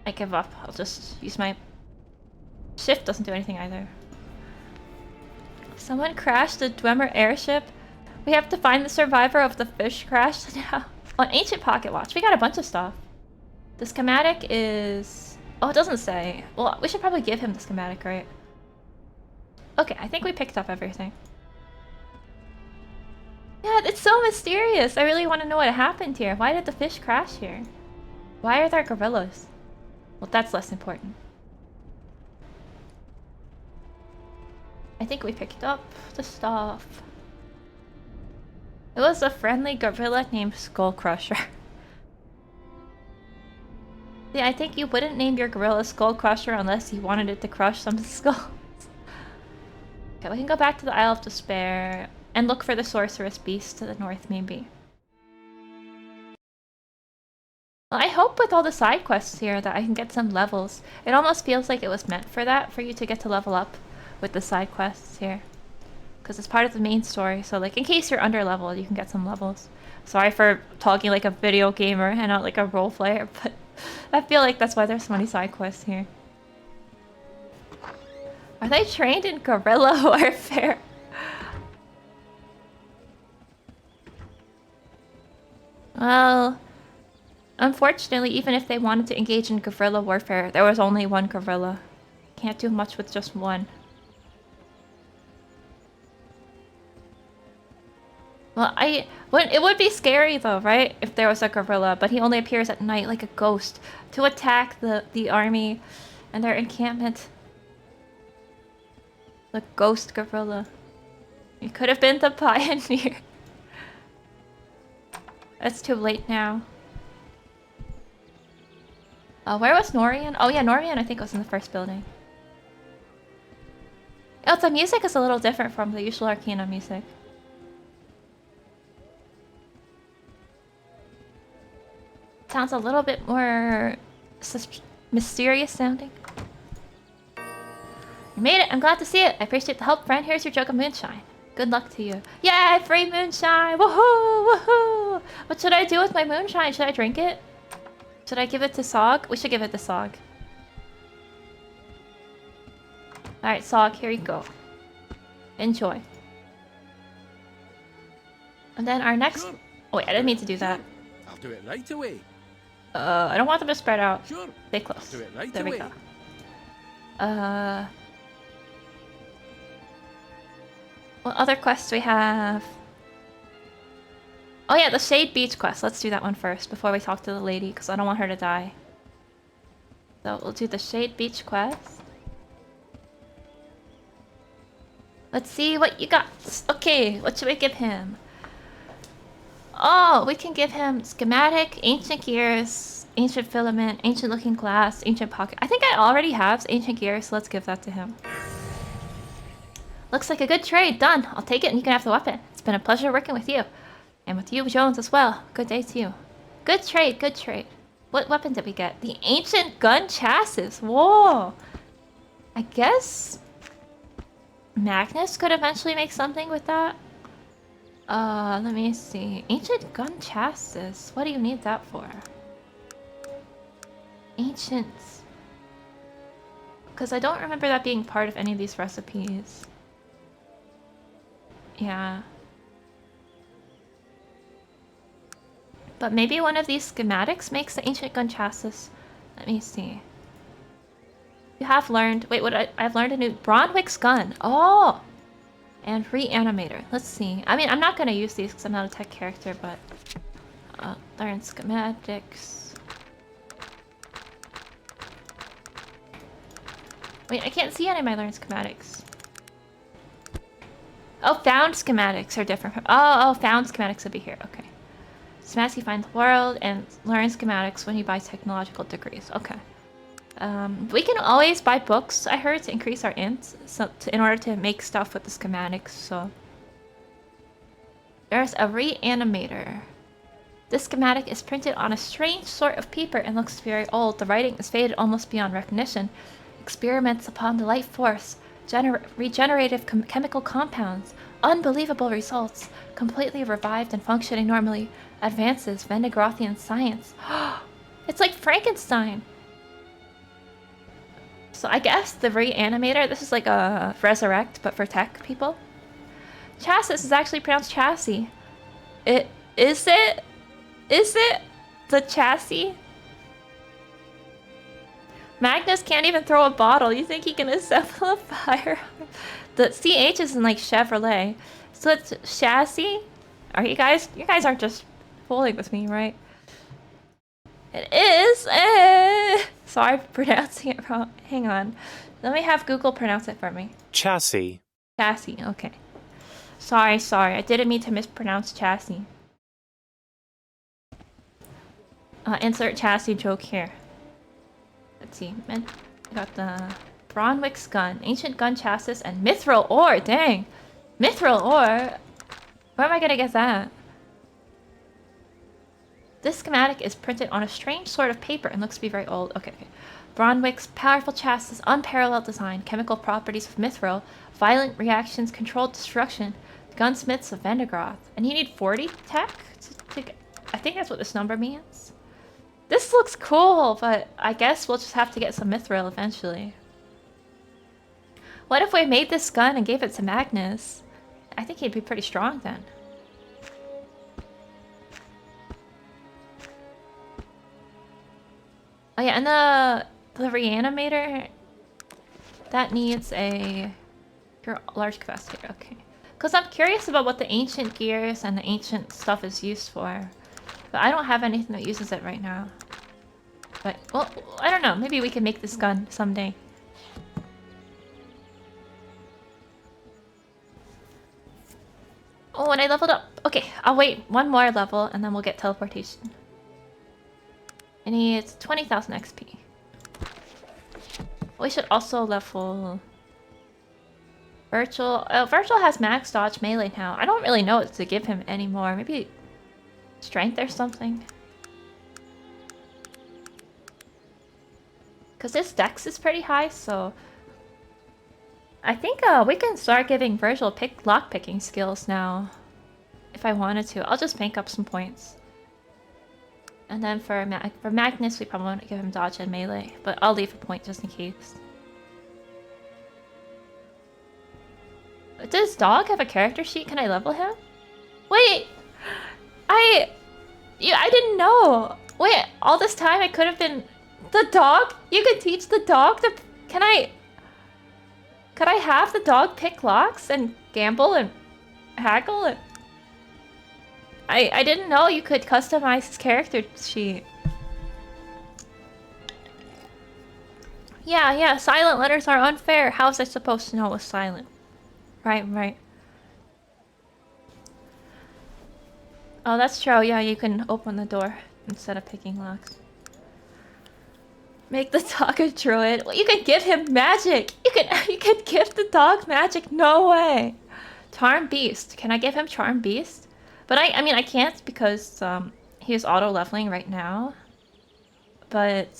I give up. I'll just use my... Shift doesn't do anything either. Someone crashed the Dwemer airship. We have to find the survivor of the fish crash now. On Ancient Pocket Watch, we got a bunch of stuff. The schematic is... Oh, it doesn't say. Well, we should probably give him the schematic, right? Okay, I think we picked up everything. Yeah, it's so mysterious. I really want to know what happened here. Why did the fish crash here? Why are there gorillas? Well, that's less important. I think we picked up the stuff. It was a friendly gorilla named Skull Crusher. Yeah, I think you wouldn't name your gorilla Skull Crusher unless you wanted it to crush some skulls. Okay, we can go back to the Isle of Despair and look for the Sorceress Beast to the north, maybe. Well, I hope with all the side quests here that I can get some levels. It almost feels like it was meant for that, for you to get to level up with the side quests here. Because it's part of the main story, so like in case you're under leveled, you can get some levels. Sorry for talking like a video gamer and not like a role player, but I feel like that's why there's so many side quests here. Are they trained in guerrilla warfare? Well, unfortunately, even if they wanted to engage in guerrilla warfare, there was only one guerrilla. Can't do much with just one. Well, it would be scary though, right? If there was a gorilla, but he only appears at night like a ghost to attack the army and their encampment. The ghost gorilla. He could have been the pioneer. It's too late now. Where was Norian? Oh yeah, Norian I think was in the first building. Oh, the music is a little different from the usual Arcana music. Sounds a little bit more mysterious sounding. You made it! I'm glad to see it! I appreciate the help, friend. Here's your jug of moonshine. Good luck to you. Yay! Free moonshine! Woohoo! Woohoo! What should I do with my moonshine? Should I drink it? Should I give it to Sog? We should give it to Sog. Alright, Sog, here you go. Enjoy. And then our next... Sure. Oh wait, I didn't mean to do that. I'll do it right away. I don't want them to spread out. Sure. Stay close. Do it right There we away. go. What other quests we have? Oh yeah, the Shade Beach quest. Let's do that one first before we talk to the lady, because I don't want her to die. So we'll do the Shade Beach quest. Let's see what you got. Okay, what should we give him? Oh, we can give him schematic, ancient gears, ancient filament, ancient looking glass, ancient pocket. I think I already have ancient gears, so let's give that to him. Looks like a good trade. Done. I'll take it and you can have the weapon. It's been a pleasure working with you. And with you, Jones, as well. Good day to you. Good trade, good trade. What weapon did we get? The ancient gun chassis. Whoa. I guess Magnus could eventually make something with that. Let me see. Ancient gun chassis. What do you need that for? Ancient. Because I don't remember that being part of any of these recipes. Yeah. But maybe one of these schematics makes the ancient gun chassis. Let me see. You have learned... Wait, what? I've learned a new... Bronwick's gun. Oh! And reanimator. Let's see. I mean, I'm not going to use these because I'm not a tech character, but... learn schematics. Wait, I can't see any of my learn schematics. Oh, found schematics are different from... Oh, found schematics would be here. Okay. Schematics you find the world and learn schematics when you buy technological degrees. Okay. We can always buy books, I heard, to increase our int, in order to make stuff with the schematics, so... There's a reanimator. This schematic is printed on a strange sort of paper and looks very old. The writing is faded almost beyond recognition. Experiments upon the life force. Regenerative chemical compounds. Unbelievable results. Completely revived and functioning normally. Advances Vendigrothian science. It's like Frankenstein! So I guess the reanimator, this is like a resurrect, but for tech people. Chassis is actually pronounced chassis. Is it the chassis? Magnus can't even throw a bottle. You think he can assemble a firearm? The CH is in like Chevrolet. So it's chassis? Are you guys aren't just fooling with me, right? It is. Sorry for pronouncing it wrong. Hang on. Let me have Google pronounce it for me. Chassis. Chassis, okay. Sorry. I didn't mean to mispronounce chassis. Insert chassis joke here. Let's see. I got the Bronwick's gun, ancient gun chassis, and mithril ore. Dang. Mithril ore? Where am I gonna get that? This schematic is printed on a strange sort of paper and looks to be very old. Okay, okay. Bronwick's powerful chassis, unparalleled design, chemical properties of mithril, violent reactions, controlled destruction, gunsmiths of Vendigroth. And you need 40 tech? I think that's what this number means. This looks cool, but I guess we'll just have to get some mithril eventually. What if we made this gun and gave it to Magnus? I think he'd be pretty strong then. Oh yeah, and the reanimator, that needs a large capacitor. Okay. Because I'm curious about what the ancient gears and the ancient stuff is used for. But I don't have anything that uses it right now. But, well, I don't know. Maybe we can make this gun someday. Oh, and I leveled up. Okay, I'll wait one more level and then we'll get teleportation. And it's 20,000 XP. We should also level Virtual. Oh, Virtual has max dodge melee now. I don't really know what to give him anymore. Maybe strength or something. Because his dex is pretty high, so I think we can start giving Virgil lockpicking skills now. If I wanted to. I'll just bank up some points. And then for Magnus, we probably want to give him dodge and melee. But I'll leave a point just in case. Does Dog have a character sheet? Can I level him? Wait! I didn't know! Wait, all this time I could have been... The dog? You could teach the dog to... Could I have the dog pick locks and gamble and haggle and... I didn't know you could customize his character sheet. Yeah, silent letters are unfair. How was I supposed to know it was silent? Right. Oh, that's true. Yeah, you can open the door instead of picking locks. Make the dog a druid. Well, you could give him magic. You could give the dog magic. No way. Charm Beast. Can I give him Charm Beast? But I mean I can't because he's auto leveling right now. But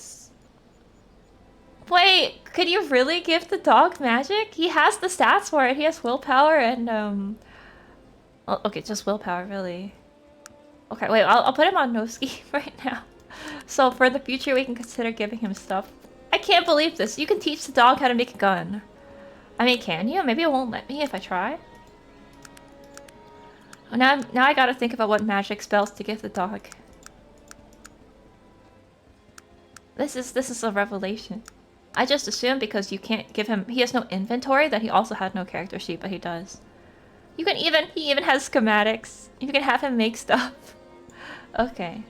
wait, could you really give the dog magic? He has the stats for it. He has willpower and well, okay, just willpower really. Okay, wait, I'll put him on no ski right now. So for the future, we can consider giving him stuff. I can't believe this. You can teach the dog how to make a gun. I mean, can you? Maybe it won't let me if I try. Oh, now I gotta think about what magic spells to give the dog. This is a revelation. I just assumed because you can't give him... He has no inventory that he also had no character sheet, but he does. He even has schematics. You can have him make stuff. Okay.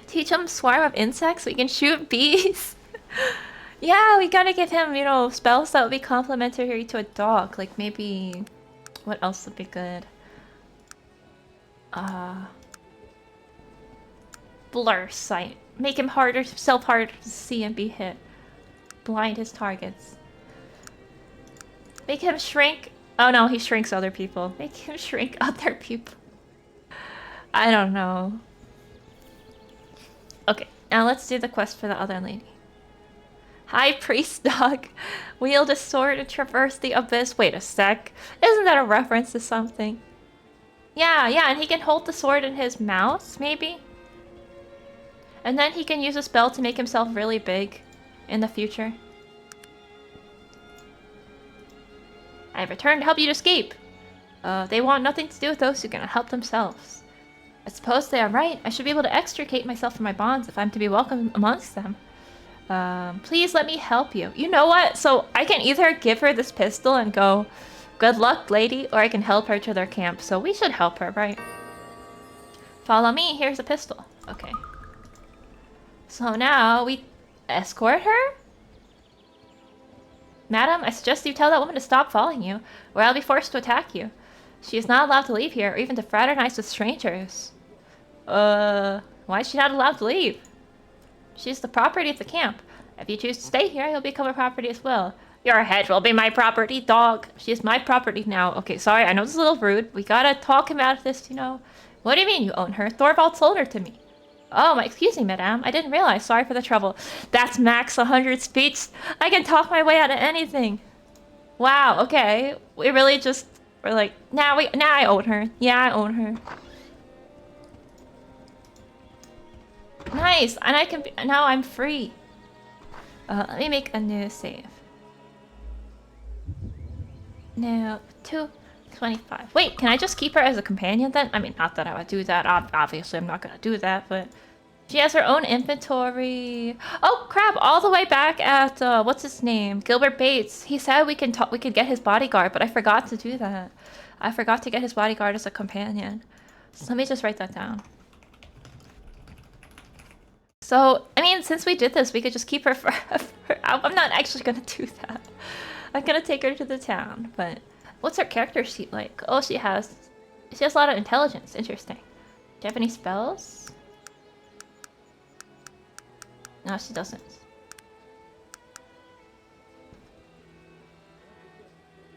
Teach him swarm of insects so he can shoot bees. Yeah, we gotta give him, you know, spells that would be complementary to a dog. Like maybe... What else would be good? Blur sight. Make him harder to see and be hit. Blind his targets. Make him shrink. Oh no, he shrinks other people. Make him shrink other people. I don't know. Okay, now let's do the quest for the other lady. High Priest Dog. Wield a sword and traverse the abyss. Wait a sec. Isn't that a reference to something? Yeah, and he can hold the sword in his mouth, maybe? And then he can use a spell to make himself really big in the future. I have returned to help you to escape. They want nothing to do with those who cannot help themselves. I suppose they are right. I should be able to extricate myself from my bonds if I'm to be welcome amongst them. Please let me help you. You know what? So I can either give her this pistol and go, good luck, lady, or I can help her to their camp. So we should help her, right? Follow me. Here's a pistol. Okay. So now we escort her? Madam, I suggest you tell that woman to stop following you, or I'll be forced to attack you. She is not allowed to leave here, or even to fraternize with strangers. Why is she not allowed to leave? She's the property of the camp. If you choose to stay here, you'll become a property as well. Your head will be my property, dog. She is my property now. Okay, sorry, I know this is a little rude. We gotta talk him out of this, you know. What do you mean you own her? Thorvald sold her to me. Oh, excuse me, madame. I didn't realize. Sorry for the trouble. That's max 100 speech. I can talk my way out of anything. Wow, okay. We're like, now I own her. Yeah, I own her. Nice, and I can now I'm free. Let me make a new save. No, 225. Wait, can I just keep her as a companion then? I mean, not that I would do that. Obviously, I'm not gonna do that, but she has her own inventory. Oh crap! All the way back at what's his name? Gilbert Bates. He said we could get his bodyguard, but I forgot to do that. I forgot to get his bodyguard as a companion. So let me just write that down. So, I mean, since we did this, we could just keep her forever. I'm not actually gonna do that. I'm gonna take her to the town, but what's her character sheet like? Oh, she has a lot of intelligence. Interesting. Do you have any spells? No, she doesn't.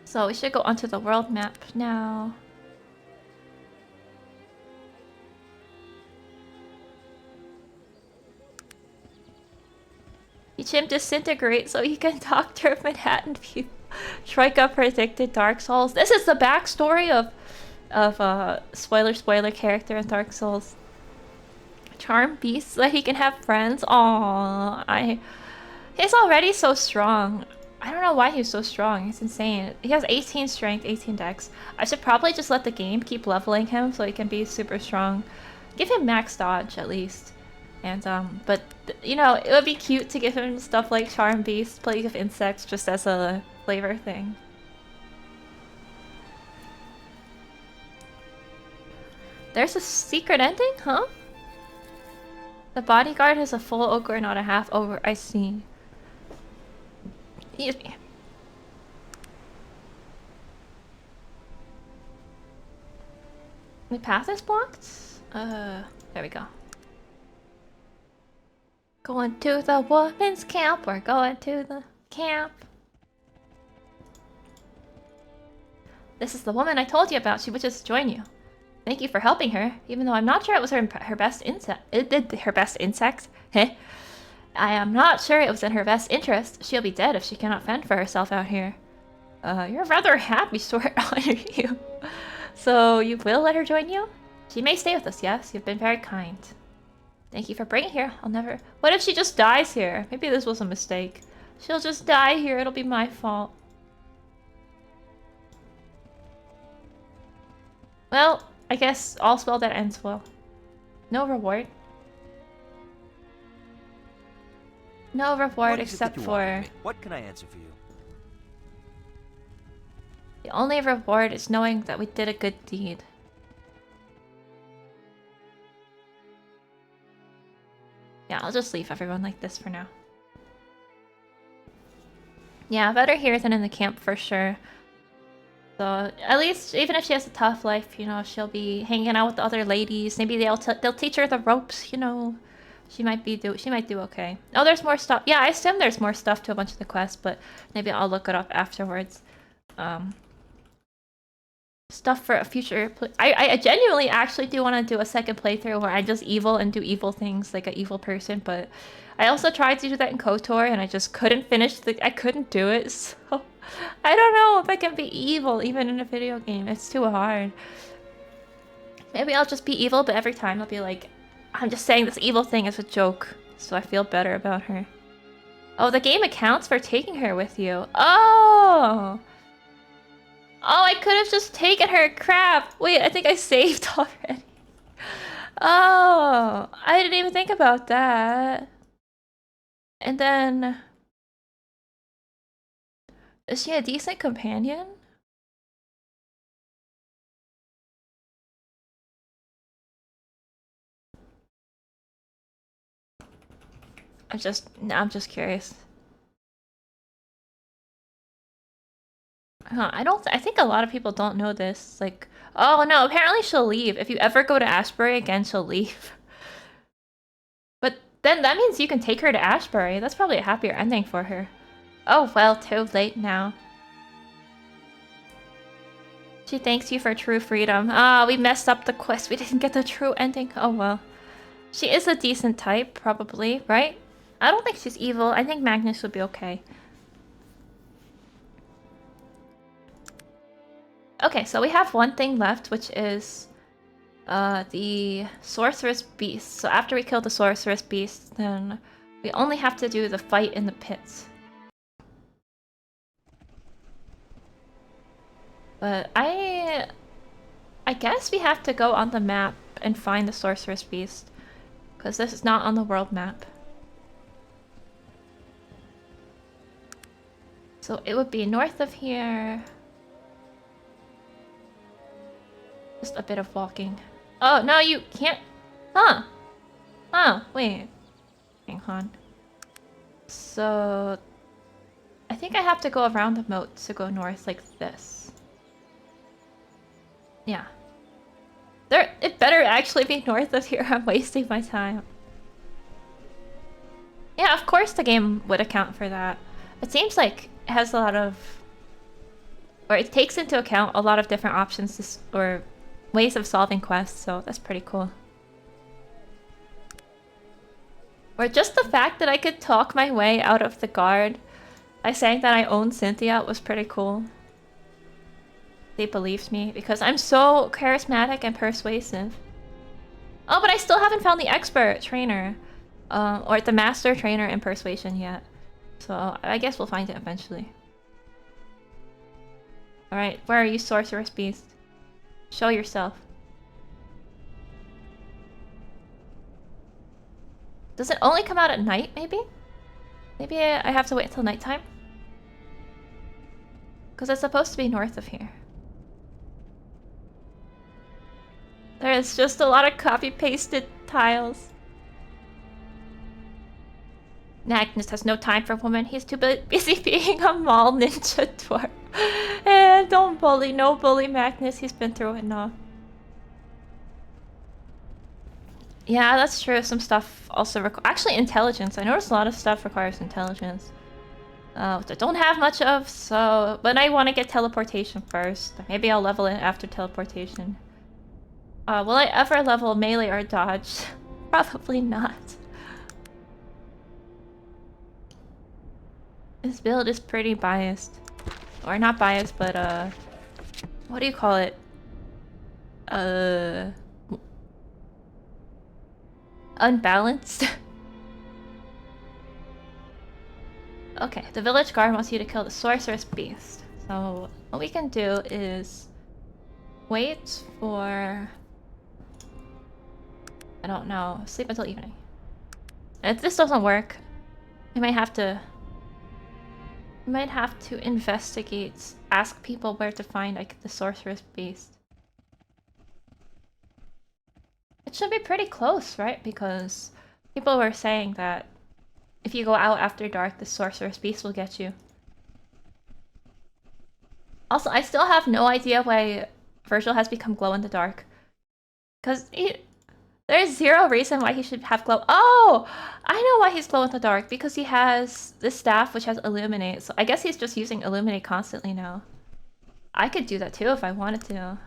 So we should go onto the world map now. Teach him disintegrate so he can Dr. Manhattan View. Troika predicted Dark Souls. This is the backstory of spoiler character in Dark Souls. Charm beast so that he can have friends. Aww, he's already so strong. I don't know why he's so strong. It's insane. He has 18 strength, 18 dex. I should probably just let the game keep leveling him so he can be super strong. Give him max dodge at least. And but you know, it would be cute to give him stuff like Charm Beast, Plague of Insects, just as a flavor thing. There's a secret ending, huh? The bodyguard has a full ogre, not a half ogre. I see. Excuse me. The path is blocked? There we go. Going to the women's camp. We're going to the camp. This is the woman I told you about. She wishes to join you. Thank you for helping her, even though I'm not sure it was her best insect. Heh. I am not sure it was in her best interest. She'll be dead if she cannot fend for herself out here. You're a rather happy sort, aren't you? So you will let her join you? She may stay with us, yes. You've been very kind. Thank you for bringing her. I'll never... What if she just dies here? Maybe this was a mistake. She'll just die here. It'll be my fault. Well, I guess all's well that ends well. No reward. No reward except for... What can I answer for you? The only reward is knowing that we did a good deed. Yeah, I'll just leave everyone like this for now. Yeah, better here than in the camp for sure. So at least, even if she has a tough life, you know, she'll be hanging out with the other ladies. Maybe they'll teach her the ropes, you know. She might do okay. Oh, there's more stuff. Yeah, I assume there's more stuff to a bunch of the quests, but maybe I'll look it up afterwards. Stuff for a future I genuinely actually do want to do a second playthrough where I'm just evil and do evil things like an evil person, but I also tried to do that in KOTOR and I just couldn't finish I couldn't do it, so I don't know if I can be evil even in a video game. It's too hard. Maybe I'll just be evil, but every time I'll be like, I'm just saying this evil thing as a joke, so I feel better about her. Oh, the game accounts for taking her with you. Oh! Oh, I could have just taken her. Crap. Wait, I think I saved already. Oh, I didn't even think about that. And then... Is she a decent companion? I'm just curious. Huh, I think a lot of people don't know this. Like, oh no, apparently she'll leave. If you ever go to Ashbury again, she'll leave. But then that means you can take her to Ashbury. That's probably a happier ending for her. Oh well, too late now. She thanks you for true freedom. Ah, we messed up the quest. We didn't get the true ending. Oh well. She is a decent type, probably, right? I don't think she's evil. I think Magnus would be okay. Okay, so we have one thing left, which is the Sorceress Beast. So after we kill the Sorceress Beast, then we only have to do the fight in the pits. But I guess we have to go on the map and find the Sorceress Beast, because this is not on the world map. So it would be north of here. Just a bit of walking. Oh, no, you can't... Huh. Oh, wait. Hang on. So... I think I have to go around the moat to go north like this. Yeah. It better actually be north of here. I'm wasting my time. Yeah, of course the game would account for that. It seems like it has a lot of... Or it takes into account a lot of different options or ways of solving quests, so that's pretty cool. Or just the fact that I could talk my way out of the guard by saying that I own Cynthia was pretty cool. They believed me because I'm so charismatic and persuasive. Oh, but I still haven't found the expert trainer. Or the master trainer in persuasion yet. So I guess we'll find it eventually. Alright, where are you, Sorceress Beast? Show yourself. Does it only come out at night, maybe? Maybe I have to wait until nighttime? Because it's supposed to be north of here. There's just a lot of copy-pasted tiles. Magnus has no time for women. He's too busy being a mall ninja dwarf. And don't bully. No bully Magnus. He's been through enough. Yeah, that's true. Some stuff also actually intelligence. I noticed a lot of stuff requires intelligence. Which I don't have much of, so... But I want to get teleportation first. Maybe I'll level it after teleportation. Will I ever level melee or dodge? Probably not. This build is pretty biased. Or not biased, but what do you call it? Unbalanced? Okay, the village guard wants you to kill the Sorceress Beast. So what we can do is wait for... I don't know, sleep until evening. If this doesn't work, we might have to investigate, ask people where to find like the Sorceress Beast. It should be pretty close, right? Because people were saying that if you go out after dark, the Sorceress Beast will get you. Also, I still have no idea why Virgil has become glow in the dark. Because there's zero reason why he should have glow. Oh! I know why he's glow in the dark. Because he has this staff which has illuminate. So I guess he's just using illuminate constantly now. I could do that too if I wanted to.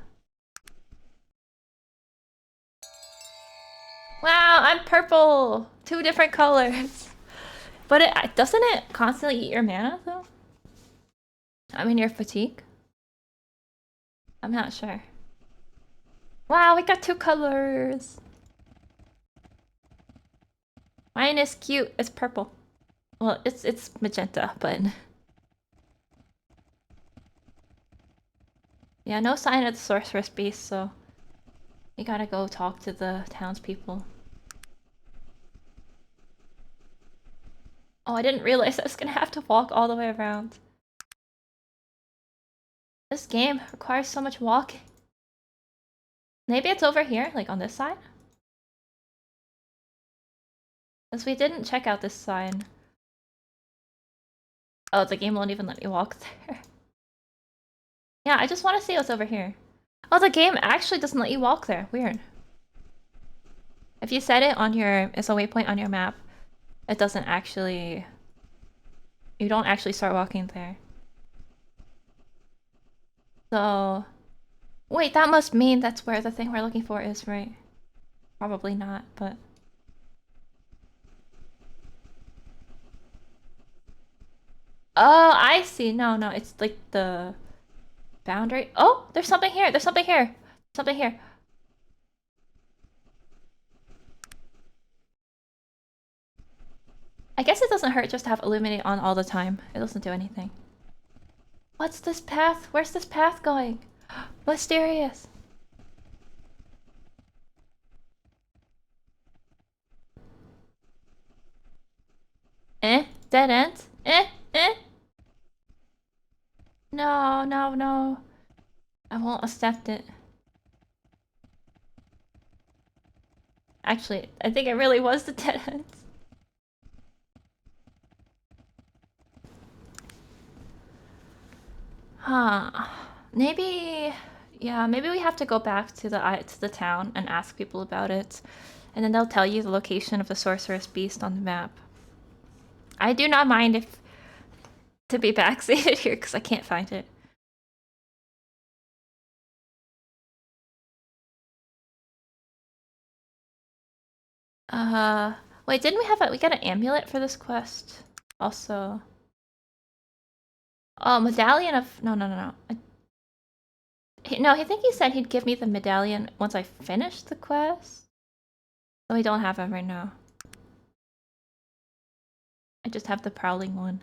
Wow, I'm purple! 2 different colors. But doesn't it constantly eat your mana though? I mean your fatigue? I'm not sure. Wow, we got 2 colors! Mine is cute. It's purple. Well, it's magenta, but... Yeah, no sign of the Sorceress Beast, so... We gotta go talk to the townspeople. Oh, I didn't realize I was gonna have to walk all the way around. This game requires so much walking. Maybe it's over here, like on this side? Because we didn't check out this sign. Oh, the game won't even let me walk there. Yeah, I just want to see what's over here. Oh, the game actually doesn't let you walk there. Weird. If you set it on your... It's a waypoint on your map. it doesn't actually... You don't actually start walking there. So... Wait, that must mean that's where the thing we're looking for is, right? Probably not, but... Oh, I see. No, no, it's like the boundary. Oh, there's something here. There's something here. Something here. I guess it doesn't hurt just to have illuminate on all the time. It doesn't do anything. What's this path? Where's this path going? Mysterious. Dead end? No, no, no. I won't accept it. Actually, I think it really was the dead end. Huh. Maybe... Yeah, maybe we have to go back to the town and ask people about it. And then they'll tell you the location of the Sorceress Beast on the map. I do not mind if... to be backseated here, because I can't find it. Wait, didn't we have we got an amulet for this quest? Also... Oh, medallion of... No, no, no, no. No, I think he said he'd give me the medallion once I finished the quest. So we don't have it right now. I just have the prowling one.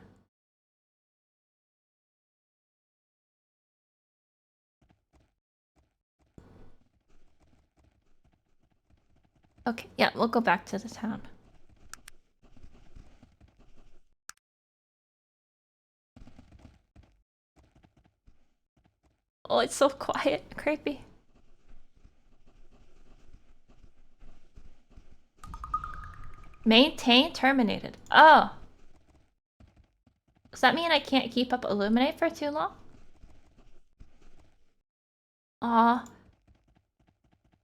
Okay, yeah, we'll go back to the town. Oh, it's so quiet, creepy. Maintain terminated. Oh. Does that mean I can't keep up Illuminate for too long? Aw.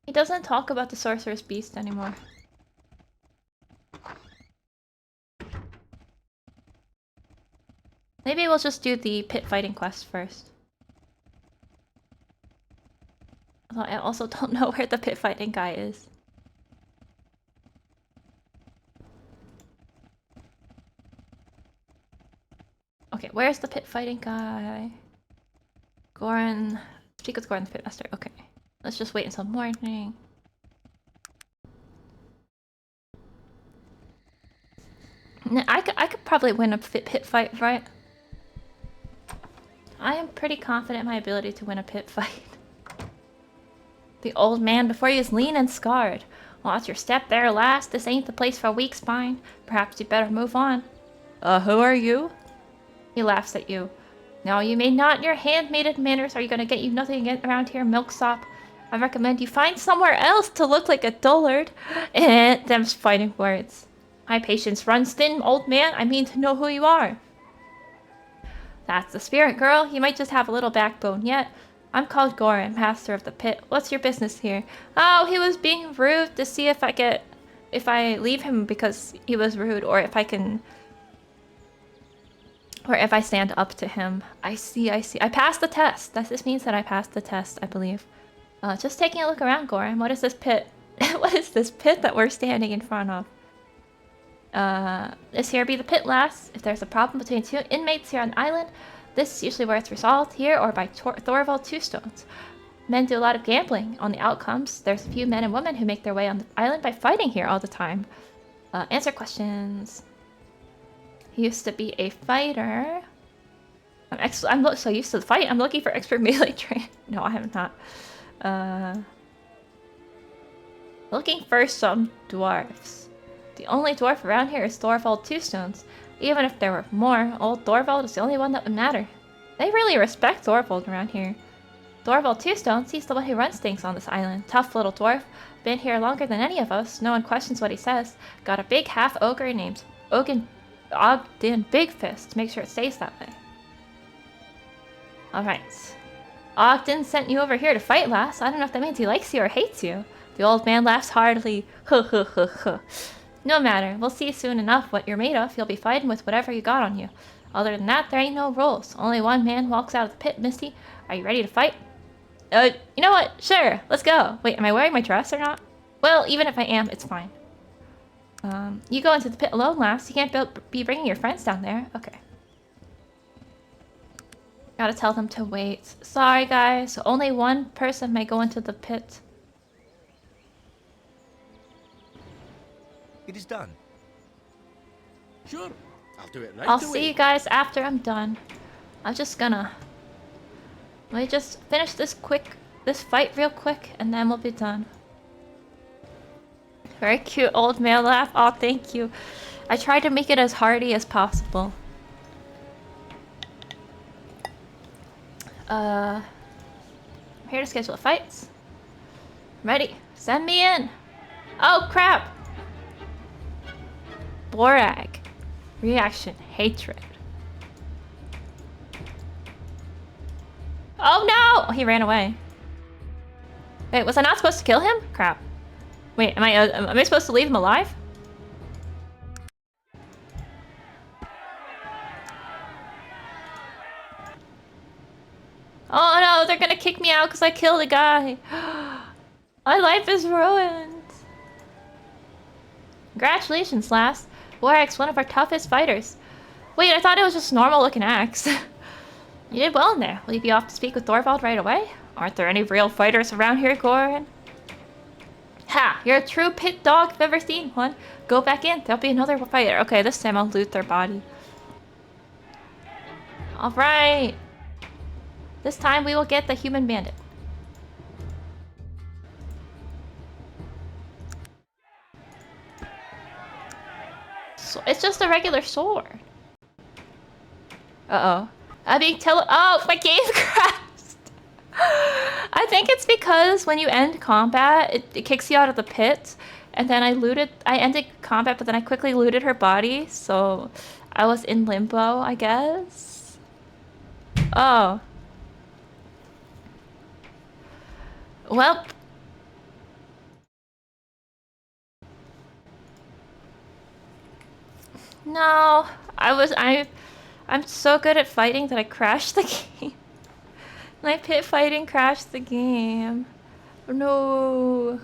He doesn't talk about the Sorcerer's Beast anymore. Maybe we'll just do the pit fighting quest first. Although I also don't know where the pit fighting guy is. Okay, where's the pit fighting guy? Goran... Speak with Goran the Pitmaster. Okay. Let's just wait until morning. I could probably win a pit fight, right? I am pretty confident in my ability to win a pit fight. The old man before you is lean and scarred. Watch your step there, lass. This ain't the place for a weak spine. Perhaps you better move on. Who are you? He laughs at you. No, you may not. Your handmaided manners are gonna get you nothing around here, milksop. I recommend you find somewhere else to look like a dullard. And them's fighting words. My patience runs thin, old man. I mean to know who you are. That's the spirit, girl. You might just have a little backbone yet. I'm called Goran, master of the pit. What's your business here? Oh, he was being rude to see if I leave him because he was rude, or if I can... Or if I stand up to him. I see, I see. I passed the test. This means that I passed the test, I believe. Just taking a look around, Goran. What is this pit? What is this pit that we're standing in front of? This here be the pit, lass. If there's a problem between two inmates here on the island, this is usually where it's resolved, here or by Thorvald Two Stones. Men do a lot of gambling on the outcomes. There's a few men and women who make their way on the island by fighting here all the time. Answer questions. He used to be a fighter. I'm so used to the fight. I'm looking for expert melee train. No, I have not. Looking for some dwarves. The only dwarf around here is Thorvald Two Stones. Even if there were more, old Thorvald is the only one that would matter. They really respect Thorvald around here. Thorvald Two Stones, he's the one who runs things on this island. Tough little dwarf. Been here longer than any of us. No one questions what he says. Got a big half-ogre named Ogden Big Fist. Make sure it stays that way. Alright. Ogden sent you over here to fight, lass. I don't know if that means he likes you or hates you. The old man laughs heartily. Huh, huh, huh, huh. No matter. We'll see soon enough what you're made of. You'll be fighting with whatever you got on you. Other than that, there ain't no rules. Only one man walks out of the pit, Misty. Are you ready to fight? You know what? Sure. Let's go. Wait, am I wearing my dress or not? Well, even if I am, it's fine. You go into the pit alone, lass. You can't be bringing your friends down there. Okay. Gotta tell them to wait. Sorry, guys. Only one person may go into the pit. It is done. Sure, I'll do it right I'll away. see you guys after I'm done. I'm just gonna... Let me just finish this fight real quick, and then we'll be done. Very cute old male laugh. Oh, thank you. I tried to make it as hearty as possible. I'm here to schedule fights. Ready. Send me in. Oh, crap. Borag. Reaction. Hatred. Oh, no! He ran away. Wait, was I not supposed to kill him? Crap. Wait, am I supposed to leave him alive? Oh no, they're gonna kick me out because I killed a guy. My life is ruined. Congratulations, lass. Warwick's one of our toughest fighters. Wait, I thought it was just normal looking axe. You did well in there. Will you be off to speak with Thorvald right away? Aren't there any real fighters around here, Goran? Ha! You're a true pit dog if I've ever seen one. Go back in. There'll be another fighter. Okay, this time I'll loot their body. Alright. This time we will get the human bandit. So it's just a regular sword. Uh-oh. I'm being Oh, my game crashed! I think it's because when you end combat, it kicks you out of the pit. And then I ended combat, but then I quickly looted her body. So I was in limbo, I guess. Oh. Well. No, I'm so good at fighting that I crashed the game. My pit fighting crashed the game. No.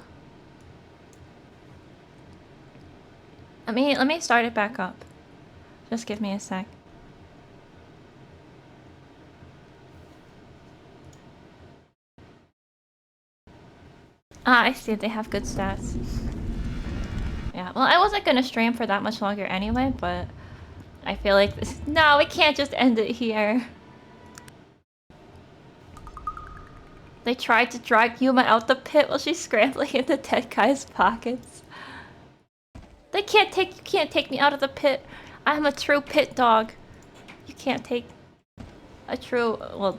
Let me start it back up. Just give me a sec. Ah, I see. They have good stats. Yeah, well, I wasn't gonna stream for that much longer anyway, but I feel like this... No, we can't just end it here. They tried to drag Yuma out the pit while she's scrambling in the dead guy's pockets. You can't take me out of the pit. I'm a true pit dog. You can't take a true... Well,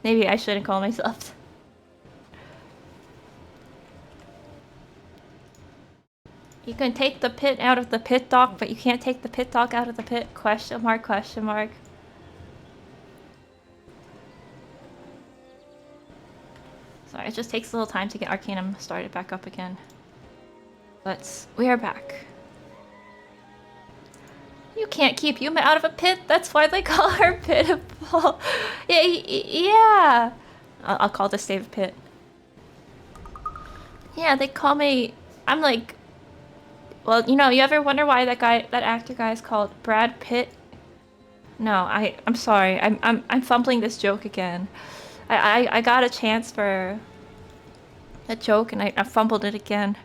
maybe I shouldn't call myself. You can take the pit out of the pit dog, but you can't take the pit dog out of the pit? Question mark, question mark. Sorry, it just takes a little time to get Arcanum started back up again. But we are back. You can't keep Yuma out of a pit. That's why they call her pitiful. Yeah. I'll call this Dave Pit. Yeah, they call me... I'm like... Well, you know, you ever wonder why that actor guy is called Brad Pitt? No, I'm sorry. I'm fumbling this joke again. I got a chance for a joke and I fumbled it again.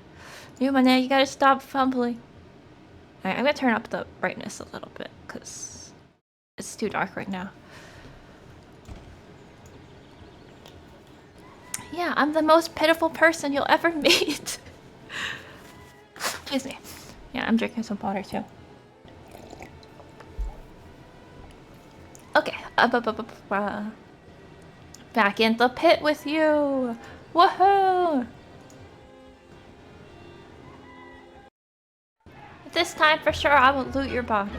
Yuma, now you gotta stop fumbling. Alright, I'm gonna turn up the brightness a little bit because it's too dark right now. Yeah, I'm the most pitiful person you'll ever meet. Excuse me. Yeah, I'm drinking some water too. Okay. Back in the pit with you. Woohoo! This time for sure I will loot your body.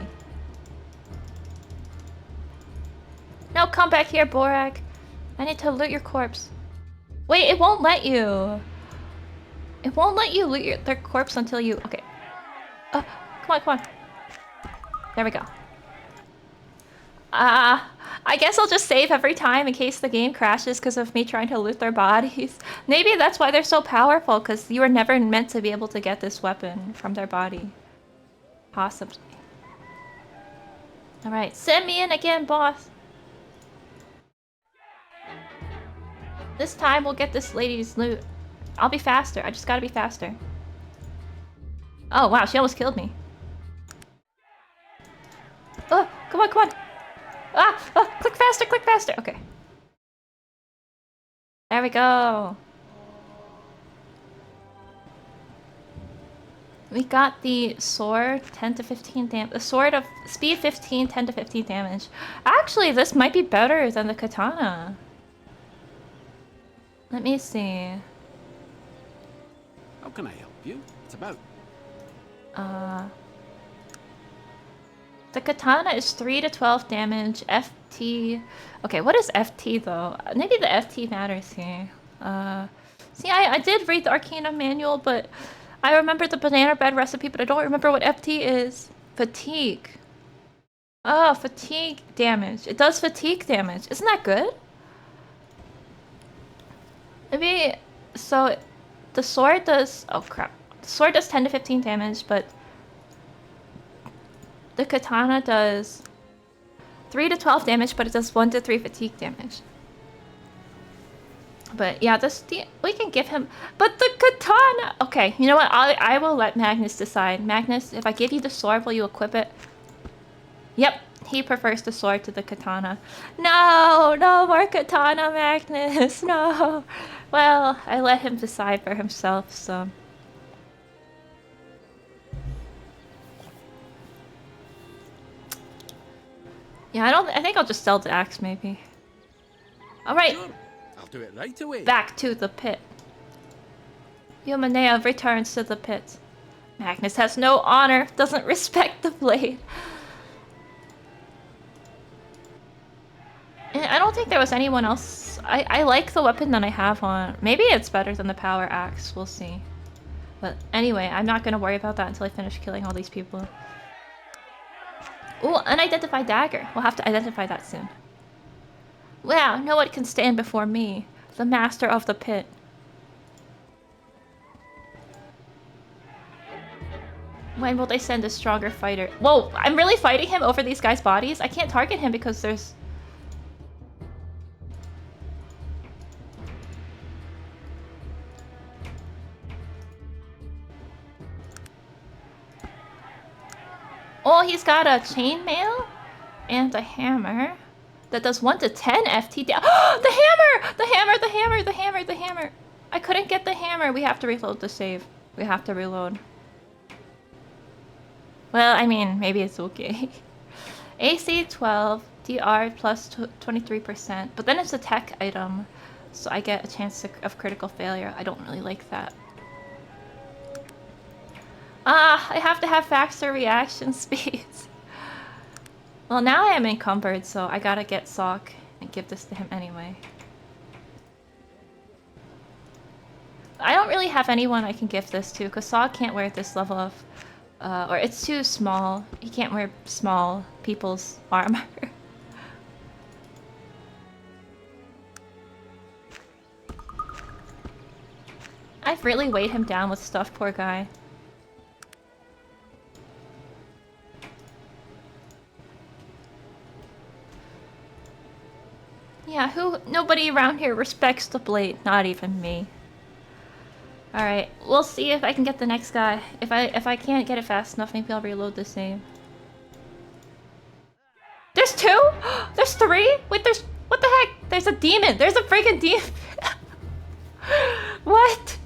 No, come back here, Borag. I need to loot your corpse. Wait, it won't let you. It won't let you loot their corpse until you... Okay. Come on, come on. There we go. I guess I'll just save every time in case the game crashes because of me trying to loot their bodies. Maybe that's why they're so powerful, because you were never meant to be able to get this weapon from their body. Possibly. Alright, send me in again, boss. This time we'll get this lady's loot. I'll be faster. I just gotta be faster. Oh, wow, she almost killed me. Oh, come on, come on. Click faster, click faster. Okay. There we go. We got the sword, 10 to 15 damage. The sword of speed 15, 10 to 15 damage. Actually, this might be better than the katana. Let me see. How can I help you? It's about. The katana is 3 to 12 damage, FT... Okay, what is FT though? Maybe the FT matters here. See, I did read the Arcana manual, but I remember the banana bread recipe, but I don't remember what FT is. Fatigue. Oh, fatigue damage. It does fatigue damage. Isn't that good? Maybe... So, the sword does... Oh, crap. The sword does 10 to 15 damage, but... The katana does 3 to 12 damage, but it does 1 to 3 fatigue damage. But yeah, we can give him... But the katana... Okay, you know what? I will let Magnus decide. Magnus, if I give you the sword, will you equip it? Yep, he prefers the sword to the katana. No, no more katana, Magnus. No. Well, I let him decide for himself, so... Yeah, I think I'll just sell the axe, maybe. Alright. Sure. I'll do it right away. Back to the pit. Humanea returns to the pit. Magnus has no honor, doesn't respect the blade. And I don't think there was anyone else. I like the weapon that I have on. Maybe it's better than the power axe, we'll see. But anyway, I'm not gonna worry about that until I finish killing all these people. Ooh, unidentified dagger. We'll have to identify that soon. Wow, no one can stand before me, the master of the pit. When will they send a stronger fighter? Whoa, I'm really fighting him over these guys' bodies? I can't target him because there's... Oh, he's got a chainmail and a hammer that does 1 to 10 FT down. The hammer! The hammer, the hammer, the hammer, the hammer. I couldn't get the hammer. We have to reload the save. We have to reload. Well, I mean, maybe it's okay. AC 12, DR plus 23%, but then it's a tech item, so I get a chance of critical failure. I don't really like that. I have to have faster reaction speeds. Well, now I am encumbered, so I gotta get Sock and give this to him anyway. I don't really have anyone I can give this to, because Sock can't wear this level of... or it's too small. He can't wear small people's armor. I've really weighed him down with stuff, poor guy. Yeah, nobody around here respects the blade, not even me. Alright, we'll see if I can get the next guy. If I can't get it fast enough, maybe I'll reload the save. There's 2? There's 3? Wait, what the heck? There's a demon! There's a freaking demon! What?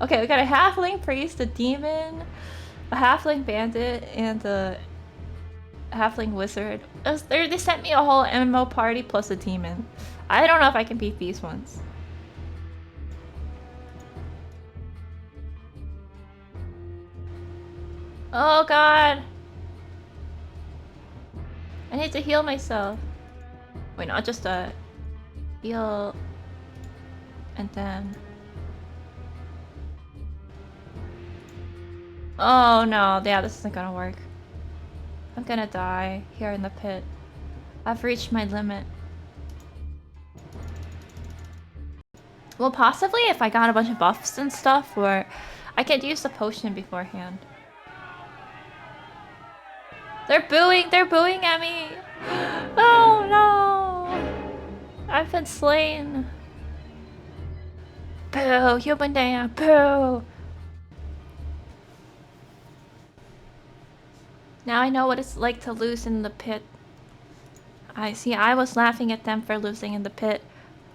Okay, we got a halfling priest, a demon, a halfling bandit, and a halfling wizard. They sent me a whole MMO party plus a demon. I don't know if I can beat these ones. Oh god! I need to heal myself. Wait, not just a heal and then... Oh no, yeah, this isn't gonna work. I'm gonna die here in the pit. I've reached my limit. Well, possibly if I got a bunch of buffs and stuff, or I could use the potion beforehand. They're booing at me! Oh no! I've been slain. Boo, human Dan, boo! Now I know what it's like to lose in the pit. I see, I was laughing at them for losing in the pit,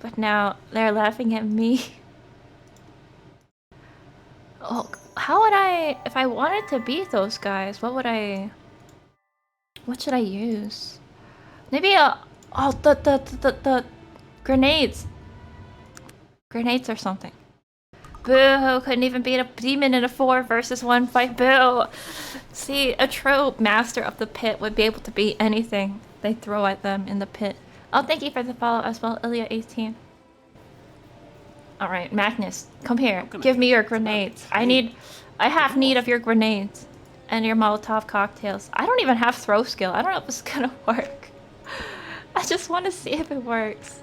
but now they're laughing at me. Oh, how would I, if I wanted to beat those guys, what should I use? Maybe the grenades. Grenades or something. Boo, couldn't even beat a demon in a 4 versus 1 fight. Boo. See, a true master of the pit would be able to beat anything they throw at them in the pit. Oh, thank you for the follow as well, Ilya18. Alright, Magnus, come here. Give me your grenades. I have need of your grenades. And your Molotov cocktails. I don't even have throw skill. I don't know if it's gonna work. I just want to see if it works.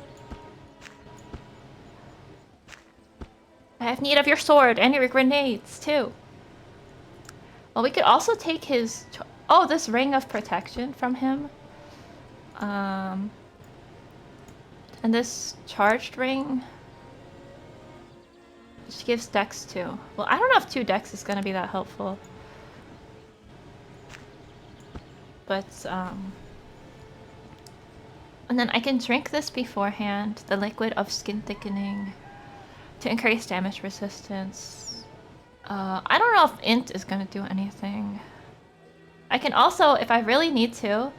I have need of your sword and your grenades, too. Well, we could also take his... Oh, this ring of protection from him. And this charged ring... Which gives dex too. Well, I don't know if 2 dex is gonna be that helpful. But, and then I can drink this beforehand. The liquid of skin thickening. To increase damage resistance. I don't know if int is gonna do anything. I can also, if I really need to,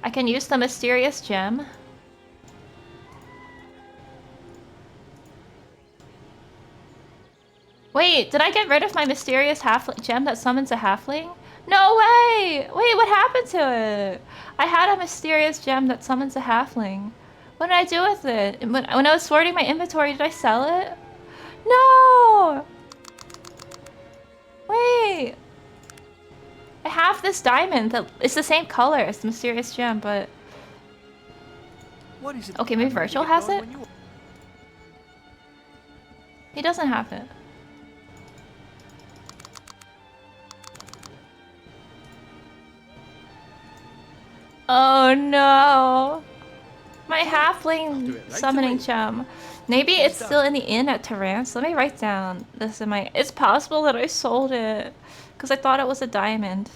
I can use the mysterious gem. Wait, did I get rid of my mysterious gem that summons a halfling? No way! Wait, what happened to it? I had a mysterious gem that summons a halfling. What did I do with it? When I was sorting my inventory, did I sell it? No! Wait. I have this diamond that is the same color as the mysterious gem, but... What is it? Okay, maybe Virgil has it? He doesn't have it. Oh no! My halfling summoning gem. Maybe it's still in the inn at Terrance. Let me write down this in my... It's possible that I sold it. Because I thought it was a diamond.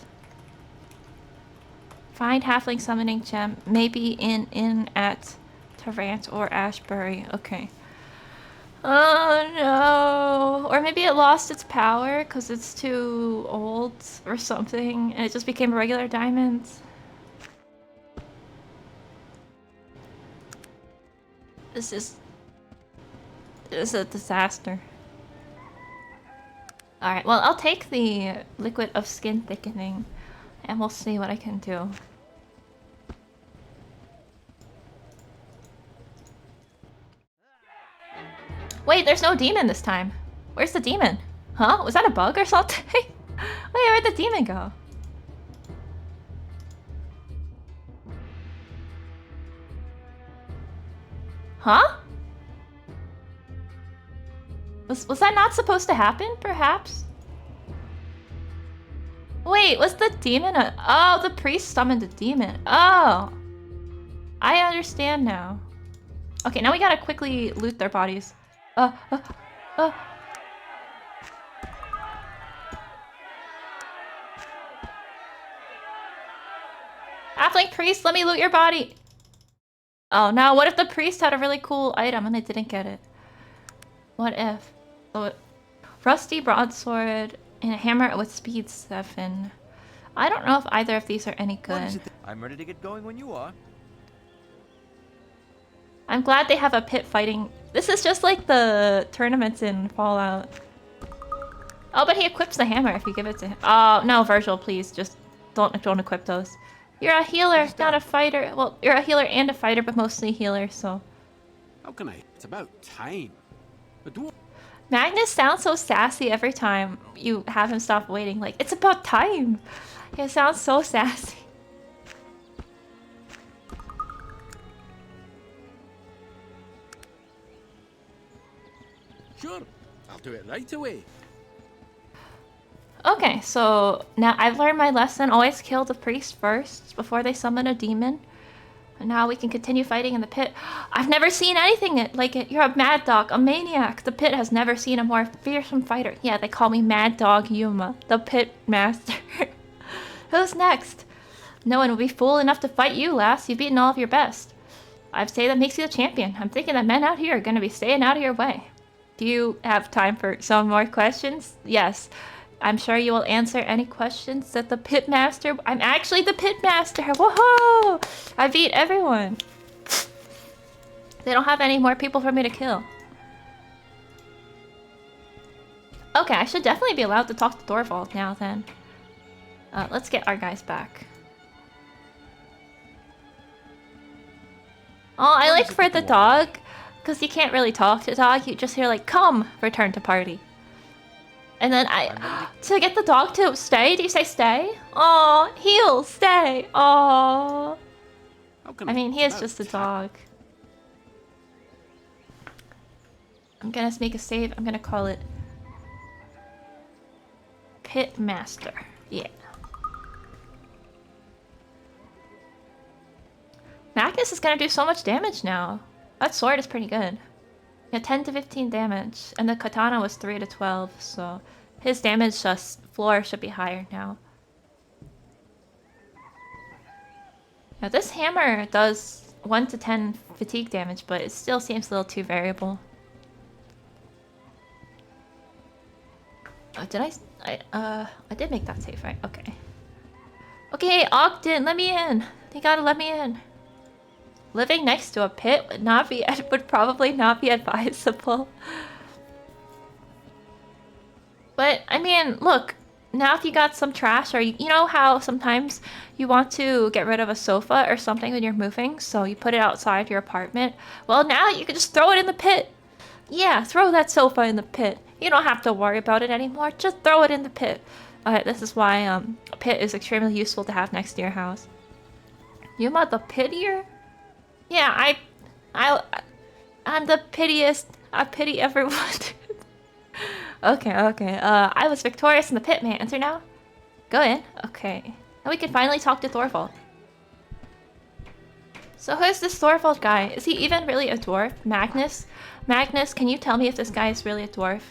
Find halfling summoning gem. Maybe in inn at Terrance or Ashbury. Okay. Oh no! Or maybe it lost its power because it's too old or something. And it just became a regular diamond. This is a disaster. Alright, well, I'll take the liquid of skin thickening and we'll see what I can do. Wait, there's no demon this time. Where's the demon? Huh? Was that a bug or something? Wait, where'd the demon go? Huh? Was that not supposed to happen, perhaps? Wait, was the demon a... Oh, the priest summoned a demon. Oh. I understand now. Okay, now we gotta quickly loot their bodies. Halfling priest, let me loot your body! Oh no, what if the priest had a really cool item and I didn't get it? What if? Oh, rusty broadsword and a hammer with speed 7. I don't know if either of these are any good. I'm ready to get going when you are. I'm glad they have a pit fighting. This is just like the tournaments in Fallout. Oh, but he equips the hammer if you give it to him. Oh, no, Virgil, please. Just don't equip those. You're a healer, not a fighter. Well, you're a healer and a fighter, but mostly a healer, so... How can I? It's about time. A dwarf. Magnus sounds so sassy every time you have him stop waiting. Like, it's about time. He sounds so sassy. Sure, I'll do it right away. Okay, so now I've learned my lesson. Always kill the priest first before they summon a demon. And now we can continue fighting in the pit. I've never seen anything like it. You're a mad dog, a maniac. The pit has never seen a more fearsome fighter. Yeah, they call me Mad Dog Yuma, the pit master. Who's next? No one will be fool enough to fight you, lass. You've beaten all of your best. I'd say that makes you the champion. I'm thinking that men out here are going to be staying out of your way. Do you have time for some more questions? Yes. I'm sure you will answer any questions that the pit master... I'm actually the pit master! Whoa! I beat everyone! They don't have any more people for me to kill. Okay, I should definitely be allowed to talk to Thorvald now then. Let's get our guys back. Oh, I like for the dog, because you can't really talk to the dog. You just hear like, come, return to party. And then to get the dog to stay, do you say stay? Oh, he'll stay. Oh. I mean, he is just a dog. I'm gonna make a save. I'm gonna call it Pit Master. Yeah. Magnus is gonna do so much damage now. That sword is pretty good. Yeah, 10 to 15 damage, and the katana was 3 to 12, so his damage floor should be higher now. Now this hammer does 1 to 10 fatigue damage, but it still seems a little too variable. Did I did make that save, right? Okay. Okay, Ogden, let me in. You gotta let me in. Living next to a pit would probably not be advisable. But I mean, look, now if you got some trash, or you know how sometimes you want to get rid of a sofa or something when you're moving, so you put it outside your apartment. Well, now you can just throw it in the pit. Yeah, throw that sofa in the pit. You don't have to worry about it anymore. Just throw it in the pit. This is why a pit is extremely useful to have next to your house. Yuma the pitier? Yeah, I'm the pitiest. I pity everyone. Okay. I was victorious in the pit, may I enter now? Go in. Okay. Now we can finally talk to Thorvald. So who's this Thorvald guy? Is he even really a dwarf? Magnus? Magnus, can you tell me if this guy is really a dwarf?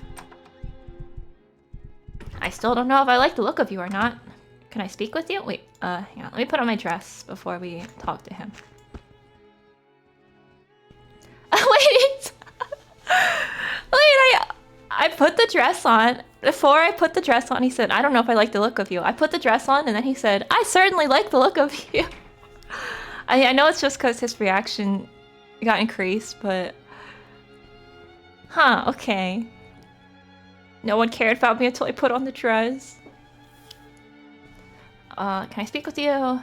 I still don't know if I like the look of you or not. Can I speak with you? Wait, hang on. Let me put on my dress before we talk to him. Wait! Wait, I put the dress on. Before I put the dress on, he said, I don't know if I like the look of you. I put the dress on, and then he said, I certainly like the look of you. I know it's just because his reaction got increased, but... Huh, okay. No one cared about me until I put on the dress. Can I speak with you?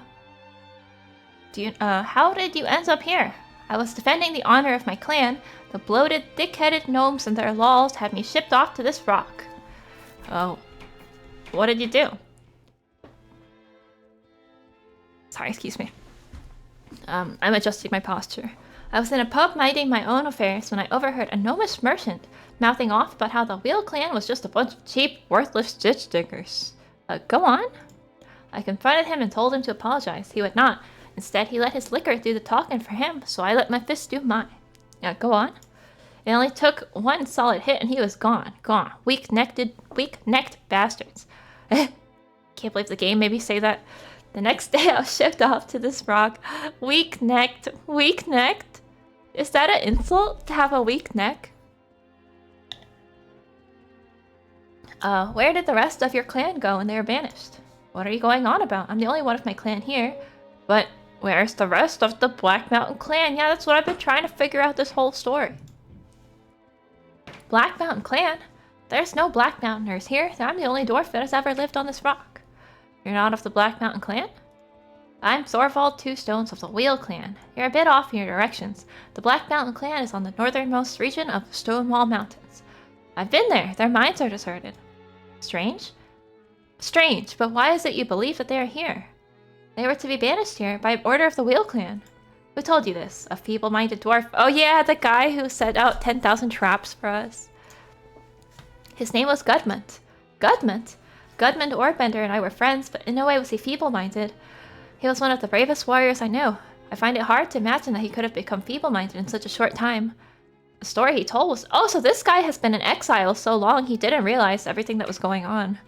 How did you end up here? I was defending the honor of my clan. The bloated, thick-headed gnomes and their lolls had me shipped off to this rock. Oh. What did you do? Sorry, excuse me. I'm adjusting my posture. I was in a pub minding my own affairs when I overheard a gnomish merchant mouthing off about how the Wheel clan was just a bunch of cheap, worthless ditch diggers. Go on? I confronted him and told him to apologize. He would not. Instead, he let his liquor do the talking for him, so I let my fist do mine. Now, go on. It only took one solid hit and he was gone. Gone. Weak-necked bastards. Can't believe the game made me say that. The next day, I was shipped off to this rock. Weak-necked. Weak-necked? Is that an insult to have a weak neck? Where did the rest of your clan go when they were banished? What are you going on about? I'm the only one of my clan here. But where's the rest of the Black Mountain clan? Yeah, that's what I've been trying to figure out this whole story. Black Mountain clan? There's no Black Mountainers here. I'm the only dwarf that has ever lived on this rock. You're not of the Black Mountain clan? I'm Thorvald Two Stones of the Wheel clan. You're a bit off in your directions. The Black Mountain clan is on the northernmost region of the Stonewall Mountains. I've been there. Their minds are deserted. Strange? Strange, but why is it you believe that they are here? They were to be banished here by order of the Wheel Clan. Who told you this? A feeble-minded dwarf. Oh yeah, the guy who set out 10,000 traps for us. His name was Gudmund. Gudmund? Gudmund Orbender and I were friends, but in no way was he feeble-minded. He was one of the bravest warriors I knew. I find it hard to imagine that he could have become feeble-minded in such a short time. The story he told was... Oh, so this guy has been in exile so long he didn't realize everything that was going on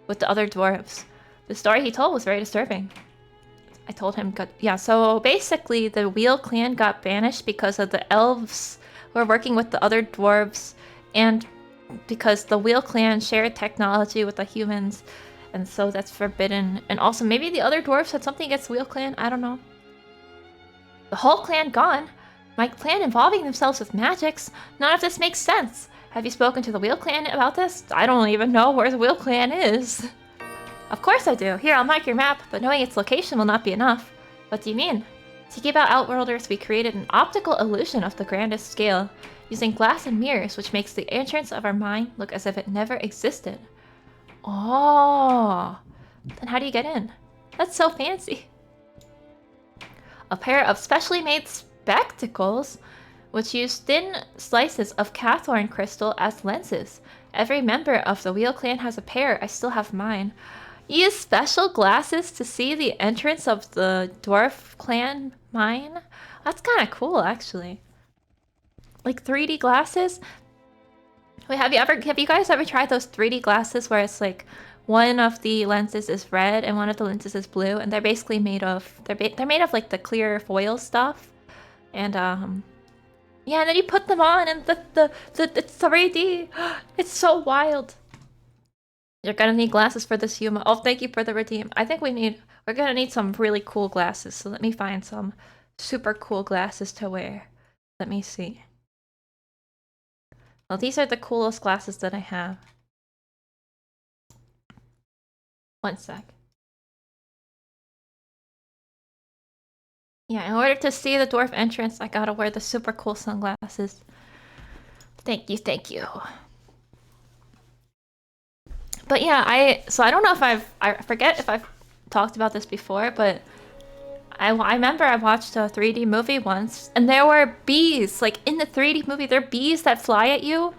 with the other dwarves. The story he told was very disturbing. I told him... Yeah, so basically the Wheel Clan got banished because of the elves were working with the other dwarves, and because the Wheel Clan shared technology with the humans, and so that's forbidden. And also maybe the other dwarves had something against the Wheel Clan, I don't know. The whole clan gone? My clan involving themselves with magics? None of this makes sense. Have you spoken to the Wheel Clan about this? I don't even know where the Wheel Clan is. Of course I do. Here, I'll mark your map, but knowing its location will not be enough. What do you mean? To keep out Outworlders, we created an optical illusion of the grandest scale, using glass and mirrors, which makes the entrance of our mind look as if it never existed. Oh, then how do you get in? That's so fancy. A pair of specially made spectacles, which use thin slices of Cathorn crystal as lenses. Every member of the Wheel Clan has a pair. I still have mine. You use special glasses to see the entrance of the Dwarf Clan mine? That's kind of cool, actually. Like 3D glasses? Wait, have you guys ever tried those 3D glasses where it's like one of the lenses is red and one of the lenses is blue, and they're basically made of they're made of like the clear foil stuff, and yeah, and then you put them on and it's 3D. It's so wild. You're gonna need glasses for this, Yuma. Oh, thank you for the redeem. I think we're gonna need some really cool glasses. So let me find some super cool glasses to wear. Let me see. Well, these are the coolest glasses that I have. One sec. Yeah, in order to see the dwarf entrance, I gotta wear the super cool sunglasses. Thank you, thank you. But yeah, I don't know if I forget if I've talked about this before, but I remember I watched a 3D movie once, and there were bees, like in the 3D movie, there are bees that fly at you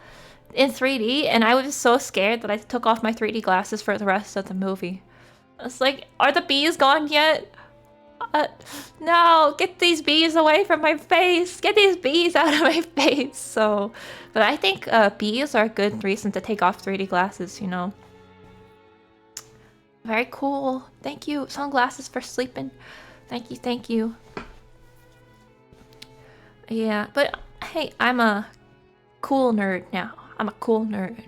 in 3D, and I was so scared that I took off my 3D glasses for the rest of the movie. I was like, are the bees gone yet? No, get these bees away from my face. Get these bees out of my face. So, but I think bees are a good reason to take off 3D glasses, you know. Very cool. Thank you. Sunglasses for sleeping. Thank you, thank you. Yeah, but hey, I'm a cool nerd now. I'm a cool nerd.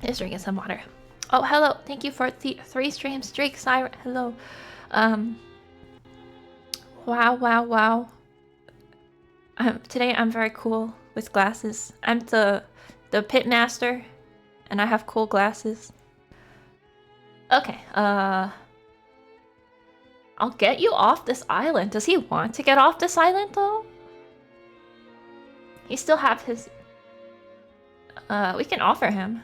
Just drinking some water. Oh, hello. Thank you for the 3 streams. Drake, Siren. Hello. Wow. Today I'm very cool with glasses. I'm the pit master, and I have cool glasses. Okay, I'll get you off this island. Does he want to get off this island, though? He still have his... we can offer him.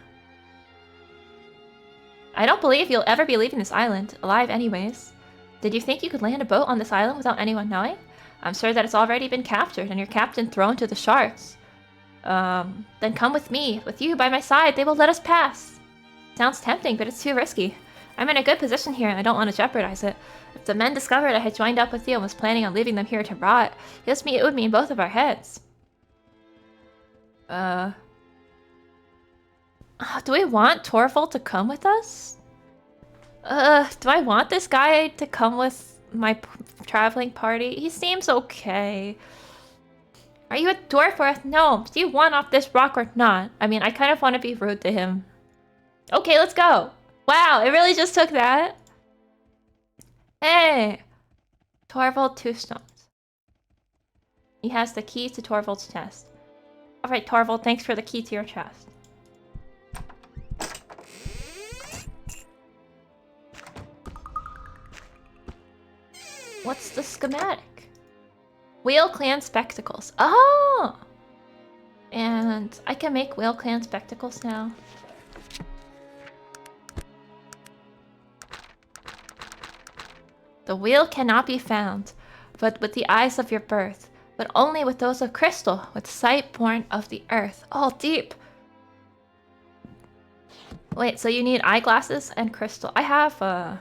I don't believe you'll ever be leaving this island, alive anyways. Did you think you could land a boat on this island without anyone knowing? I'm sure that it's already been captured and your captain thrown to the sharks. Then come with me. With you by my side, they will let us pass. Sounds tempting, but it's too risky. I'm in a good position here and I don't want to jeopardize it. If the men discovered I had joined up with you and was planning on leaving them here to rot, it would mean both of our heads. Do we want Torvald to come with us? Do I want this guy to come with my traveling party? He seems okay. Are you a dwarf or a gnome? Do you want off this rock or not? I mean, I kind of want to be rude to him. Okay, let's go. Wow, it really just took that. Hey! Torvald 2 stones. He has the key to Torvald's chest. Alright, Torvald, thanks for the key to your chest. What's the schematic? Whale Clan spectacles. Oh! And I can make Whale Clan spectacles now. The wheel cannot be found, but with the eyes of your birth, but only with those of crystal, with sight born of the earth. Oh, deep! Wait, so you need eyeglasses and crystal. I have,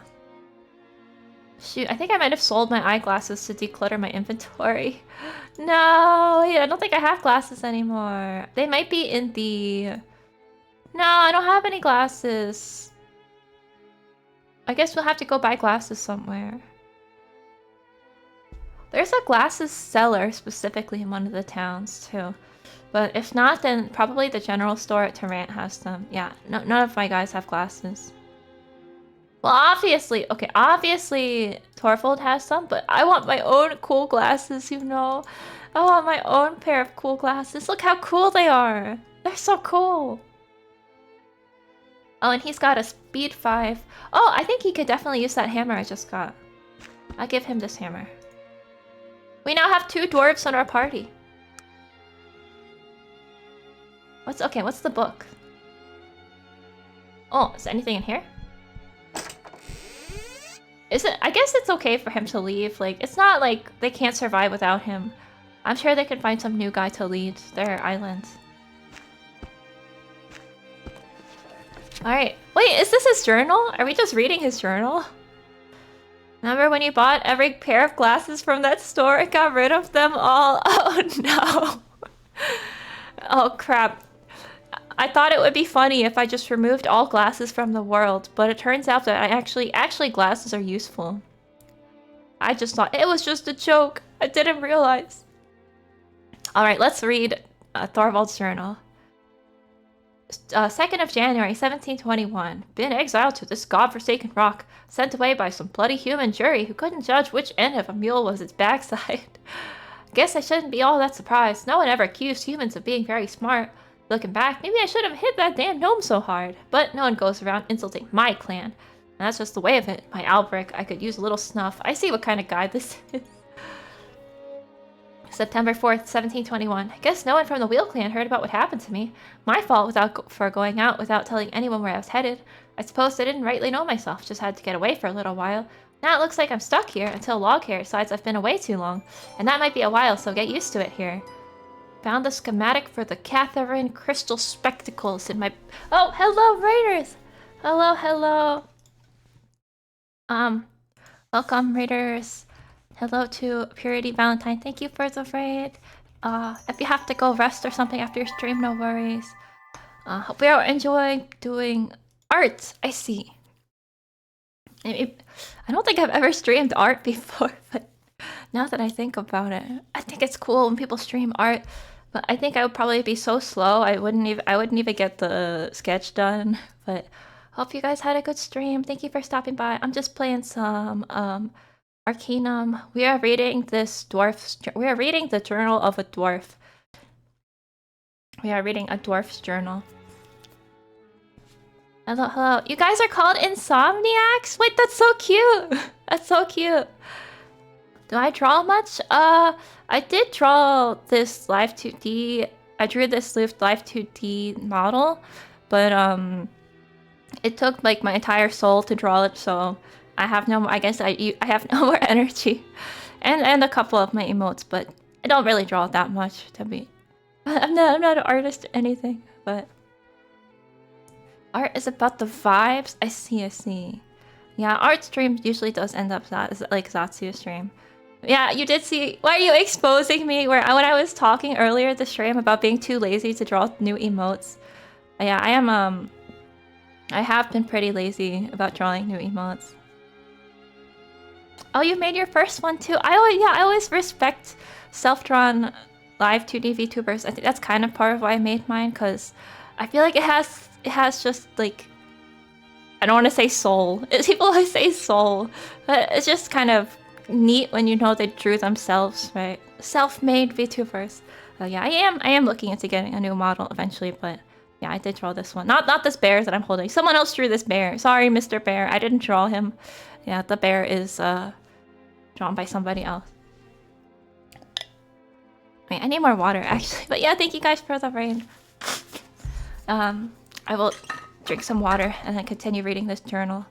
shoot, I think I might have sold my eyeglasses to declutter my inventory. No, yeah, I don't think I have glasses anymore. They might be in the... No, I don't have any glasses. I guess we'll have to go buy glasses somewhere. There's a glasses seller specifically in one of the towns, too. But if not, then probably the general store at Tarrant has them. Yeah, no, none of my guys have glasses. Well, obviously, okay, obviously Torvald has some, but I want my own cool glasses, you know? I want my own pair of cool glasses. Look how cool they are! They're so cool! Oh, and he's got a speed 5. Oh, I think he could definitely use that hammer I just got. I'll give him this hammer. We now have 2 dwarves on our party. What's the book? Oh, is there anything in here? Is it? I guess it's okay for him to leave. Like, it's not like they can't survive without him. I'm sure they can find some new guy to lead their island. Alright. Wait, is this his journal? Are we just reading his journal? Remember when you bought every pair of glasses from that store and got rid of them all? Oh no! Oh crap. I thought it would be funny if I just removed all glasses from the world, but it turns out that actually glasses are useful. I just thought it was just a joke. I didn't realize. Alright, let's read Thorvald's journal. 2nd of January, 1721. Been exiled to this godforsaken rock, sent away by some bloody human jury who couldn't judge which end of a mule was its backside. Guess I shouldn't be all that surprised. No one ever accused humans of being very smart. Looking back, maybe I should have hit that damn gnome so hard. But no one goes around insulting my clan. And that's just the way of it. My Albrecht, I could use a little snuff. I see what kind of guy this is. September 4th, 1721. I guess no one from the Wheel Clan heard about what happened to me. My fault for going out without telling anyone where I was headed. I suppose I didn't rightly know myself, just had to get away for a little while. Now it looks like I'm stuck here until Loghair decides I've been away too long. And that might be a while, so get used to it here. Found the schematic for the Catherine crystal spectacles in my... Oh, hello, Raiders! Hello, hello. Welcome, Raiders. Hello to Purity Valentine. Thank you for the raid. If you have to go rest or something after your stream, no worries. Hope you are enjoying doing art. I see. I don't think I've ever streamed art before, but now that I think about it, I think it's cool when people stream art. But I think I would probably be so slow I wouldn't even get the sketch done. But hope you guys had a good stream. Thank you for stopping by. I'm just playing some Arcanum. We are reading we are reading the journal of a dwarf. We are reading a dwarf's journal. Hello, hello. You guys are called Insomniacs? Wait, that's so cute. That's so cute. Do I draw much? I did draw this Live 2D. I drew this Live 2D model, but it took like my entire soul to draw it, so I have no more. I guess I have no more energy, and a couple of my emotes, but I don't really draw that much to be. I'm not an artist or anything, but art is about the vibes. I see. Yeah, art stream usually does end up like Zatsu's stream. Yeah, you did see. Why are you exposing me? When I was talking earlier the stream about being too lazy to draw new emotes. Yeah, I am. I have been pretty lazy about drawing new emotes. Oh, you made your first one too. I always respect self-drawn live 2D VTubers. I think that's kind of part of why I made mine, because I feel like it has just like, I don't want to say soul. People always say soul, but it's just kind of neat when you know they drew themselves, right? Self-made VTubers. Yeah, I am looking into getting a new model eventually, but yeah, I did draw this one. Not this bear that I'm holding. Someone else drew this bear. Sorry, Mr. Bear. I didn't draw him. Yeah, the bear is drawn by somebody else. Alright, I need more water actually. But yeah, thank you guys for the rain. I will drink some water and then continue reading this journal.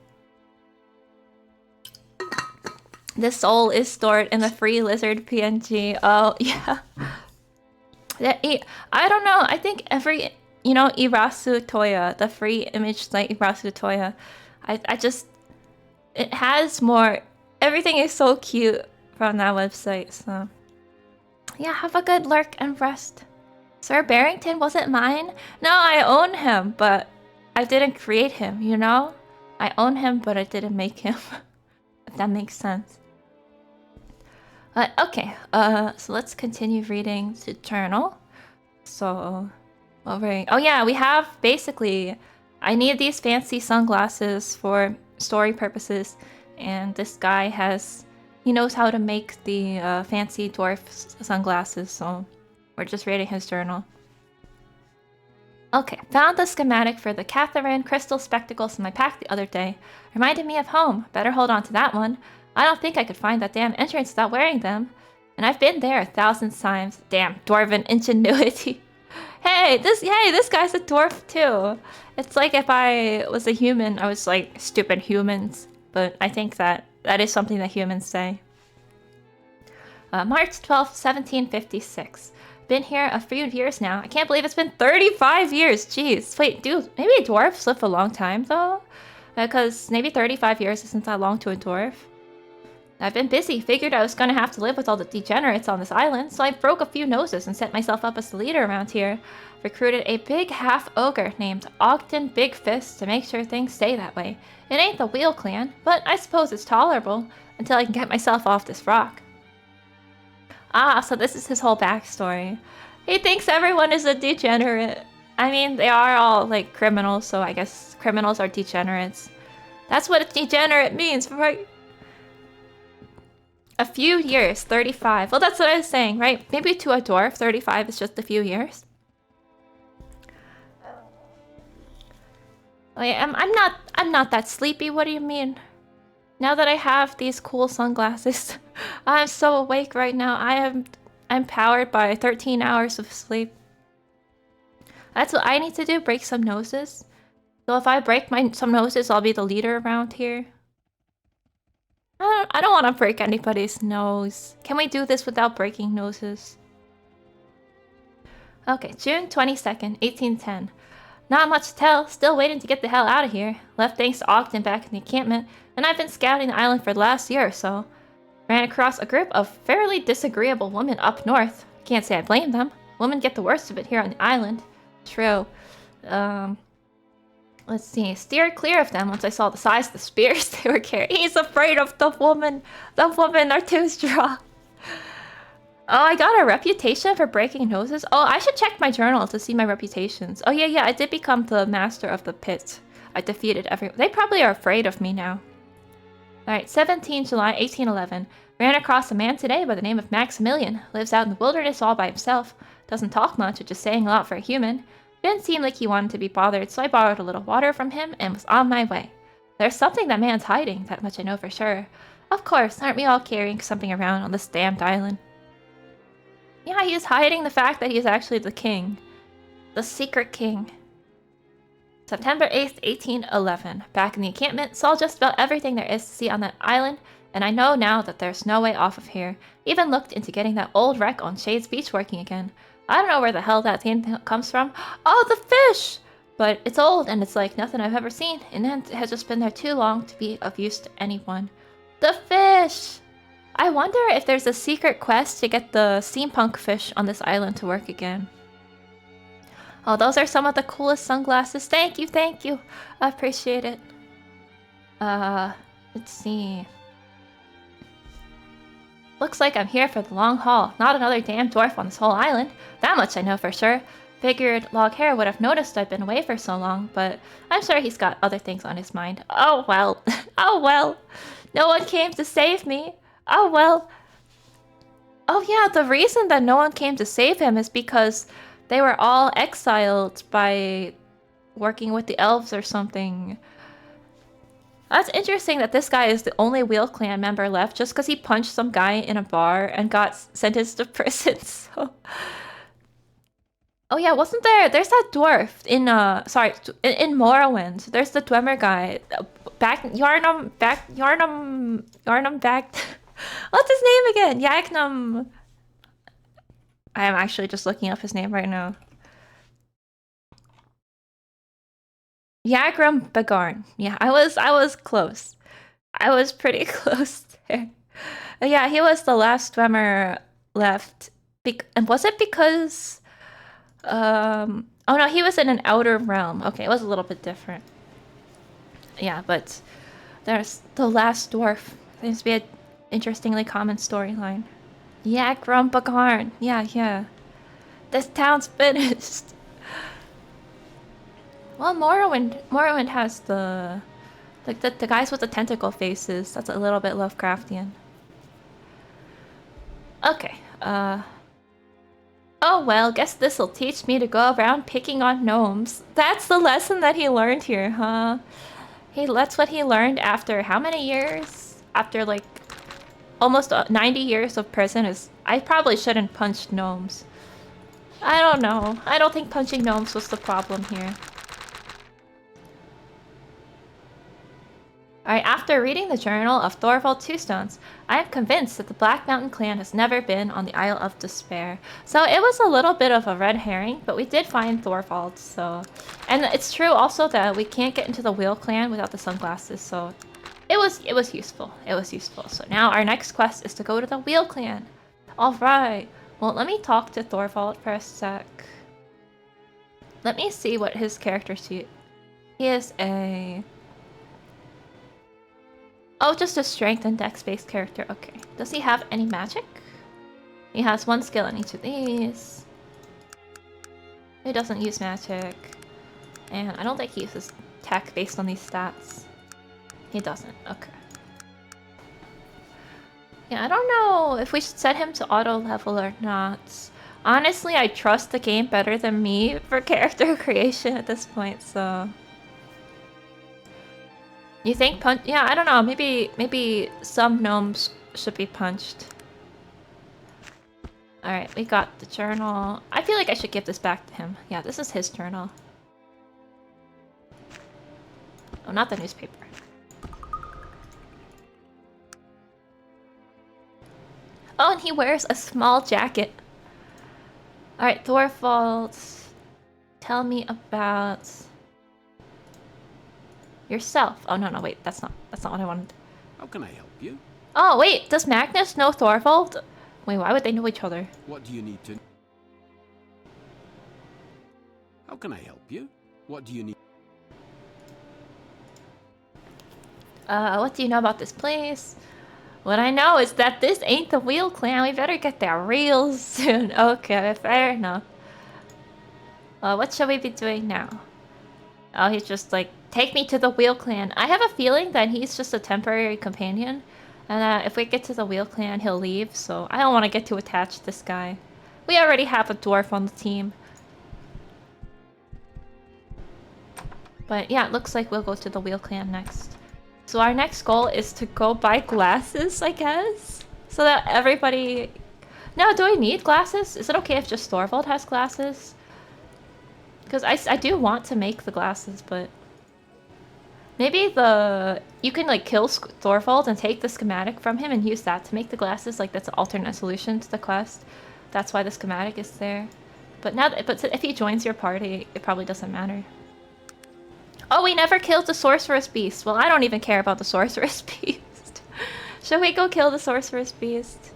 The soul is stored in the free lizard PNG. Oh, yeah. I don't know. I think every, you know, Irasu Toya, the free image site Irasu Toya, I just, it has more, everything is so cute from that website, so. Yeah, have a good lurk and rest. Sir Barrington wasn't mine? No, I own him, but I didn't create him, you know? I own him, but I didn't make him. If that makes sense. Okay, so let's continue reading the journal. So, oh yeah, we have basically, I need these fancy sunglasses for story purposes, and this guy he knows how to make the fancy dwarf sunglasses, so we're just reading his journal. Okay, found the schematic for the Catherine crystal spectacles in my pack the other day. Reminded me of home. Better hold on to that one. I don't think I could find that damn entrance without wearing them. And I've been there 1,000 times. Damn, dwarven ingenuity. Hey, this guy's a dwarf too. It's like if I was a human, I was like, stupid humans. But I think that is something that humans say. March 12th, 1756. Been here a few years now. I can't believe it's been 35 years. Jeez. Wait, dude, maybe dwarfs live a long time though? Because maybe 35 years isn't that long to a dwarf. I've been busy. Figured I was gonna have to live with all the degenerates on this island, so I broke a few noses and set myself up as the leader around here. Recruited a big half-ogre named Ogden Big Fist to make sure things stay that way. It ain't the Wheel Clan, but I suppose it's tolerable until I can get myself off this rock. Ah, so this is his whole backstory. He thinks everyone is a degenerate. I mean, they are all, like, criminals, so I guess criminals are degenerates. That's what a degenerate means, right? A few years, 35. Well, that's what I was saying, right? Maybe to a dwarf, 35 is just a few years. Oh, yeah, I'm not that sleepy. What do you mean? Now that I have these cool sunglasses, I'm so awake right now. I'm powered by 13 hours of sleep. That's what I need to do, break some noses. So if I break some noses, I'll be the leader around here. I don't want to break anybody's nose. Can we do this without breaking noses? Okay, June 22nd, 1810. Not much to tell. Still waiting to get the hell out of here. Left thanks to Ogden back in the encampment, and I've been scouting the island for the last year or so. Ran across a group of fairly disagreeable women up north. Can't say I blame them. Women get the worst of it here on the island. True. Let's see. Steered clear of them once I saw the size of the spears they were carrying. He's afraid of the woman. The women are too strong. Oh, I got a reputation for breaking noses? Oh, I should check my journal to see my reputations. Oh, yeah, I did become the master of the pit. I defeated everyone. They probably are afraid of me now. Alright, 17 July 1811. Ran across a man today by the name of Maximilian. Lives out in the wilderness all by himself. Doesn't talk much, which is saying a lot for a human. Didn't seem like he wanted to be bothered, so I borrowed a little water from him and was on my way. There's something that man's hiding, that much I know for sure. Of course, aren't we all carrying something around on this damned island? Yeah, he is hiding the fact that he is actually the king. The secret king. September 8th, 1811. Back in the encampment, saw just about everything there is to see on that island, and I know now that there's no way off of here. Even looked into getting that old wreck on Shade's Beach working again. I don't know where the hell that thing comes from. Oh, the fish! But it's old, and it's like nothing I've ever seen, and it has just been there too long to be of use to anyone. The fish! I wonder if there's a secret quest to get the steampunk fish on this island to work again. Oh, those are some of the coolest sunglasses. Thank you. I appreciate it. Let's see. Looks like I'm here for the long haul. Not another damn dwarf on this whole island. That much I know for sure. Figured Loghair would have noticed I'd been away for so long, but I'm sure he's got other things on his mind. Oh well. Oh well. No one came to save me. Oh well. Oh yeah, the reason that no one came to save him is because they were all exiled by working with the elves or something. That's interesting that this guy is the only Wheel Clan member left just because he punched some guy in a bar and got sentenced to prison. So. Oh yeah, wasn't there? There's that dwarf in sorry, in Morrowind. There's the Dwemer guy. Back Yarnum back. What's his name again? Yagnum. I am actually just looking up his name right now. Yagrum Bagarn. Yeah, I was close. I was pretty close there. Yeah, he was the last Dwemer left. And was it because oh no, he was in an outer realm. Okay, it was a little bit different. Yeah, but there's the last dwarf. Seems to be an interestingly common storyline. Yeah, Grumbagarn. Yeah. This town's finished. Well, Morrowind has the like the guys with the tentacle faces. That's a little bit Lovecraftian. Okay. Oh well, guess this'll teach me to go around picking on gnomes. That's the lesson that he learned here, huh? That's what he learned after how many years? After like almost 90 years of prison. I probably shouldn't punch gnomes. I don't know. I don't think punching gnomes was the problem here. Alright, after reading the journal of Thorvald Twostones, I am convinced that the Black Mountain clan has never been on the Isle of Despair. So it was a little bit of a red herring, but we did find Thorvald, so... And it's true also that we can't get into the Wheel clan without the sunglasses, so... It was useful. It was useful. So now our next quest is to go to the Wheel clan. Alright. Well, let me talk to Thorvald for a sec. Let me see what his character sheet... He is a... Oh, just a strength and dex-based character. Okay. Does he have any magic? He has one skill in each of these. He doesn't use magic. And I don't think he uses tech based on these stats. He doesn't. Okay. Yeah, I don't know if we should set him to auto level or not. Honestly, I trust the game better than me for character creation at this point, so... You think punch? Yeah, I don't know. Maybe some gnomes should be punched. All right, we got the journal. I feel like I should give this back to him. Yeah, this is his journal. Oh, not the newspaper. Oh, and he wears a small jacket. All right, Thorvald, tell me about yourself. Oh no, wait, that's not what I wanted. How can I help you? Oh wait, does Magnus know Thorvald? Wait, why would they know each other? What do you need to... How can I help you? What do you need? What do you know about this place? What I know is that this ain't the Wheel clan. We better get there real soon. Okay, fair enough. What should we be doing now? Oh, he's just like, take me to the Wheel clan. I have a feeling that he's just a temporary companion. And if we get to the Wheel clan, he'll leave. So I don't want to get too attached to this guy. We already have a dwarf on the team. But yeah, it looks like we'll go to the Wheel clan next. So our next goal is to go buy glasses, I guess? So that everybody... Now, do I need glasses? Is it okay if just Thorvald has glasses? Because I do want to make the glasses, but... Maybe you can like kill Thorvald and take the schematic from him and use that to make the glasses. Like that's an alternate solution to the quest. That's why the schematic is there. But if he joins your party, it probably doesn't matter. Oh, we never killed the Sorceress Beast. Well, I don't even care about the Sorceress Beast. Should we go kill the Sorceress Beast?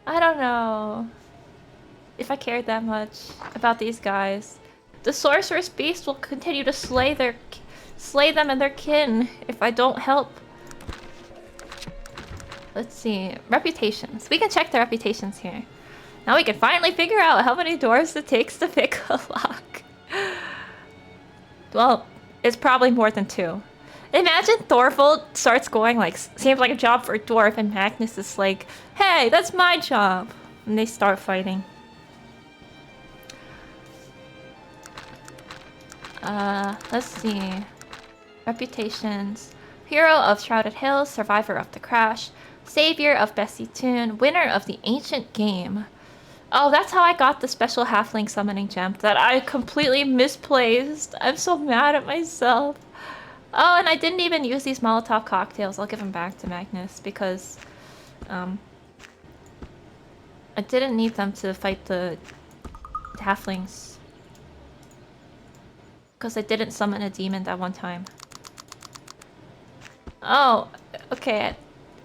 I don't know if I cared that much about these guys. The Sorceress Beast will continue to slay them and their kin if I don't help. Let's see. Reputations. We can check the reputations here. Now we can finally figure out how many doors it takes to pick a lock. Well, it's probably more than 2. Imagine Thorvald starts going like, seems like a job for a dwarf, and Magnus is like, hey, that's my job. And they start fighting. Let's see. Reputations. Hero of Shrouded Hills, survivor of the crash, savior of Bessie Toon, winner of the ancient game. Oh, that's how I got the special halfling summoning gem that I completely misplaced. I'm so mad at myself. Oh, and I didn't even use these Molotov cocktails. I'll give them back to Magnus because I didn't need them to fight the halflings. Because I didn't summon a demon that one time. Oh, okay.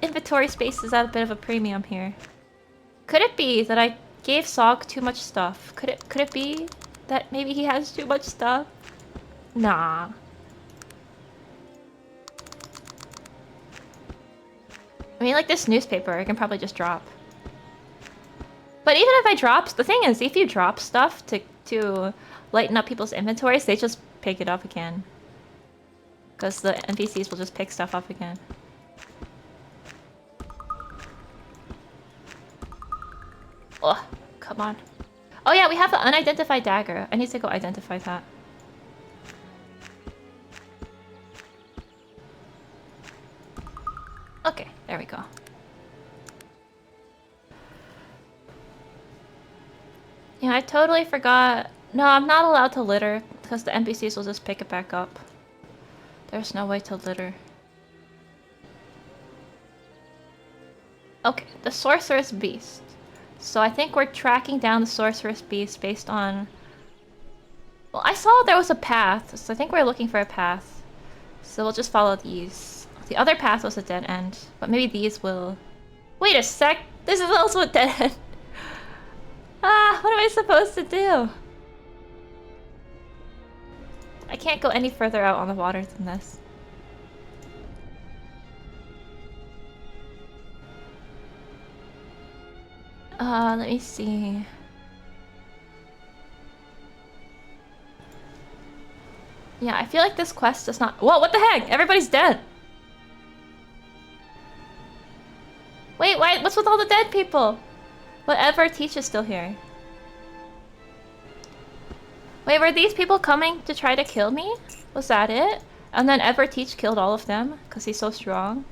Inventory space is at a bit of a premium here. Could it be that I gave Sog too much stuff? Could it be that maybe he has too much stuff? Nah. I mean, like this newspaper, I can probably just drop. But even if I drop, the thing is, if you drop stuff to lighten up people's inventories, they just pick it up again. Because the NPCs will just pick stuff up again. Oh, come on. Oh yeah, we have the unidentified dagger. I need to go identify that. Okay, there we go. Yeah, I totally forgot. No, I'm not allowed to litter because the NPCs will just pick it back up. There's no way to litter. Okay, the Sorceress Beast. So I think we're tracking down the Sorceress Beast based on... Well, I saw there was a path, so I think we're looking for a path. So we'll just follow these. The other path was a dead end, but maybe these will... Wait a sec! This is also a dead end! Ah, what am I supposed to do? I can't go any further out on the water than this. Let me see. Yeah, I feel like this quest does not... Whoa, what the heck? Everybody's dead! Wait, why? What's with all the dead people? Whatever, Teach is still here. Wait, were these people coming to try to kill me? Was that it? And then Ever Teach killed all of them because he's so strong?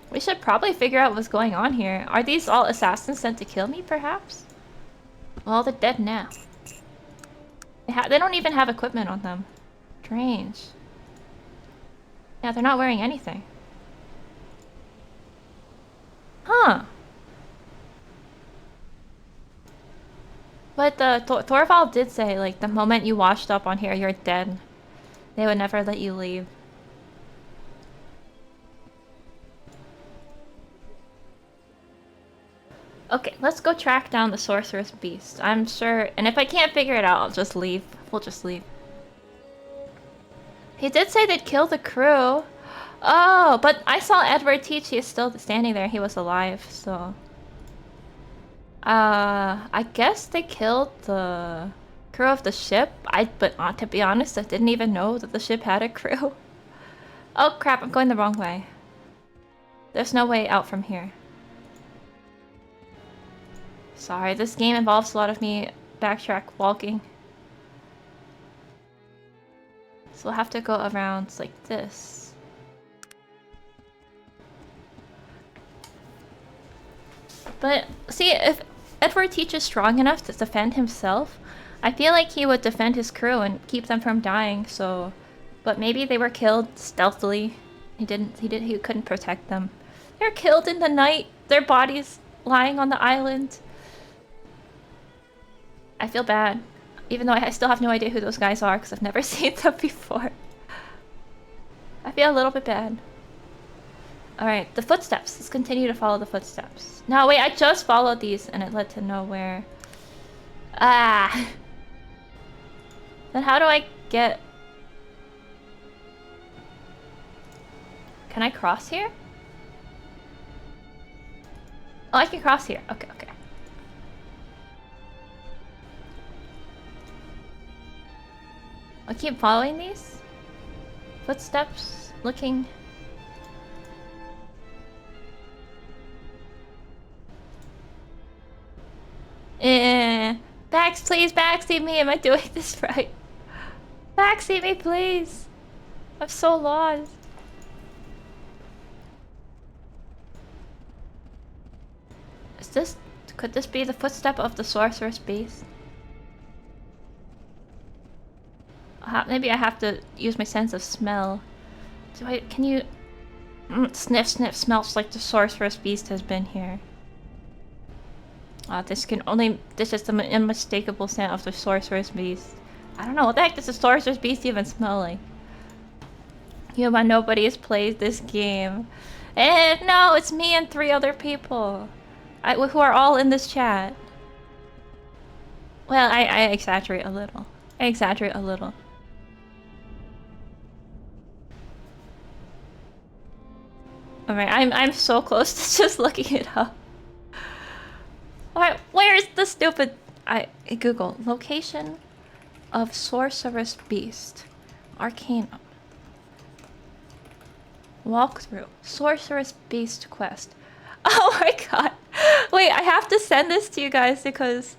We should probably figure out what's going on here. Are these all assassins sent to kill me, perhaps? Well, they're dead now. They don't even have equipment on them. Strange. Yeah, they're not wearing anything. Huh. But Thorvald did say, like, the moment you washed up on here, you're dead. They would never let you leave. Okay, let's go track down the Sorceress Beast. I'm sure... And if I can't figure it out, I'll just leave. We'll just leave. He did say they'd kill the crew. Oh, but I saw Edward Teach. He is still standing there. He was alive, so... I guess they killed the crew of the ship. But to be honest, I didn't even know that the ship had a crew. Oh crap, I'm going the wrong way. There's no way out from here. Sorry, this game involves a lot of me backtrack walking. So we'll have to go around like this. But see, if Edward Teach is strong enough to defend himself, I feel like he would defend his crew and keep them from dying, so... But maybe they were killed stealthily. He couldn't protect them. They're killed in the night, their bodies lying on the island. I feel bad. Even though I still have no idea who those guys are because I've never seen them before. I feel a little bit bad. Alright, the footsteps. Let's continue to follow the footsteps. No, wait, I just followed these and it led to nowhere. Ah! Then how do I get... Can I cross here? Oh, I can cross here. Okay, okay. I'll keep following these footsteps, looking. Bax, please backseat me. Am I doing this right? Backseat me, please. I'm so lost. Is this... Could this be the footstep of the sorceress beast? Maybe I have to use my sense of smell. Can you... sniff, sniff, smells like the sorceress beast has been here. This is the unmistakable scent of the sorceress beast. I don't know, what the heck does the sorceress beast even smell like? Nobody has played this game. And no, it's me and 3 other people. Who are all in this chat. Well, I exaggerate a little. I exaggerate a little. Alright, I'm so close to just looking it up. Alright, where is the stupid... Google. Location of Sorceress Beast. Arcanum. Walkthrough. Sorceress Beast quest. Oh my god. Wait, I have to send this to you guys because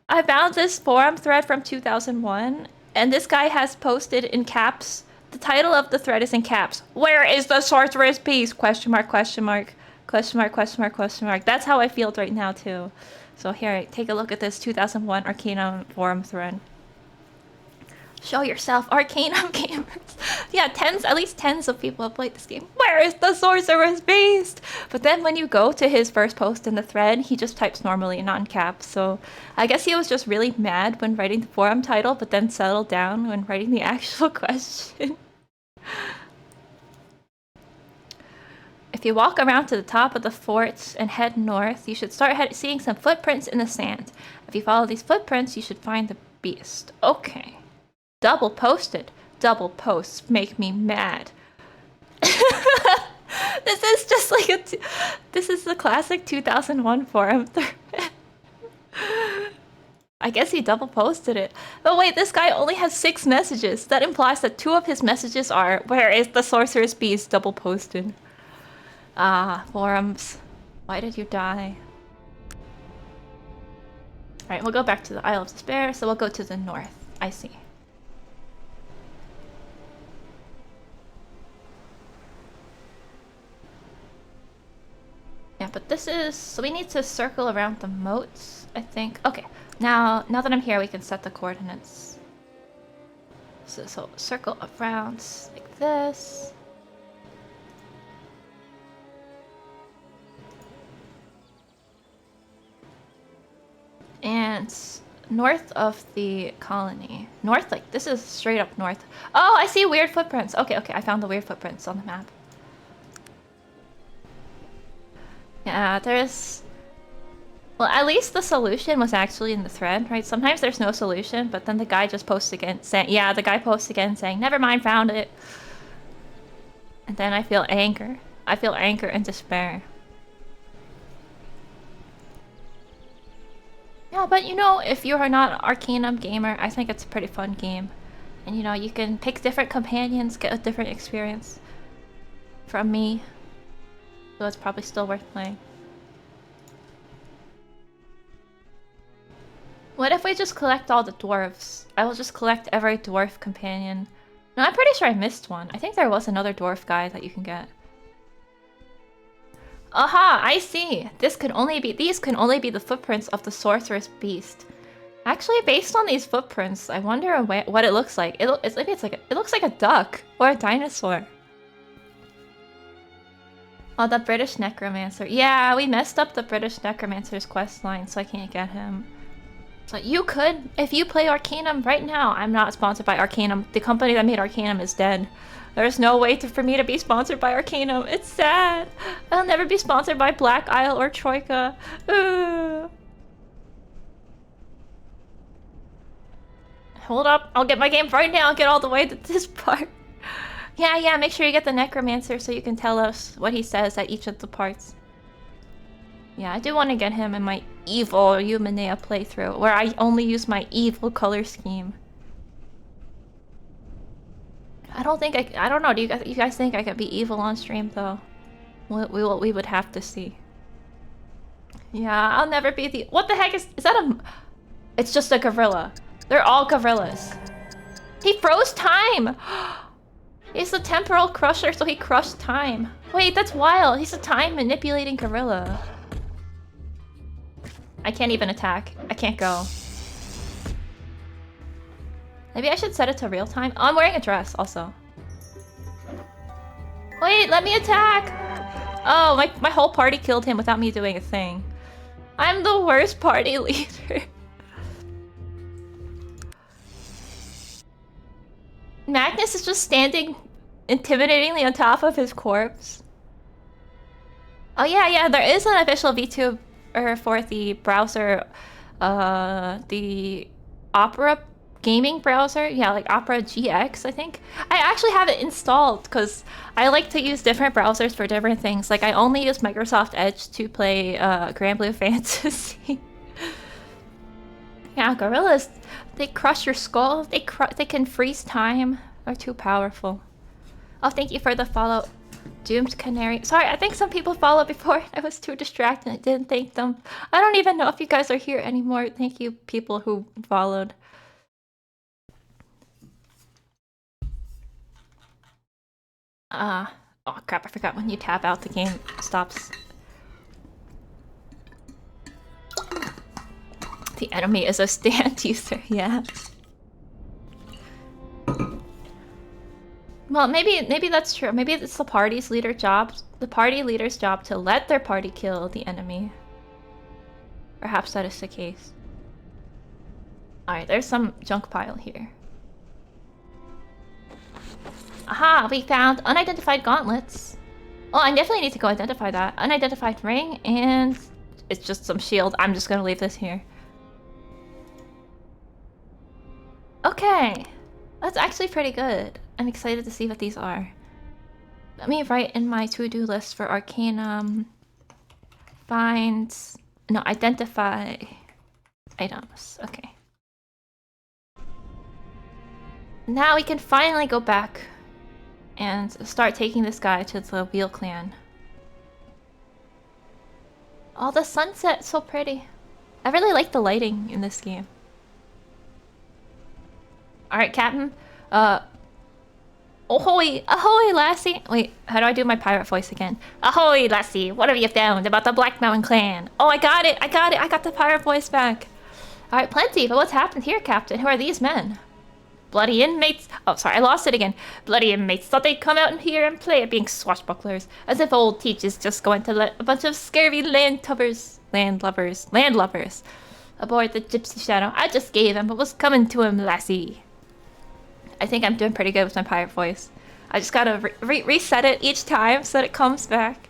I found this forum thread from 2001 and this guy has posted in caps. The title of the thread is in caps. Where is the sorceress beast? Question mark, question mark, question mark, question mark, question mark. That's how I feel right now too. So here, take a look at this 2001 Arcanum forum thread. Show yourself, Arcanum gamers. Yeah, at least tens of people have played this game. Where is the sorceress beast? But then when you go to his first post in the thread, he just types normally, not in caps. So I guess he was just really mad when writing the forum title, but then settled down when writing the actual question. If you walk around to the top of the fort and head north, you should start seeing some footprints in the sand. If you follow these footprints, you should find the beast. Okay. Double posted. Double posts make me mad. This is just like this is the classic 2001 forum thread. I guess he double posted it. But wait, this guy only has 6 messages. That implies that 2 of his messages are, where is the sorceress beast, double posted. Ah, forums. Why did you die? Alright, we'll go back to the Isle of Despair, so we'll go to the north. I see. Yeah, but this is... So we need to circle around the moats, I think. Okay, now that I'm here, we can set the coordinates. So circle around like this. And north of the colony. North, like, this is straight up north. Oh, I see weird footprints. Okay, I found the weird footprints on the map. Yeah, there's... Well, at least the solution was actually in the thread, right? Sometimes there's no solution, but then the guy just posts again saying... Yeah, the guy posts again saying, never mind, found it. And then I feel anger. I feel anger and despair. Yeah, but if you are not an Arcanum gamer, I think it's a pretty fun game. And you can pick different companions, get a different experience from me. So it's probably still worth playing. What if we just collect all the dwarves? I will just collect every dwarf companion. No, I'm pretty sure I missed one. I think there was another dwarf guy that you can get. Aha! I see! These can only be the footprints of the sorceress beast. Actually, based on these footprints, I wonder what it looks like. It looks like a duck or a dinosaur. Oh, the British Necromancer. Yeah, we messed up the British Necromancer's questline, so I can't get him. So you could, if you play Arcanum right now. I'm not sponsored by Arcanum. The company that made Arcanum is dead. There's no way for me to be sponsored by Arcanum. It's sad. I'll never be sponsored by Black Isle or Troika. Hold up, I'll get my game right now. I'll get all the way to this part. Yeah, make sure you get the Necromancer so you can tell us what he says at each of the parts. Yeah, I do want to get him in my evil Humanea playthrough, where I only use my evil color scheme. I don't know, do you guys think I could be evil on stream, though? We would have to see. Yeah, I'll never be the... What the heck is that a... It's just a gorilla. They're all gorillas. He froze time! He's the temporal crusher, so he crushed time. Wait, that's wild. He's a time manipulating gorilla. I can't even attack. I can't go. Maybe I should set it to real time. Oh, I'm wearing a dress also. Wait, let me attack! Oh, my whole party killed him without me doing a thing. I'm the worst party leader. Magnus is just standing intimidatingly on top of his corpse. Oh yeah, there is an official VTuber for the browser, the Opera gaming browser. Yeah, like Opera GX, I think. I actually have it installed because I like to use different browsers for different things. Like I only use Microsoft Edge to play Grand Blue Fantasy. Yeah, gorillas, they crush your skull. They can freeze time. They're too powerful. Oh, thank you for the follow, Doomed Canary. Sorry, I think some people followed before. I was too distracted. I didn't thank them. I don't even know if you guys are here anymore. Thank you, people who followed. Oh crap, I forgot when you tap out, the game stops. The enemy is a stand user, yeah. Well, maybe that's true. Maybe it's the party's leader's job to let their party kill the enemy. Perhaps that is the case. Alright, there's some junk pile here. Aha, we found unidentified gauntlets. Oh, I definitely need to go identify that. Unidentified ring, and it's just some shield. I'm just gonna leave this here. Okay, that's actually pretty good. I'm excited to see what these are. Let me write in my to-do list for Arcanum. Identify items. Okay. Now we can finally go back and start taking this guy to the Wheel Clan. Oh, the sunset's so pretty. I really like the lighting in this game. Alright, Captain. Ahoy! Ahoy, lassie! Wait, how do I do my pirate voice again? Ahoy, lassie! What have you found about the Black Mountain Clan? Oh, I got it! I got the pirate voice back! Alright, plenty, but what's happened here, Captain? Who are these men? Bloody inmates. Oh, sorry, I lost it again. Bloody inmates thought they'd come out in here and play at being swashbucklers. As if old Teach is just going to let a bunch of scurvy landlubbers aboard the Gypsy Shadow. I just gave him what was coming to him, lassie. I think I'm doing pretty good with my pirate voice. I just gotta reset it each time so that it comes back.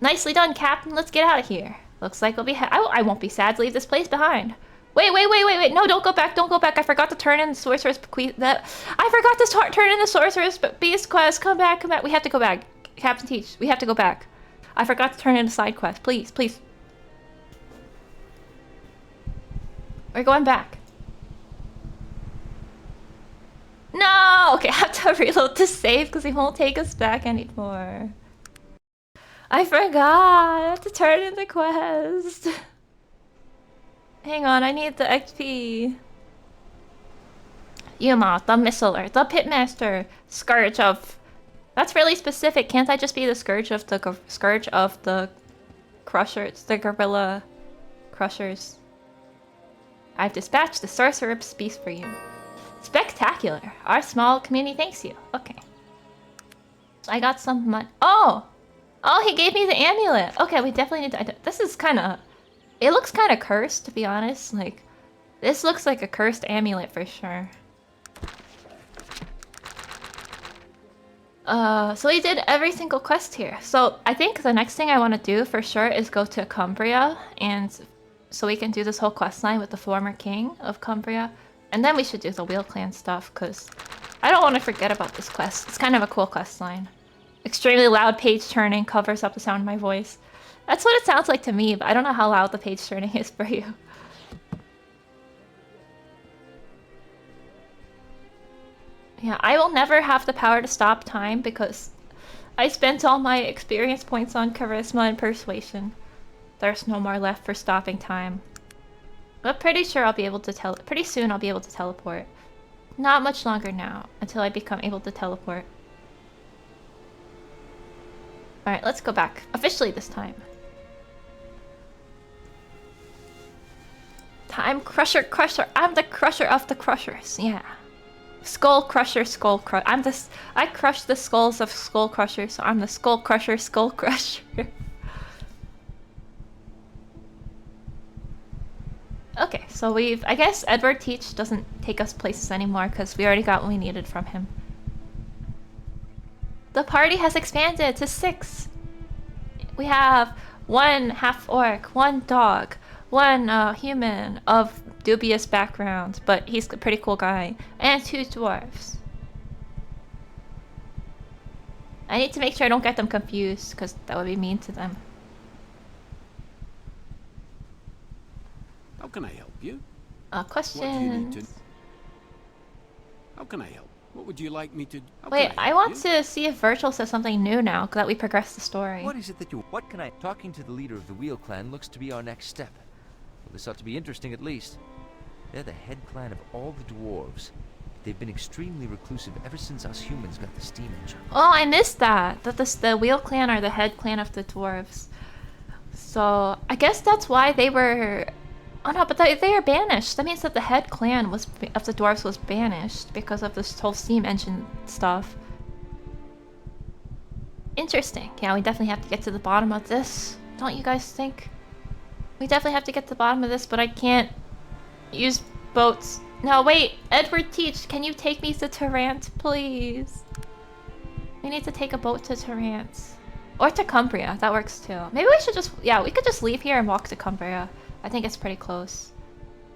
Nicely done, Captain. Let's get out of here. Looks like we'll be I won't be sad to leave this place behind. Wait. No, don't go back. I forgot to turn in the Sorcerer's Bequeath. I forgot to turn in the Sorcerer's Beast quest. Come back. We have to go back. Captain Teach, we have to go back. I forgot to turn in a side quest. Please. We're going back. No! Okay, I have to reload to save because he won't take us back anymore. I forgot! I have to turn in the quest. Hang on, I need the XP. Yuma, the Missiler, the Pitmaster, Scourge of... That's really specific. Can't I just be the Scourge of the Crushers, the Gorilla Crushers? I've dispatched the Sorcerer's Beast for you. Spectacular. Our small community thanks you. Okay. I got some money. Oh, he gave me the amulet. Okay, we definitely need to... This is kind of... It looks kind of cursed, to be honest. Like, this looks like a cursed amulet for sure. So we did every single quest here. So I think the next thing I want to do for sure is go to Cumbria, and so we can do this whole quest line with the former king of Cumbria. And then we should do the Wheel Clan stuff, because I don't want to forget about this quest. It's kind of a cool quest line. Extremely loud page turning covers up the sound of my voice. That's what it sounds like to me, but I don't know how loud the page turning is for you. Yeah, I will never have the power to stop time because I spent all my experience points on charisma and persuasion. There's no more left for stopping time. But pretty sure I'll be able to pretty soon I'll be able to teleport. Not much longer now, until I become able to teleport. Alright, let's go back. Officially this time. Time crusher. I'm the crusher of the crushers. Yeah. Skull crusher. I crush the skulls of skull crushers, so I'm the skull crusher. Okay, so I guess Edward Teach doesn't take us places anymore because we already got what we needed from him. The party has expanded to 6. We have 1 half-orc, 1 dog, 1 human of dubious background, but he's a pretty cool guy, and 2 dwarves. I need to make sure I don't get them confused, because that would be mean to them. How can I help you? Questions? How can I help? What would you like me to... Wait, I want to see if Virgil says something new now, that we progress the story. What is it that you... What can I... Talking to the leader of the Wheel Clan looks to be our next step. Well, this ought to be interesting at least. They're the head clan of all the dwarves. They've been extremely reclusive ever since us humans got the steam engine. Oh, I missed that! That the Wheel Clan are the head clan of the dwarves. So, I guess that's why they were... Oh no, but they are banished. That means that the head clan of the dwarves was banished because of this whole steam engine stuff. Interesting. Yeah, we definitely have to get to the bottom of this. Don't you guys think? We definitely have to get to the bottom of this, but I can't use boats. No, wait! Edward Teach, can you take me to Tarant, please? We need to take a boat to Tarant. Or to Cumbria, that works too. Maybe we should just... Yeah, we could just leave here and walk to Cumbria. I think it's pretty close.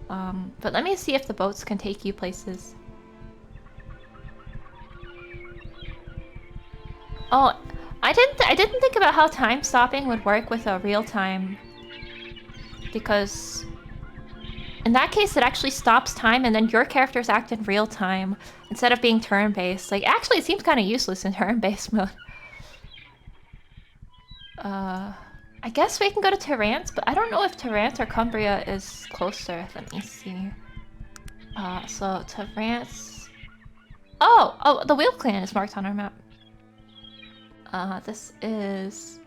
But let me see if the boats can take you places. Oh, I didn't think about how time stopping would work with a real time. Because in that case it actually stops time and then your characters act in real time instead of being turn-based. Like actually it seems kind of useless in turn-based mode. I guess we can go to Tarant, but I don't know if Tarant or Cumbria is closer. Let me see. So Tarant... Oh, the Wheel Clan is marked on our map. This is...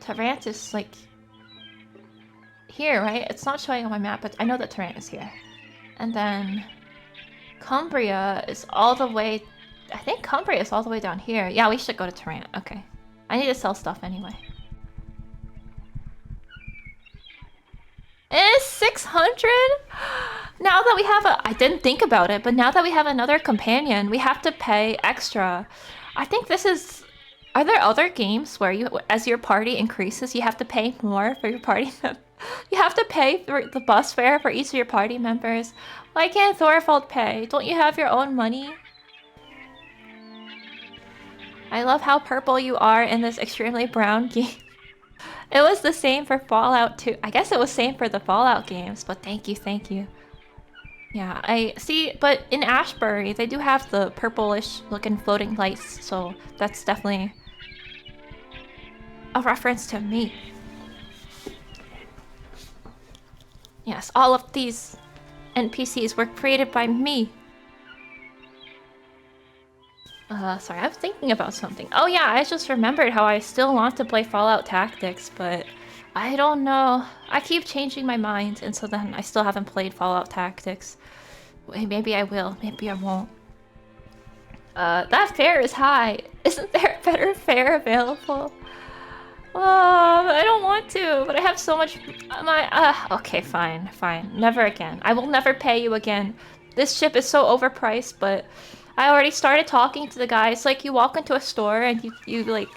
Tarant is like... here, right? It's not showing on my map, but I know that Tarant is here. And then... Cumbria is all the way... I think Cumbria is all the way down here. Yeah, we should go to Tarant. Okay. I need to sell stuff anyway. It's 600? Now that we have I didn't think about it, but now that we have another companion, we have to pay extra. I think this is... Are there other games where you, as your party increases, you have to pay more for your party members? You have to pay for the bus fare for each of your party members. Why can't Thorvald pay? Don't you have your own money? I love how purple you are in this extremely brown game. It was the same for Fallout 2. I guess it was same for the Fallout games, but thank you. Yeah, I see, but in Ashbury, they do have the purplish looking floating lights, so that's definitely a reference to me. Yes, all of these NPCs were created by me. Sorry, I'm thinking about something. Oh yeah, I just remembered how I still want to play Fallout Tactics, but I don't know. I keep changing my mind, and so then I still haven't played Fallout Tactics. Maybe I will, maybe I won't. That fare is high. Isn't there a better fare available? I don't want to, but I have so much... Okay, fine. Never again. I will never pay you again. This ship is so overpriced, but... I already started talking to the guy. It's like you walk into a store and you like...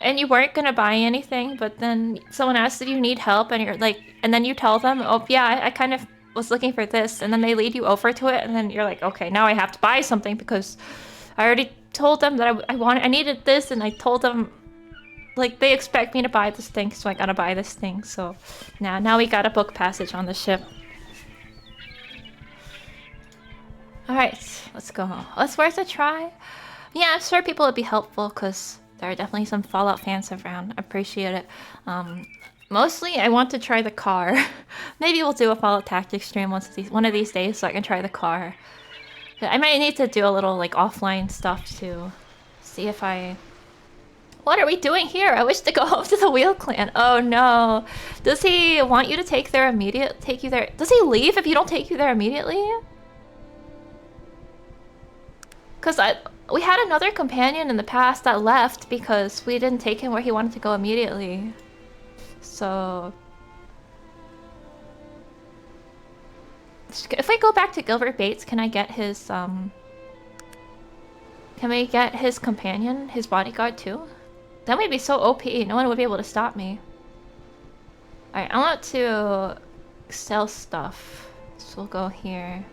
And you weren't gonna buy anything, but then someone asks if you need help and you're like... And then you tell them, oh yeah, I kind of was looking for this. And then they lead you over to it and then you're like, okay, now I have to buy something because I already told them that I needed this and I told them... Like, they expect me to buy this thing, so I gotta buy this thing, so... Now we got a book passage on the ship. Alright, let's go. It's worth a try. Yeah, I'm sure people would be helpful because there are definitely some Fallout fans around. I appreciate it. Mostly, I want to try the car. Maybe we'll do a Fallout Tactics stream one of these days so I can try the car. I might need to do a little like offline stuff to see if I... What are we doing here? I wish to go home to the Wheel Clan. Oh no. Does he want you to take you there? Does he leave if you don't take you there immediately? Cause we had another companion in the past that left because we didn't take him where he wanted to go immediately. So... If I go back to Gilbert Bates, can I get his, Can we get his companion, his bodyguard too? That would be so OP, no one would be able to stop me. Alright, I want to sell stuff. So we'll go here.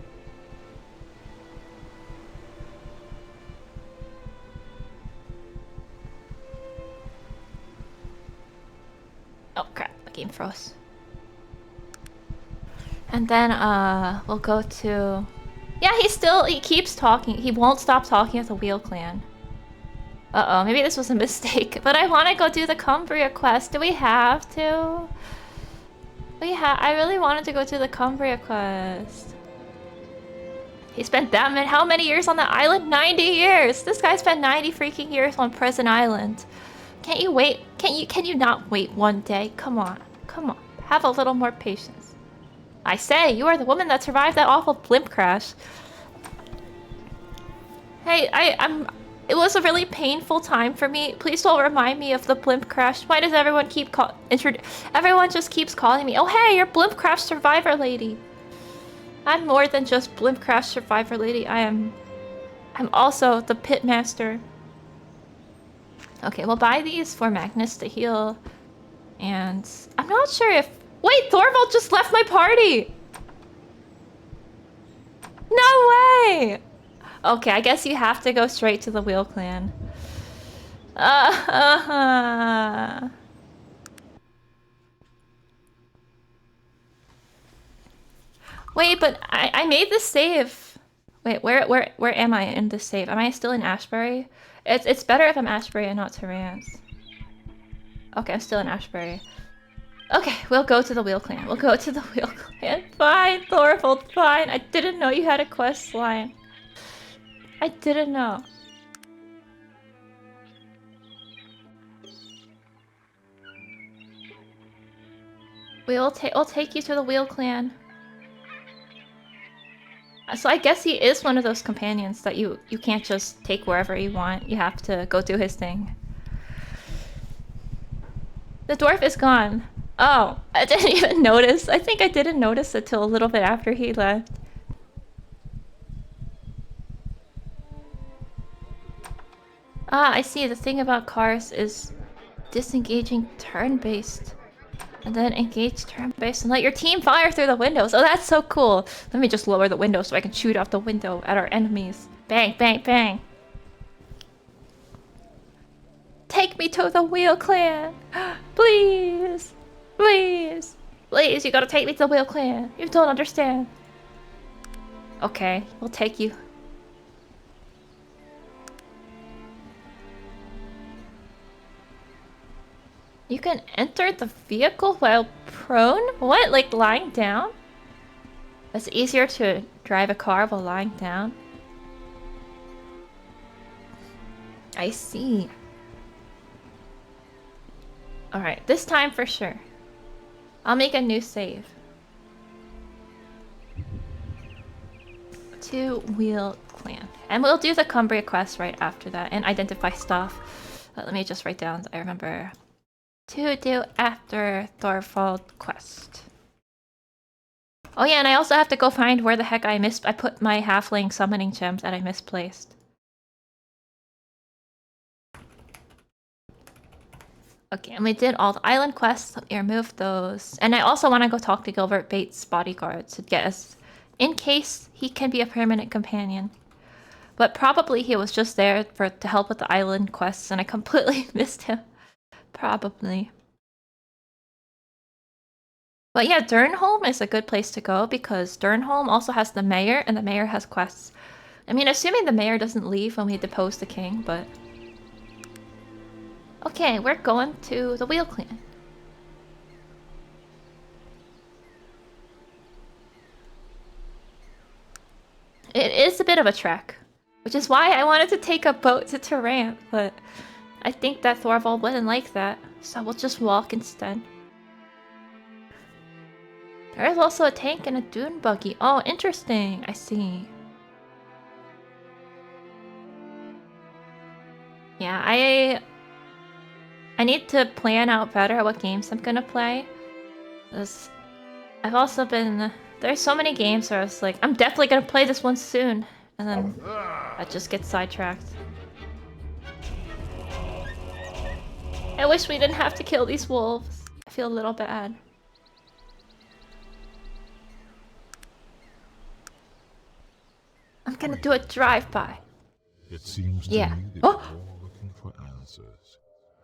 Oh crap, the game froze. And then, we'll go to... Yeah, he keeps talking. He won't stop talking at the Wheel Clan. Uh-oh, maybe this was a mistake. But I want to go do the Cumbria quest. Do we have to? I really wanted to go do the Cumbria quest. He spent how many years on the island? 90 years! This guy spent 90 freaking years on Prison Island. Can't you wait? Can you not wait one day? Come on. Come on. Have a little more patience. I say, you are the woman that survived that awful blimp crash. Hey, it was a really painful time for me. Please don't remind me of the blimp crash. Why does everyone everyone just keeps calling me, oh hey, you're blimp crash survivor lady. I'm more than just blimp crash survivor lady. I'm also the pit master. Okay, we'll buy these for Magnus to heal. And I'm not sure if... Wait, Thorvald just left my party! No way! Okay, I guess you have to go straight to the Wheel Clan. Wait, but I made this save. Wait, where am I in this save? Am I still in Ashbury? It's better if I'm Ashbury and not Terrance. Okay, I'm still in Ashbury. Okay, we'll go to the Wheel Clan. We'll go to the Wheel Clan. Fine, Thorvald, fine. I didn't know you had a quest line. I didn't know. We'll take you to the Wheel Clan. So I guess he is one of those companions that you can't just take wherever you want. You have to go do his thing. The dwarf is gone. Oh, I didn't even notice. I think I didn't notice it till a little bit after he left. Ah, I see. The thing about cars is disengaging turn-based. And then engage turn-based and let your team fire through the windows. Oh, that's so cool. Let me just lower the window so I can shoot out the window at our enemies. Bang, bang, bang. Take me to the Wheel Clan. Please. Please. Please, you gotta take me to the Wheel Clan. You don't understand. Okay, we'll take you. You can enter the vehicle while prone? What? Like lying down? It's easier to drive a car while lying down. I see. Alright, this time for sure. I'll make a new save. To Wheel Clan. And we'll do the Cumbria quest right after that and identify stuff. Let me just write down so I remember. To do after Thorvald quest. Oh yeah, and I also have to go find where the heck I put my halfling summoning gems that I misplaced. Okay, and we did all the island quests. Let me remove those. And I also want to go talk to Gilbert Bates' bodyguard to get us, in case he can be a permanent companion. But probably he was just there to help with the island quests and I completely missed him. Probably. But yeah, Durnholm is a good place to go because Durnholm also has the mayor and the mayor has quests. I mean, assuming the mayor doesn't leave when we depose the king, but... Okay, we're going to the Wheel Clan. It is a bit of a trek, which is why I wanted to take a boat to Tarant, but I think that Thorvald wouldn't like that, so we'll just walk instead. There is also a tank and a dune buggy. Oh, interesting. I see. Yeah, I need to plan out better what games I'm gonna play. 'Cause I've also been... There's so many games where I was like, I'm definitely gonna play this one soon. And then I just get sidetracked. I wish we didn't have to kill these wolves. I feel a little bad. I'm gonna do a drive-by. It seems to Yeah. me that Oh! you're all looking for answers.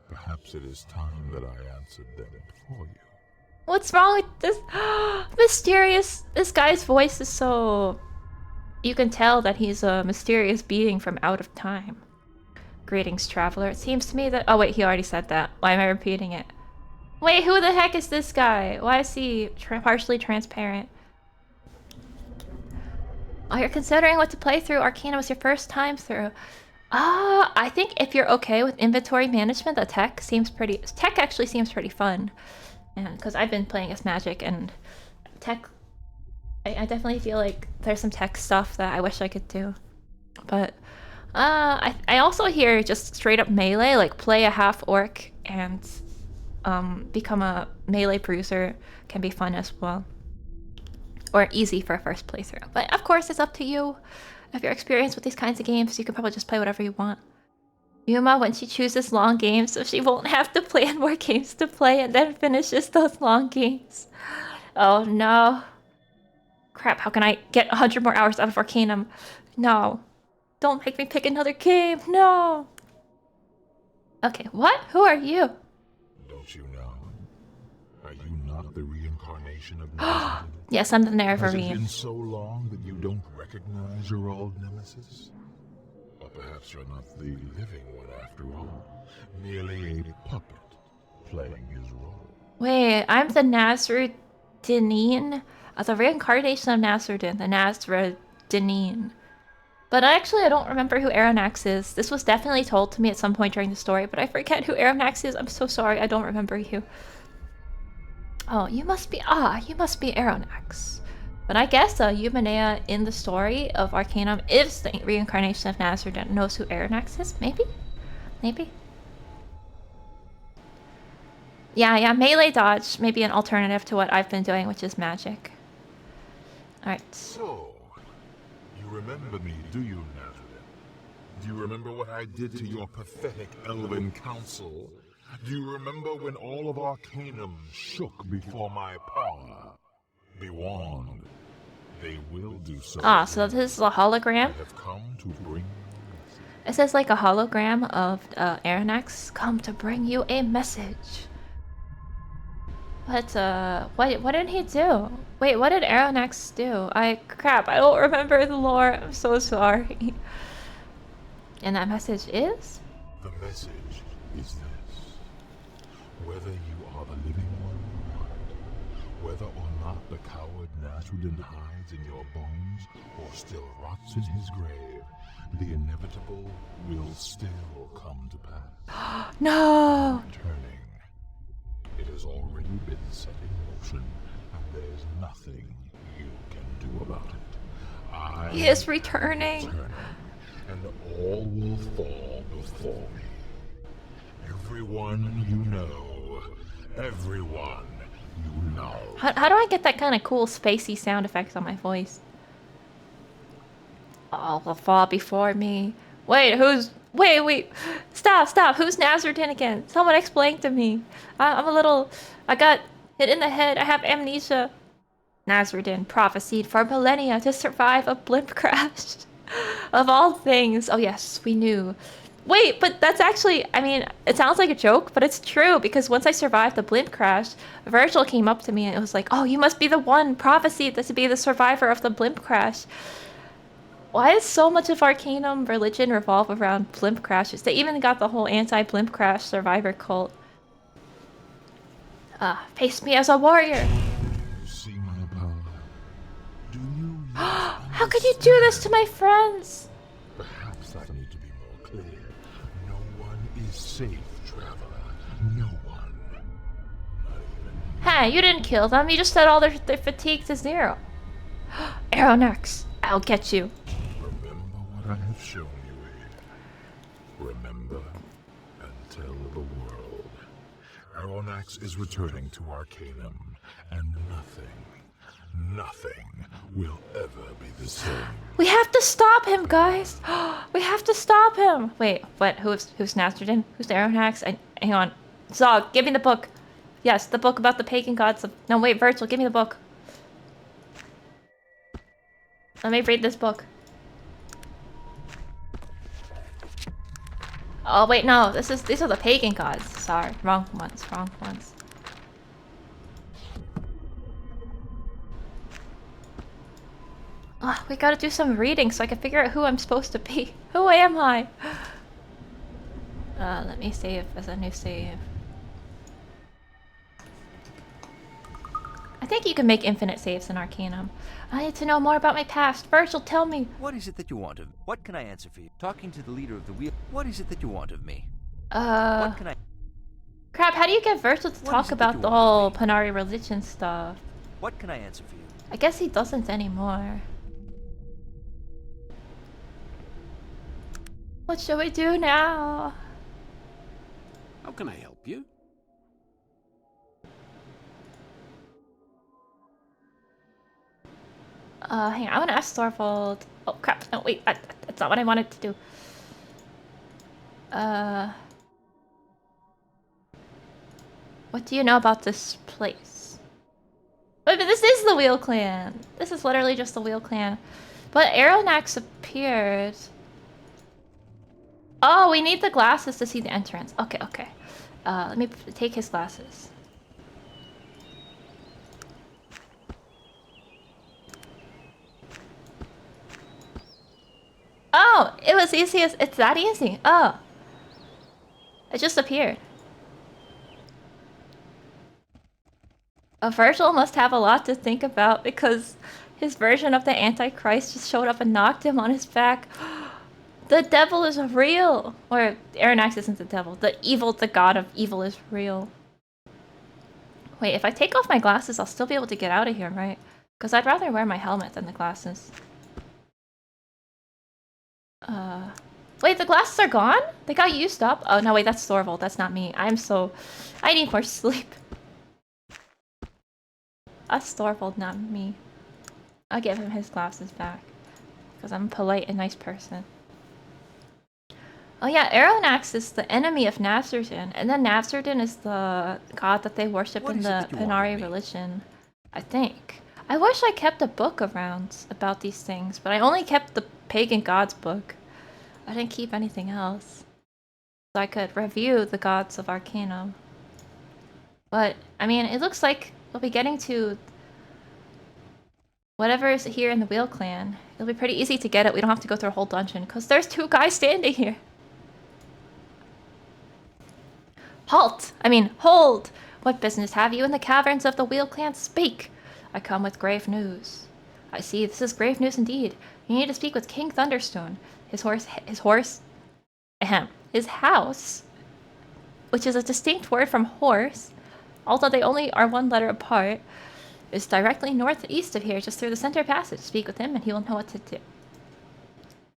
Perhaps it is time that I answered them for you. What's wrong with this? Mysterious. This guy's voice is so... You can tell that he's a mysterious being from out of time. Greetings, traveler. It seems to me that... Oh wait, he already said that. Why am I repeating it? Wait, who the heck is this guy? Why is he partially transparent? Oh, you're considering what to play through. Arcana was your first time through. I think if you're okay with inventory management, the tech seems pretty... Tech actually seems pretty fun. And because I've been playing as Magic, and tech... I definitely feel like there's some tech stuff that I wish I could do. But... I also hear just straight up melee, like play a half orc and become a melee bruiser can be fun as well. Or easy for a first playthrough. But of course, it's up to you. If you're experienced with these kinds of games, you can probably just play whatever you want. Yuma, when she chooses long games, so she won't have to plan more games to play and then finishes those long games. Oh no. Crap, how can I get 100 more hours out of Arcanum? No. Don't make me pick another game, no! Okay, what? Who are you? Don't you know? Are you not the reincarnation of Nazareth? Yes, I'm the Has it been Nervarine. so long that you don't recognize your old nemesis? Or perhaps you're not the living one after all, merely a puppet playing his role. Wait, I'm the Nasruddin? The reincarnation of Nasruddin, the Nasruddin. But actually, I don't remember who Aronnax is. This was definitely told to me at some point during the story, but I forget who Aronnax is. I'm so sorry, I don't remember you. Oh, you must be Aronnax. But I guess Eumenea in the story of Arcanum is the reincarnation of Nasruddin, knows who Aronnax is? Maybe? Maybe? Yeah, melee dodge may be an alternative to what I've been doing, which is magic. Alright. So, you remember me, do you, Nazareth? Do you remember what I did to your pathetic elven council? Do you remember when all of Arcanum shook before my power? Be warned, they will do so. Ah, so this is a hologram? I have come to bring It says like a hologram of Aronnax. Come to bring you a message. What did he do? Wait, what did Aronnax do? Crap, I don't remember the lore. I'm so sorry. And that message is? The message is this. Whether you are the living one or not, whether or not the coward Nasruddin hides in your bones or still rots in his grave, the inevitable will still come to pass. No! Returning. It has already been set in motion, and there's nothing you can do about it. He is returning. And all will fall before me. Everyone you know. Everyone you know. How do I get that kind of cool spacey sound effect on my voice? All will fall before me. Wait, stop, who's Nasruddin again? Someone explain to me. I got hit in the head, I have amnesia. Nasruddin prophesied for millennia to survive a blimp crash. Of all things. Oh yes, we knew. Wait, but that's actually, I mean, it sounds like a joke, but it's true, because once I survived the blimp crash, Virgil came up to me and it was like, oh, you must be the one prophesied to be the survivor of the blimp crash. Why does so much of Arcanum religion revolve around blimp crashes? They even got the whole anti-blimp crash survivor cult. Face me as a warrior. You see my power? Do you? How could you do this to my friends? Perhaps I need to be more clear. No one is safe, traveler. No one. Not even Hey, you didn't kill them. You just set all their fatigue to 0. Aeronax, I'll get you. remember what I have shown you, Aid. Remember and tell the world. Aronax is returning to Arcanum, and nothing will ever be the same. We have to stop him, guys. We have to stop him. Wait, what? Who's Nasterdin? Who's Aeronax? Hang on. Zog, give me the book. Yes, the book about the pagan gods of... No, wait, Virgil, give me the book. Let me read this book. Oh, wait, no. These are the pagan gods. Sorry, wrong ones. Oh, we gotta do some reading so I can figure out who I'm supposed to be. Who am I? Let me save as a new save. I think you can make infinite saves in Arcanum. I need to know more about my past. Virgil, tell me. What is it that you want of me? What can I answer for you? Talking to the leader of the wheel. What is it that you want of me? What can I... Crap, how do you get Virgil to What is talk it that about you the want whole of me? Panari religion stuff? What can I answer for you? I guess he doesn't anymore. What shall we do now? How can I help you? Hang on, I want to ask Thorvald. Oh crap, no wait, that's not what I wanted to do. What do you know about this place? Wait, but this is the Wheel Clan! This is literally just the Wheel Clan. But Aeronax appeared. Oh, we need the glasses to see the entrance. Okay. Let me take his glasses. Oh, it was easy as... It's that easy. Oh. It just appeared. Virgil must have a lot to think about because his version of the Antichrist just showed up and knocked him on his back. The devil is real! Or, Aeronax isn't the devil. The god of evil is real. Wait, if I take off my glasses, I'll still be able to get out of here, right? Because I'd rather wear my helmet than the glasses. Wait, the glasses are gone? They got used up? Oh, no, wait, that's Thorvald. That's not me. I need more sleep. That's Thorvald, not me. I'll give him his glasses back. Because I'm a polite and nice person. Oh yeah, Aeronax is the enemy of Navzerdin, and then Navzerdin is the god that they worship What in is it the that you want Panari of me? religion. I think. I wish I kept a book around about these things, but I only kept the pagan gods book. I didn't keep anything else. So I could review the gods of Arcanum. But, I mean, it looks like we'll be getting to whatever is here in the Wheel Clan. It'll be pretty easy to get it. We don't have to go through a whole dungeon, because there's 2 guys standing here. Halt! I mean, hold! What business have you in the caverns of the Wheel Clan? Speak! I come with grave news. I see, this is grave news indeed. You need to speak with King Thunderstone. His house, which is a distinct word from horse, although they only are 1 letter apart, is directly northeast of here, just through the center passage. Speak with him and he will know what to do.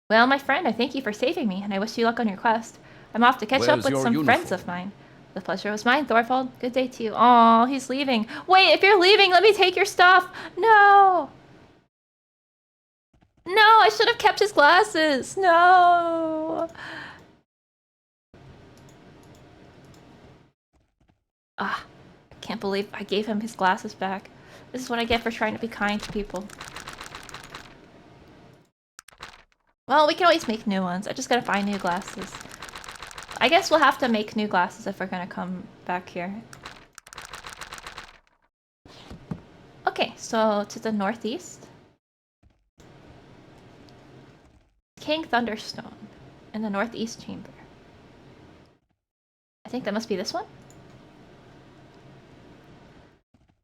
Well, my friend, I thank you for saving me, and I wish you luck on your quest. I'm off to catch up Where's with your some friends uniform? of mine. The pleasure was mine, Thorvald. Good day to you. Aw, he's leaving. Wait, if you're leaving, let me take your stuff. No! No, I should have kept his glasses. No! Ah, I can't believe I gave him his glasses back. This is what I get for trying to be kind to people. Well, we can always make new ones. I just gotta find new glasses. I guess we'll have to make new glasses if we're gonna come back here. Okay, so to the northeast. King Thunderstone in the northeast chamber. I think that must be this one.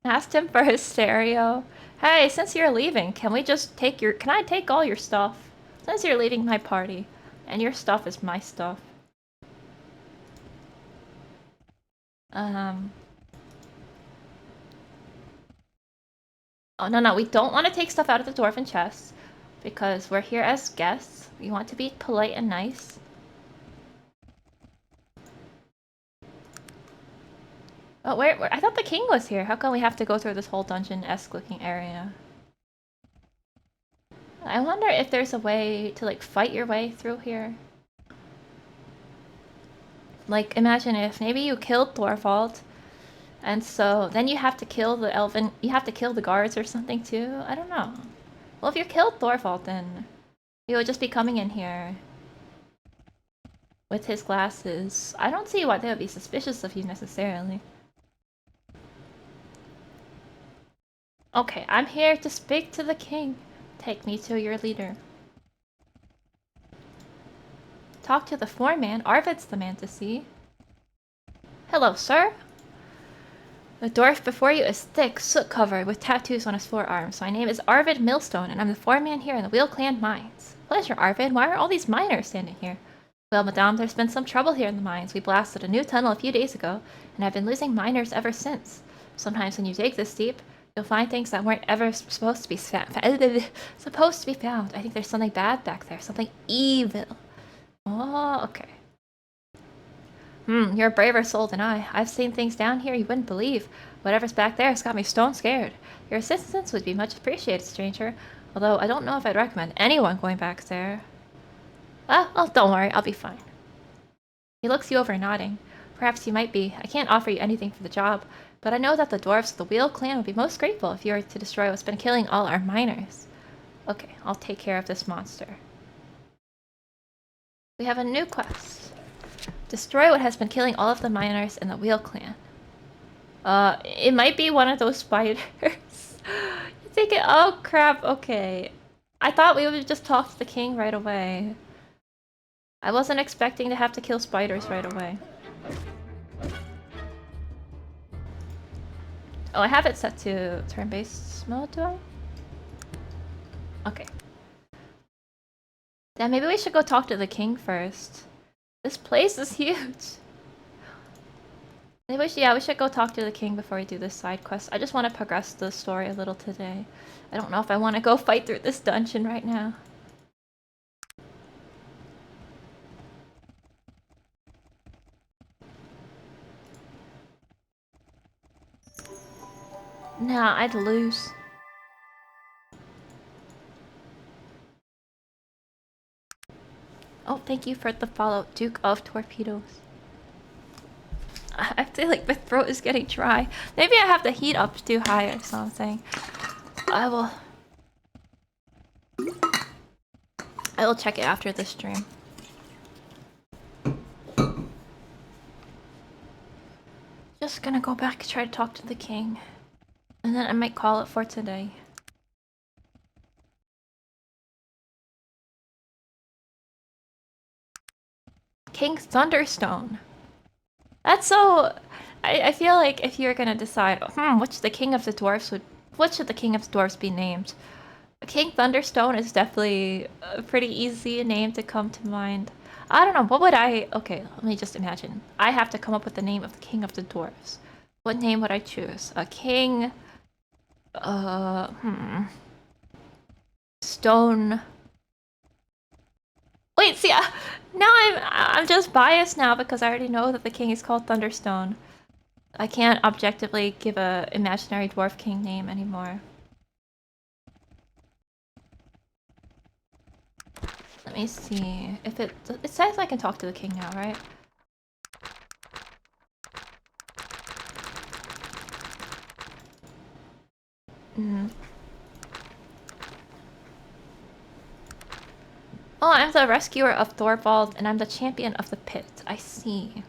Asked him for his stereo. Hey, since you're leaving, can we just take your... Can I take all your stuff? Since you're leaving my party. And your stuff is my stuff. Oh, no, we don't want to take stuff out of the dwarven chest. Because we're here as guests. We want to be polite and nice. Oh, where? I thought the king was here. How come we have to go through this whole dungeon-esque looking area? I wonder if there's a way to, like, fight your way through here. Like, imagine if maybe you killed Thorvald, and so then you have to kill the elven... You have to kill the guards or something, too? I don't know. Well, if you killed Thorvald, then you would just be coming in here with his glasses. I don't see why they would be suspicious of you, necessarily. Okay, I'm here to speak to the king. Take me to your leader. Talk to the foreman. Arvid's the man to see. Hello, sir. The dwarf before you is thick, soot-covered, with tattoos on his forearms. My name is Arvid Millstone, and I'm the foreman here in the Wheel Clan Mines. Pleasure, Arvid. Why are all these miners standing here? Well, madame, there's been some trouble here in the mines. We blasted a new tunnel a few days ago, and I've been losing miners ever since. Sometimes when you dig this deep, you'll find things that weren't ever supposed to be found. I think there's something bad back there. Something evil. Oh, okay. You're a braver soul than I. I've seen things down here you wouldn't believe. Whatever's back there has got me stone scared. Your assistance would be much appreciated, stranger. Although I don't know if I'd recommend anyone going back there. Well, don't worry. I'll be fine. He looks you over, nodding. Perhaps you might be. I can't offer you anything for the job, but I know that the dwarves of the Wheel Clan would be most grateful if you were to destroy what's been killing all our miners. Okay, I'll take care of this monster. We have a new quest. Destroy what has been killing all of the miners in the Wheel Clan. It might be one of those spiders. You think it? Oh crap, okay. I thought we would just talk to the king right away. I wasn't expecting to have to kill spiders right away. Oh, I have it set to turn-based mode, do I? Okay. Then maybe we should go talk to the king first. This place is huge. Maybe we should go talk to the king before we do this side quest. I just want to progress the story a little today. I don't know if I want to go fight through this dungeon right now. Nah, I'd lose. Oh, thank you for the follow, Duke of Torpedoes. I feel like my throat is getting dry. Maybe I have the heat up too high or something. I will check it after the stream. Just gonna go back and try to talk to the king. And then I might call it for today. King Thunderstone. That's so... I feel like if you're gonna decide, what should the king of the dwarves be named? King Thunderstone is definitely a pretty easy name to come to mind. I don't know, what would I... Okay, let me just imagine. I have to come up with the name of the king of the dwarves. What name would I choose? A king... Stone... Wait, see, now I'm just biased now because I already know that the king is called Thunderstone. I can't objectively give a imaginary dwarf king name anymore. Let me see if it says I can talk to the king now, right? Oh, I'm the rescuer of Thorvald, and I'm the champion of the pit. I see.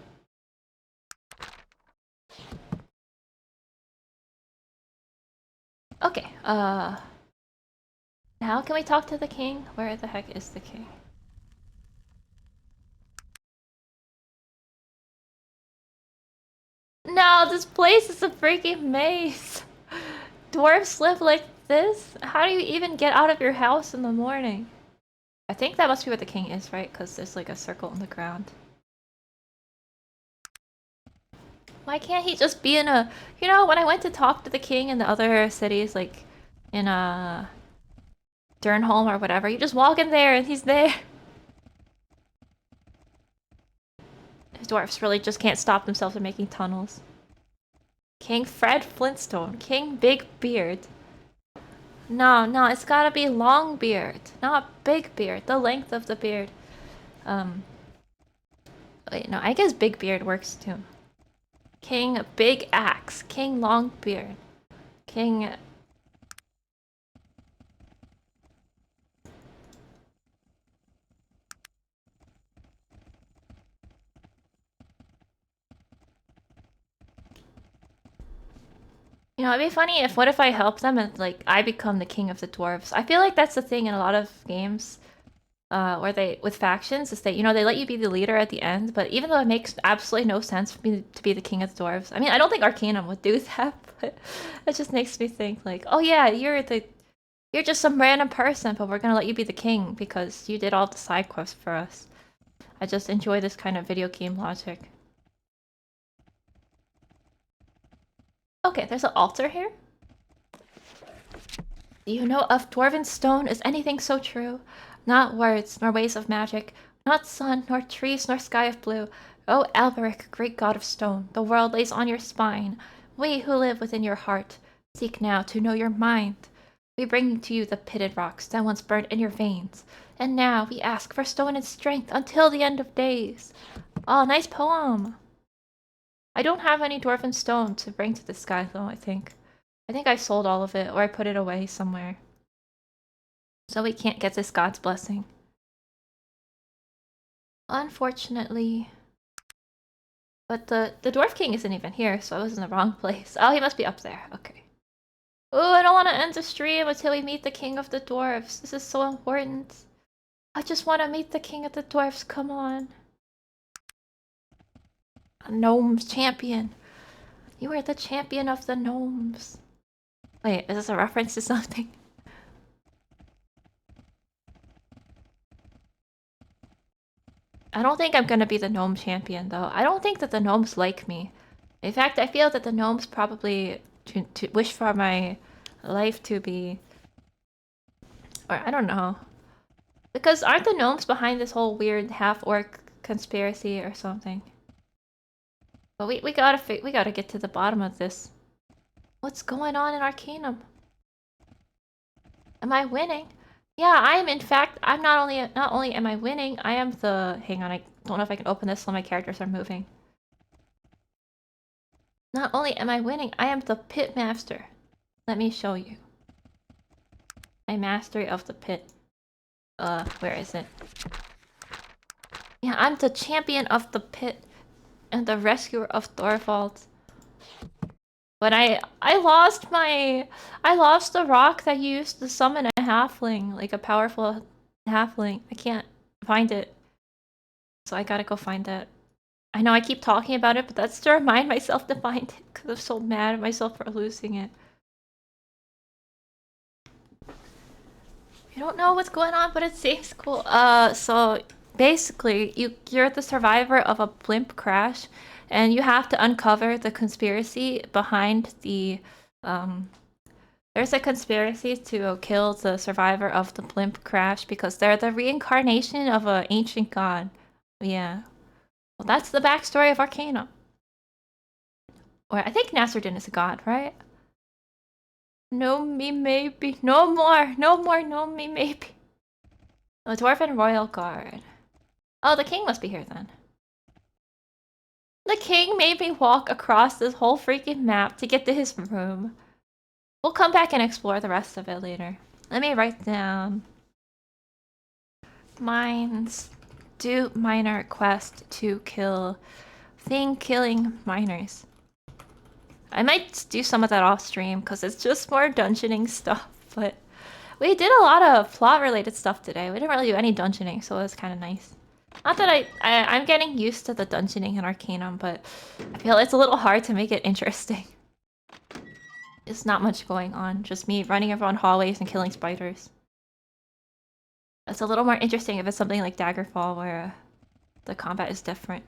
Okay, now can we talk to the king? Where the heck is the king? No, this place is a freaking maze! dwarves live like this? How do you even get out of your house in the morning? I think that must be where the king is, right? Because there's like a circle on the ground. Why can't he just be in a... You know, when I went to talk to the king in the other cities, like in Durnholm or whatever, you just walk in there and he's there. Dwarfs really just can't stop themselves from making tunnels. King Fred Flintstone. King Big Beard. No, no, it's gotta be long beard, not big beard. The length of the beard. Wait, no, I guess big beard works too. King Big Axe. King Long Beard. King... You know, it'd be funny if, what if I help them and, like, I become the king of the dwarves? I feel like that's the thing in a lot of games, where they, with factions, is that, you know, they let you be the leader at the end, but even though it makes absolutely no sense for me to be the king of the dwarves, I mean, I don't think Arcanum would do that, but it just makes me think, like, oh yeah, you're just some random person, but we're gonna let you be the king because you did all the side quests for us. I just enjoy this kind of video game logic. Okay, there's an altar here. Do you know of dwarven stone? Is anything so true? Not words, nor ways of magic, not sun, nor trees, nor sky of blue. O Alberic, great god of stone, the world lays on your spine. We who live within your heart, seek now to know your mind. We bring to you the pitted rocks that once burnt in your veins, and now we ask for stone and strength until the end of days. Oh, nice poem! I don't have any dwarven stone to bring to this guy, though, I think. I think I sold all of it, or I put it away somewhere. So we can't get this god's blessing. Unfortunately. But the dwarf king isn't even here, so I was in the wrong place. Oh, he must be up there. Okay. Ooh, I don't want to end the stream until we meet the king of the dwarves. This is so important. I just want to meet the king of the dwarves. Come on. A gnomes champion. You are the champion of the gnomes. Wait, is this a reference to something? I don't think I'm gonna be the gnome champion, though. I don't think that the gnomes like me. In fact, I feel that the gnomes probably to wish for my life to be... Or, I don't know. Because aren't the gnomes behind this whole weird half-orc conspiracy or something? But we gotta get to the bottom of this. What's going on in Arcanum? Am I winning? Yeah, I am. In fact, I'm not only am I winning, I am the... Hang on, I don't know if I can open this while my characters are moving. Not only am I winning, I am the pit master. Let me show you. My mastery of the pit. Where is it? Yeah, I'm the champion of the pit and the rescuer of Thorvald. But I lost the rock that you used to summon a halfling, like a powerful halfling. I can't find it. So I gotta go find that. I know I keep talking about it, but that's to remind myself to find it because I'm so mad at myself for losing it. I don't know what's going on, but it seems cool. So basically, you're the survivor of a blimp crash, and you have to uncover the conspiracy behind the, There's a conspiracy to kill the survivor of the blimp crash because they're the reincarnation of an ancient god. Yeah. Well, that's the backstory of Arcana. Or I think Nasruddin is a god, right? No me maybe. No more. No more no me maybe. The Dwarven Royal Guard. Oh, the king must be here then. The king made me walk across this whole freaking map to get to his room. We'll come back and explore the rest of it later. Let me write down. Mines. Do minor quest to kill thing killing miners. I might do some of that off stream because it's just more dungeoning stuff, but we did a lot of plot related stuff today. We didn't really do any dungeoning, so it was kind of nice. Not that I'm getting used to the dungeoning in Arcanum, but I feel it's a little hard to make it interesting. It's not much going on. Just me running around hallways and killing spiders. It's a little more interesting if it's something like Daggerfall where the combat is different.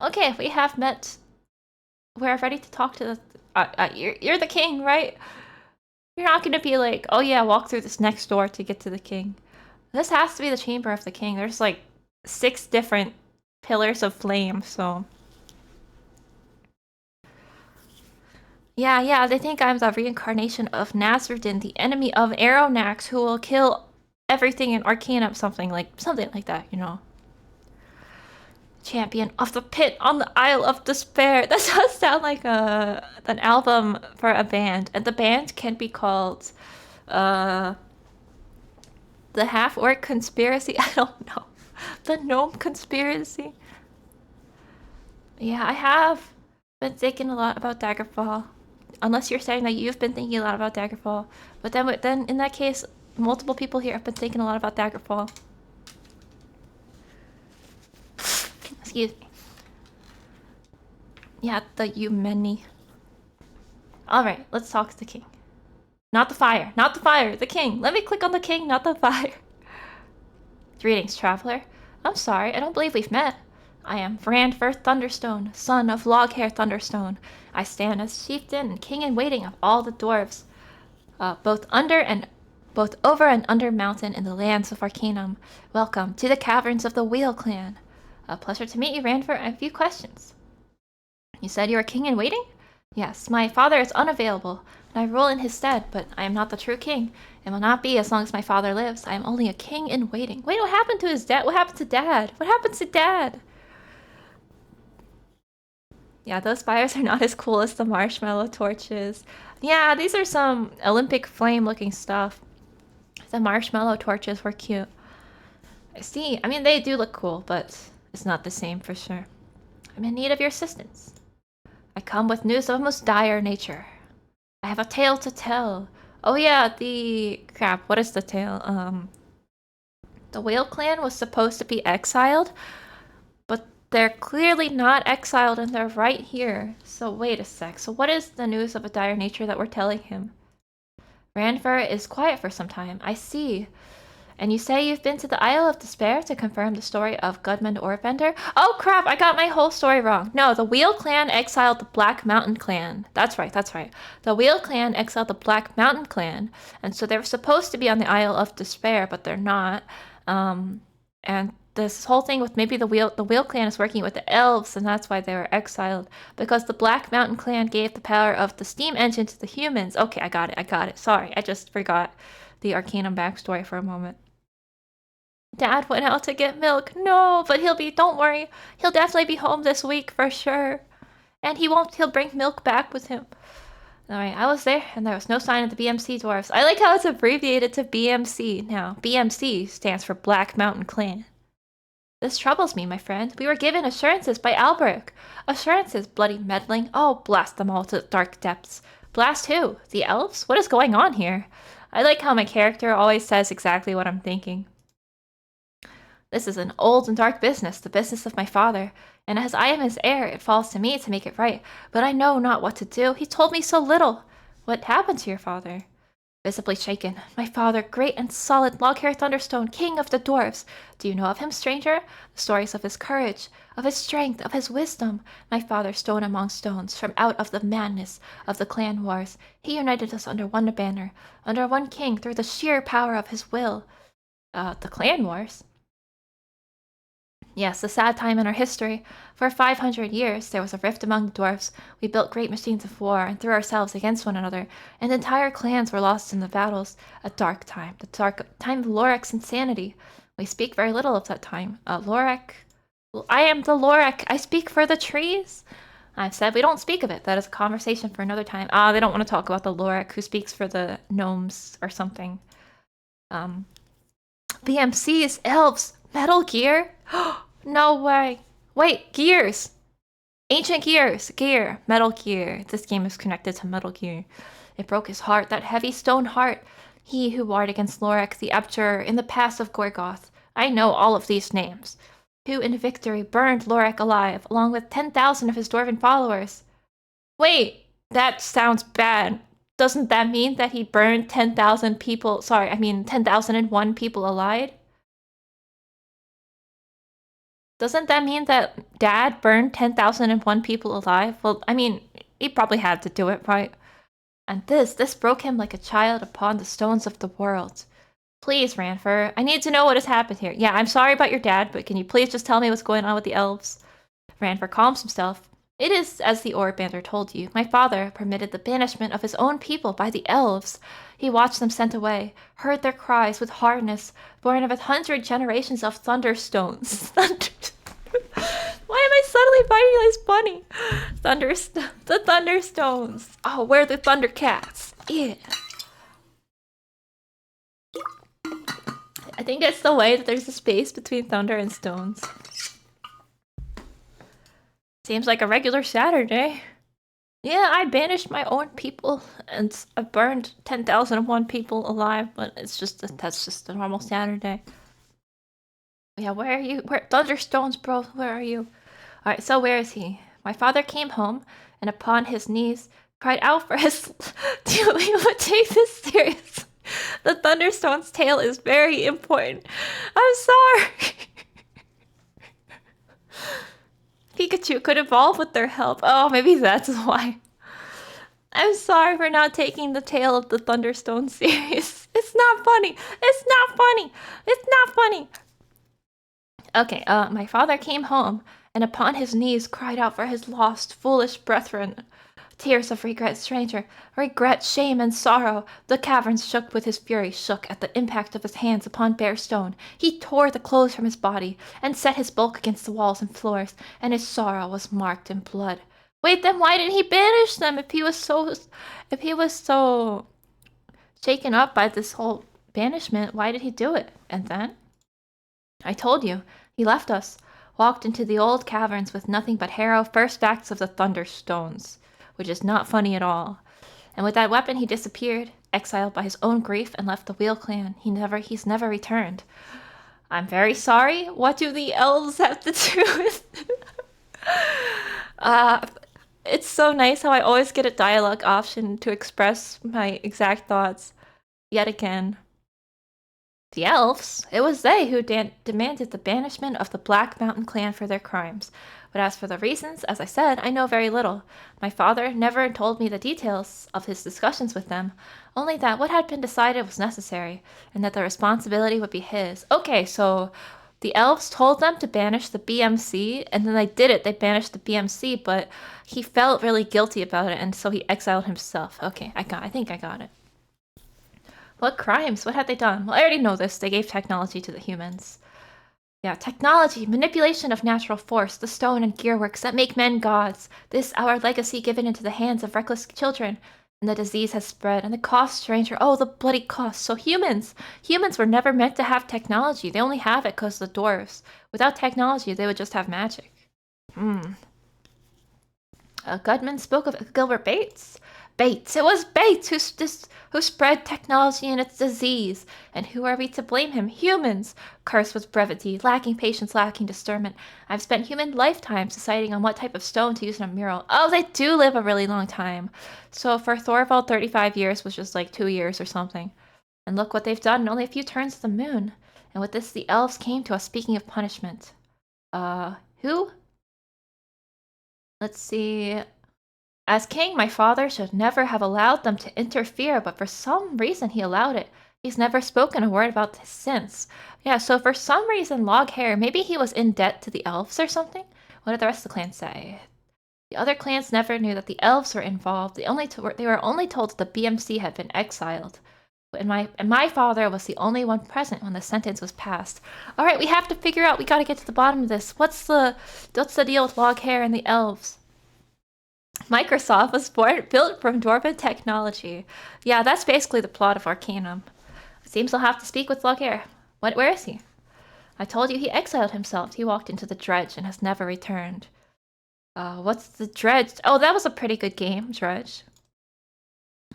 Okay, we have met. We're ready to talk to the... you're the king, right? You're not gonna be like, oh yeah, walk through this next door to get to the king. This has to be the chamber of the king. There's like 6 different pillars of flame, so... Yeah, they think I'm the reincarnation of Nasruddin, the enemy of Aeronax, who will kill everything in Arcanum, something like that, you know. Champion of the Pit on the Isle of Despair. That does sound like an album for a band, and the band can be called the Half-Orc Conspiracy. I don't know. The Gnome Conspiracy. Yeah, I have been thinking a lot about Daggerfall. Unless you're saying that you've been thinking a lot about Daggerfall. But then in that case, multiple people here have been thinking a lot about Daggerfall. Excuse me. Yeah, the you many. Alright, let's talk to the king. Not the fire, not the fire, the king. Let me click on the king, not the fire. Greetings, traveler. I'm sorry, I don't believe we've met. I am Randver Thunderstone, son of Loghair Thunderstone. I stand as chieftain and king in waiting of all the dwarves, both over and under mountain in the lands of Arcanum. Welcome to the caverns of the Wheel Clan. A pleasure to meet you, Randver. I have a few questions. You said you are king in waiting? Yes, my father is unavailable, and I rule in his stead, but I am not the true king, and will not be as long as my father lives. I am only a king in waiting. Wait, what happened to his dad? What happened to Dad? What happened to Dad? Yeah, those fires are not as cool as the marshmallow torches. Yeah, these are some Olympic flame looking stuff. The marshmallow torches were cute. I see. I mean, they do look cool, but it's not the same for sure. I'm in need of your assistance. I come with news of a most dire nature. I have a tale to tell. Oh yeah, crap, what is the tale? The Whale Clan was supposed to be exiled, but they're clearly not exiled and they're right here. So wait a sec. So what is the news of a dire nature that we're telling him? Randver is quiet for some time. I see. And you say you've been to the Isle of Despair to confirm the story of Gudmund Orbender? Oh crap, I got my whole story wrong. No, the Wheel Clan exiled the Black Mountain Clan. That's right. The Wheel Clan exiled the Black Mountain Clan. And so they were supposed to be on the Isle of Despair, but they're not. And this whole thing with maybe the Wheel Clan is working with the elves, and that's why they were exiled. Because the Black Mountain Clan gave the power of the steam engine to the humans. Okay, I got it. Sorry, I just forgot the Arcanum backstory for a moment. Dad went out to get milk. No, but don't worry. He'll definitely be home this week for sure. And he'll bring milk back with him. Alright, I was there and there was no sign of the BMC dwarves. I like how it's abbreviated to BMC now. BMC stands for Black Mountain Clan. This troubles me, my friend. We were given assurances by Alberic. Assurances, bloody meddling. Oh, blast them all to the dark depths. Blast who? The elves? What is going on here? I like how my character always says exactly what I'm thinking. This is an old and dark business, the business of my father, and as I am his heir, it falls to me to make it right, but I know not what to do. He told me so little. What happened to your father? Visibly shaken. My father, great and solid Loghair Thunderstone, king of the dwarves. Do you know of him, stranger? The stories of his courage, of his strength, of his wisdom. My father, stone among stones, from out of the madness of the clan wars. He united us under one banner, under one king, through the sheer power of his will. The clan wars? Yes, a sad time in our history. For 500 years, there was a rift among the dwarves. We built great machines of war and threw ourselves against one another, and entire clans were lost in the battles. A dark time, the dark time of Lorac's insanity. We speak very little of that time. Lorac? Well, I am the Lorac. I speak for the trees. I've said we don't speak of it. That is a conversation for another time. They don't want to talk about the Lorac who speaks for the gnomes or something. BMCs, elves, Metal Gear? No way. Wait, Gears. Ancient Gears. Gear. Metal Gear. This game is connected to Metal Gear. It broke his heart, that heavy stone heart. He who warred against Lorac the Abjurer in the pass of Gorgoth. I know all of these names. Who in victory burned Lorac alive, along with 10,000 of his dwarven followers. Wait, That sounds bad. Doesn't that mean that he burned 10,000 people? Sorry, I mean 10,001 people alive? Doesn't that mean that Dad burned 10,001 people alive? Well, I mean, he probably had to do it, right? And this broke him like a child upon the stones of the world. Please, Ranford, I need to know what has happened here. Yeah, I'm sorry about your dad, but can you please just tell me what's going on with the elves? Ranford calms himself. It is as the Orbander told you. My father permitted the banishment of his own people by the elves. He watched them sent away, heard their cries with hardness, born of 100 generations of thunderstones. Why am I suddenly fighting this bunny? The thunderstones. Oh, we're the thundercats. Yeah. I think it's the way that there's a space between thunder and stones. Seems like a regular Saturday. Yeah, I banished my own people and I burned 10,001 people alive, but that's just a normal Saturday. Yeah, where are you? Where Thunderstones, bro? Where are you? Alright, so where is he? My father came home and upon his knees cried out for his Do we would take this serious? The Thunderstone's tale is very important. I'm sorry. Pikachu could evolve with their help. Oh, maybe that's why. I'm sorry for not taking the tale of the Thunderstone serious. It's not funny. It's not funny. It's not funny. Okay, my father came home and upon his knees cried out for his lost, foolish brethren. Tears of regret, stranger. Regret, shame, and sorrow. The caverns shook with his fury, shook at the impact of his hands upon bare stone. He tore the clothes from his body, and set his bulk against the walls and floors, and his sorrow was marked in blood. Wait, then why didn't he banish them if he was so shaken up by this whole banishment? Why did he do it? And then? I told you, he left us, walked into the old caverns with nothing but harrow first backs of the thunderstones. Which is not funny at all. And with that weapon he disappeared, exiled by his own grief and left the Wheel Clan. He's never returned. I'm very sorry. What do the elves have to do with it's so nice how I always get a dialogue option to express my exact thoughts. Yet again. The elves? It was they who demanded the banishment of the Black Mountain clan for their crimes. But as for the reasons, as I said, I know very little. My father never told me the details of his discussions with them, only that what had been decided was necessary, and that the responsibility would be his. Okay, so the elves told them to banish the BMC, and then they did it. They banished the BMC, but he felt really guilty about it, and so he exiled himself. Okay, I think I got it. What crimes? What had they done? Well, I already know this. They gave technology to the humans. Yeah, technology, manipulation of natural force, the stone and gearworks that make men gods. This our legacy given into the hands of reckless children. And the disease has spread, and the cost, stranger. Oh, the bloody cost. So humans were never meant to have technology. They only have it because of the dwarves. Without technology, they would just have magic. Gudman spoke of Gilbert Bates. Bates. It was Bates who spread technology and its disease. And who are we to blame him? Humans. Cursed with brevity, lacking patience, lacking discernment. I've spent human lifetimes deciding on what type of stone to use in a mural. Oh, they do live a really long time. So for Thorvald, 35 years was just like 2 years or something. And look what they've done in only a few turns of the moon. And with this, the elves came to us speaking of punishment. Who? Let's see. As king, my father should never have allowed them to interfere, but for some reason he allowed it. He's never spoken a word about this since. Yeah, so for some reason, Loghair, maybe he was in debt to the elves or something? What did the rest of the clans say? The other clans never knew that the elves were involved. They were only told that the BMC had been exiled. And my father was the only one present when the sentence was passed. All right, we have to figure out. We got to get to the bottom of this. What's the deal with Loghair and the elves? Microsoft was built from Dwarven technology. Yeah, that's basically the plot of Arcanum. It seems I'll have to speak with Loghair. Where is he? I told you he exiled himself. He walked into the Dredge and has never returned. What's the Dredge? Oh, that was a pretty good game, Dredge.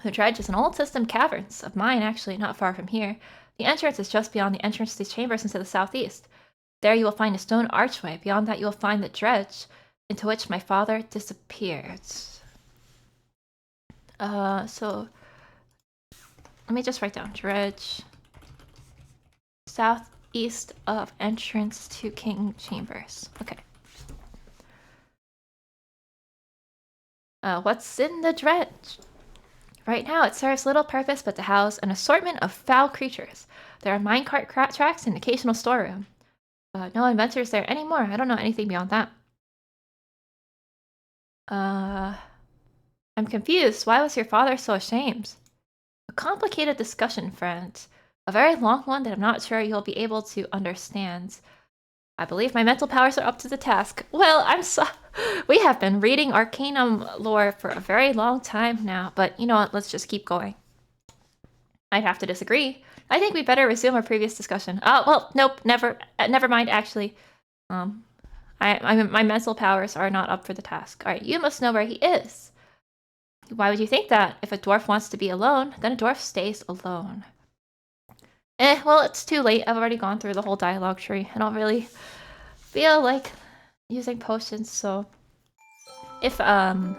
The Dredge is an old system caverns, of mine actually, not far from here. The entrance is just beyond the entrance to these chambers into the southeast. There you will find a stone archway. Beyond that you will find the Dredge, into which my father disappeared. So let me just write down dredge. Southeast of entrance to King Chambers. Okay. What's in the dredge? Right now, it serves little purpose but to house an assortment of foul creatures. There are minecart tracks and occasional storeroom. No inventors there anymore. I don't know anything beyond that. I'm confused. Why was your father so ashamed? A complicated discussion, friend. A very long one that I'm not sure you'll be able to understand. I believe my mental powers are up to the task. Well, we have been reading Arcanum lore for a very long time now, but you know what? Let's just keep going. I'd have to disagree. I think we better resume our previous discussion. Oh, well, nope, never mind, actually. My mental powers are not up for the task. Alright, you must know where he is. Why would you think that? If a dwarf wants to be alone, then a dwarf stays alone. Well, it's too late. I've already gone through the whole dialogue tree. I don't really feel like using potions, so... If, because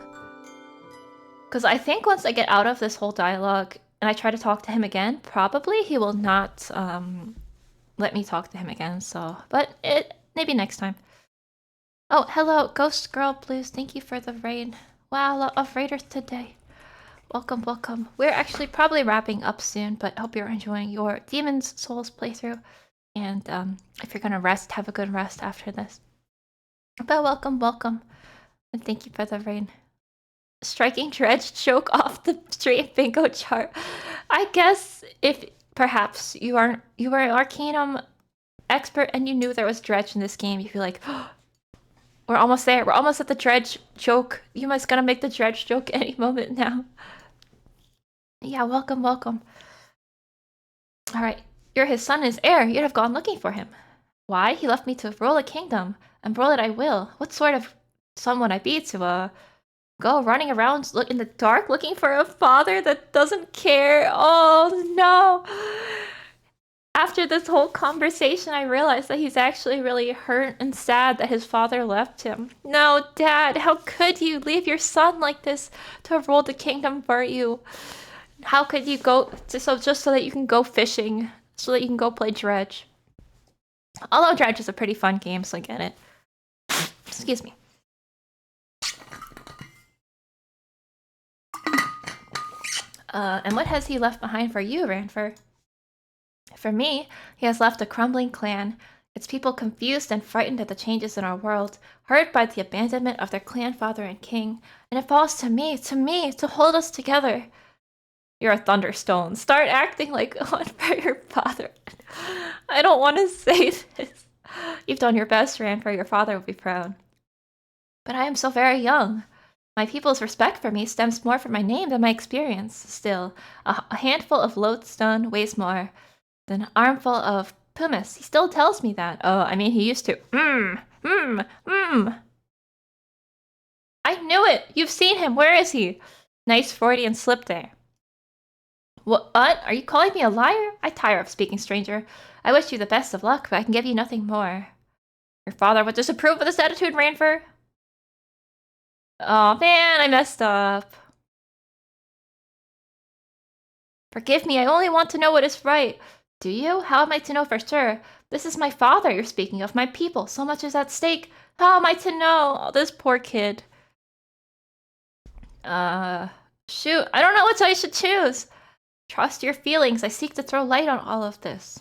I think once I get out of this whole dialogue and I try to talk to him again, probably he will not, let me talk to him again, so... But maybe next time. Oh, hello, Ghost Girl Blues. Thank you for the raid. Wow, a lot of raiders today. Welcome, welcome. We're actually probably wrapping up soon, but hope you're enjoying your Demon's Souls playthrough. And if you're gonna rest, have a good rest after this. But welcome, welcome. And thank you for the raid. Striking dredge choke off the straight bingo chart. I guess if perhaps you were an Arcanum expert and you knew there was dredge in this game, you'd be like, oh, we're almost there. We're almost at the dredge joke. You must gonna make the dredge joke any moment now. Yeah, welcome, welcome. Alright, you're his son and his heir. You'd have gone looking for him. Why? He left me to rule a kingdom, and rule it I will. What sort of son would I be to, go running around in the dark looking for a father that doesn't care? Oh, no! After this whole conversation, I realized that he's actually really hurt and sad that his father left him. No, Dad, how could you leave your son like this to rule the kingdom for you? How could you go just so that you can go fishing, so that you can go play dredge? Although dredge is a pretty fun game, so I get it. Excuse me. And what has he left behind for you, Ranford? For me, he has left a crumbling clan, its people confused and frightened at the changes in our world, hurt by the abandonment of their clan father and king, and it falls to me, to hold us together. You're a thunderstone. Start acting like one for your father. I don't want to say this. You've done your best, Ranford. Your father will be proud. But I am so very young. My people's respect for me stems more from my name than my experience. Still, a handful of lodestone weighs more than an armful of pumice. He still tells me that. Oh, I mean, he used to. I knew it! You've seen him. Where is he? Nice Freudian slip there. What? Are you calling me a liar? I tire of speaking, stranger. I wish you the best of luck, but I can give you nothing more. Your father would disapprove of this attitude, Ranford? Oh man, I messed up. Forgive me, I only want to know what is right. Do you? How am I to know for sure? This is my father you're speaking of, my people. So much is at stake. How am I to know? Oh, this poor kid. Shoot, I don't know which I should choose. Trust your feelings. I seek to throw light on all of this.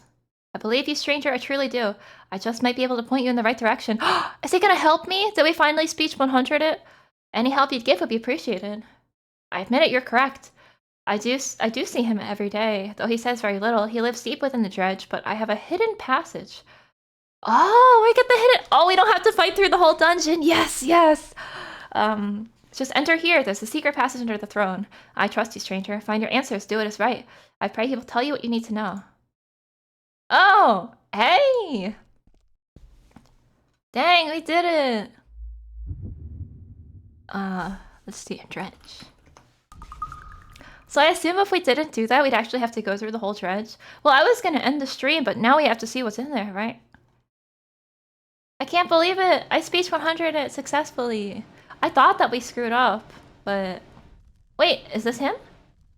I believe you, stranger. I truly do. I just might be able to point you in the right direction. Is he gonna help me? Did we finally speech 100 it? Any help you'd give would be appreciated. I admit it, you're correct. I do see him every day, though he says very little. He lives deep within the dredge, but I have a hidden passage. Oh, we get the hidden... Oh, we don't have to fight through the whole dungeon. Yes, yes. Just enter here. There's a secret passage under the throne. I trust you, stranger. Find your answers. Do what is right. I pray he will tell you what you need to know. Oh, hey! Dang, we did it! Let's see, dredge. So I assume if we didn't do that, we'd actually have to go through the whole dredge. Well, I was gonna end the stream, but now we have to see what's in there, right? I can't believe it! I speech 100 it successfully. I thought that we screwed up, but... Wait, is this him?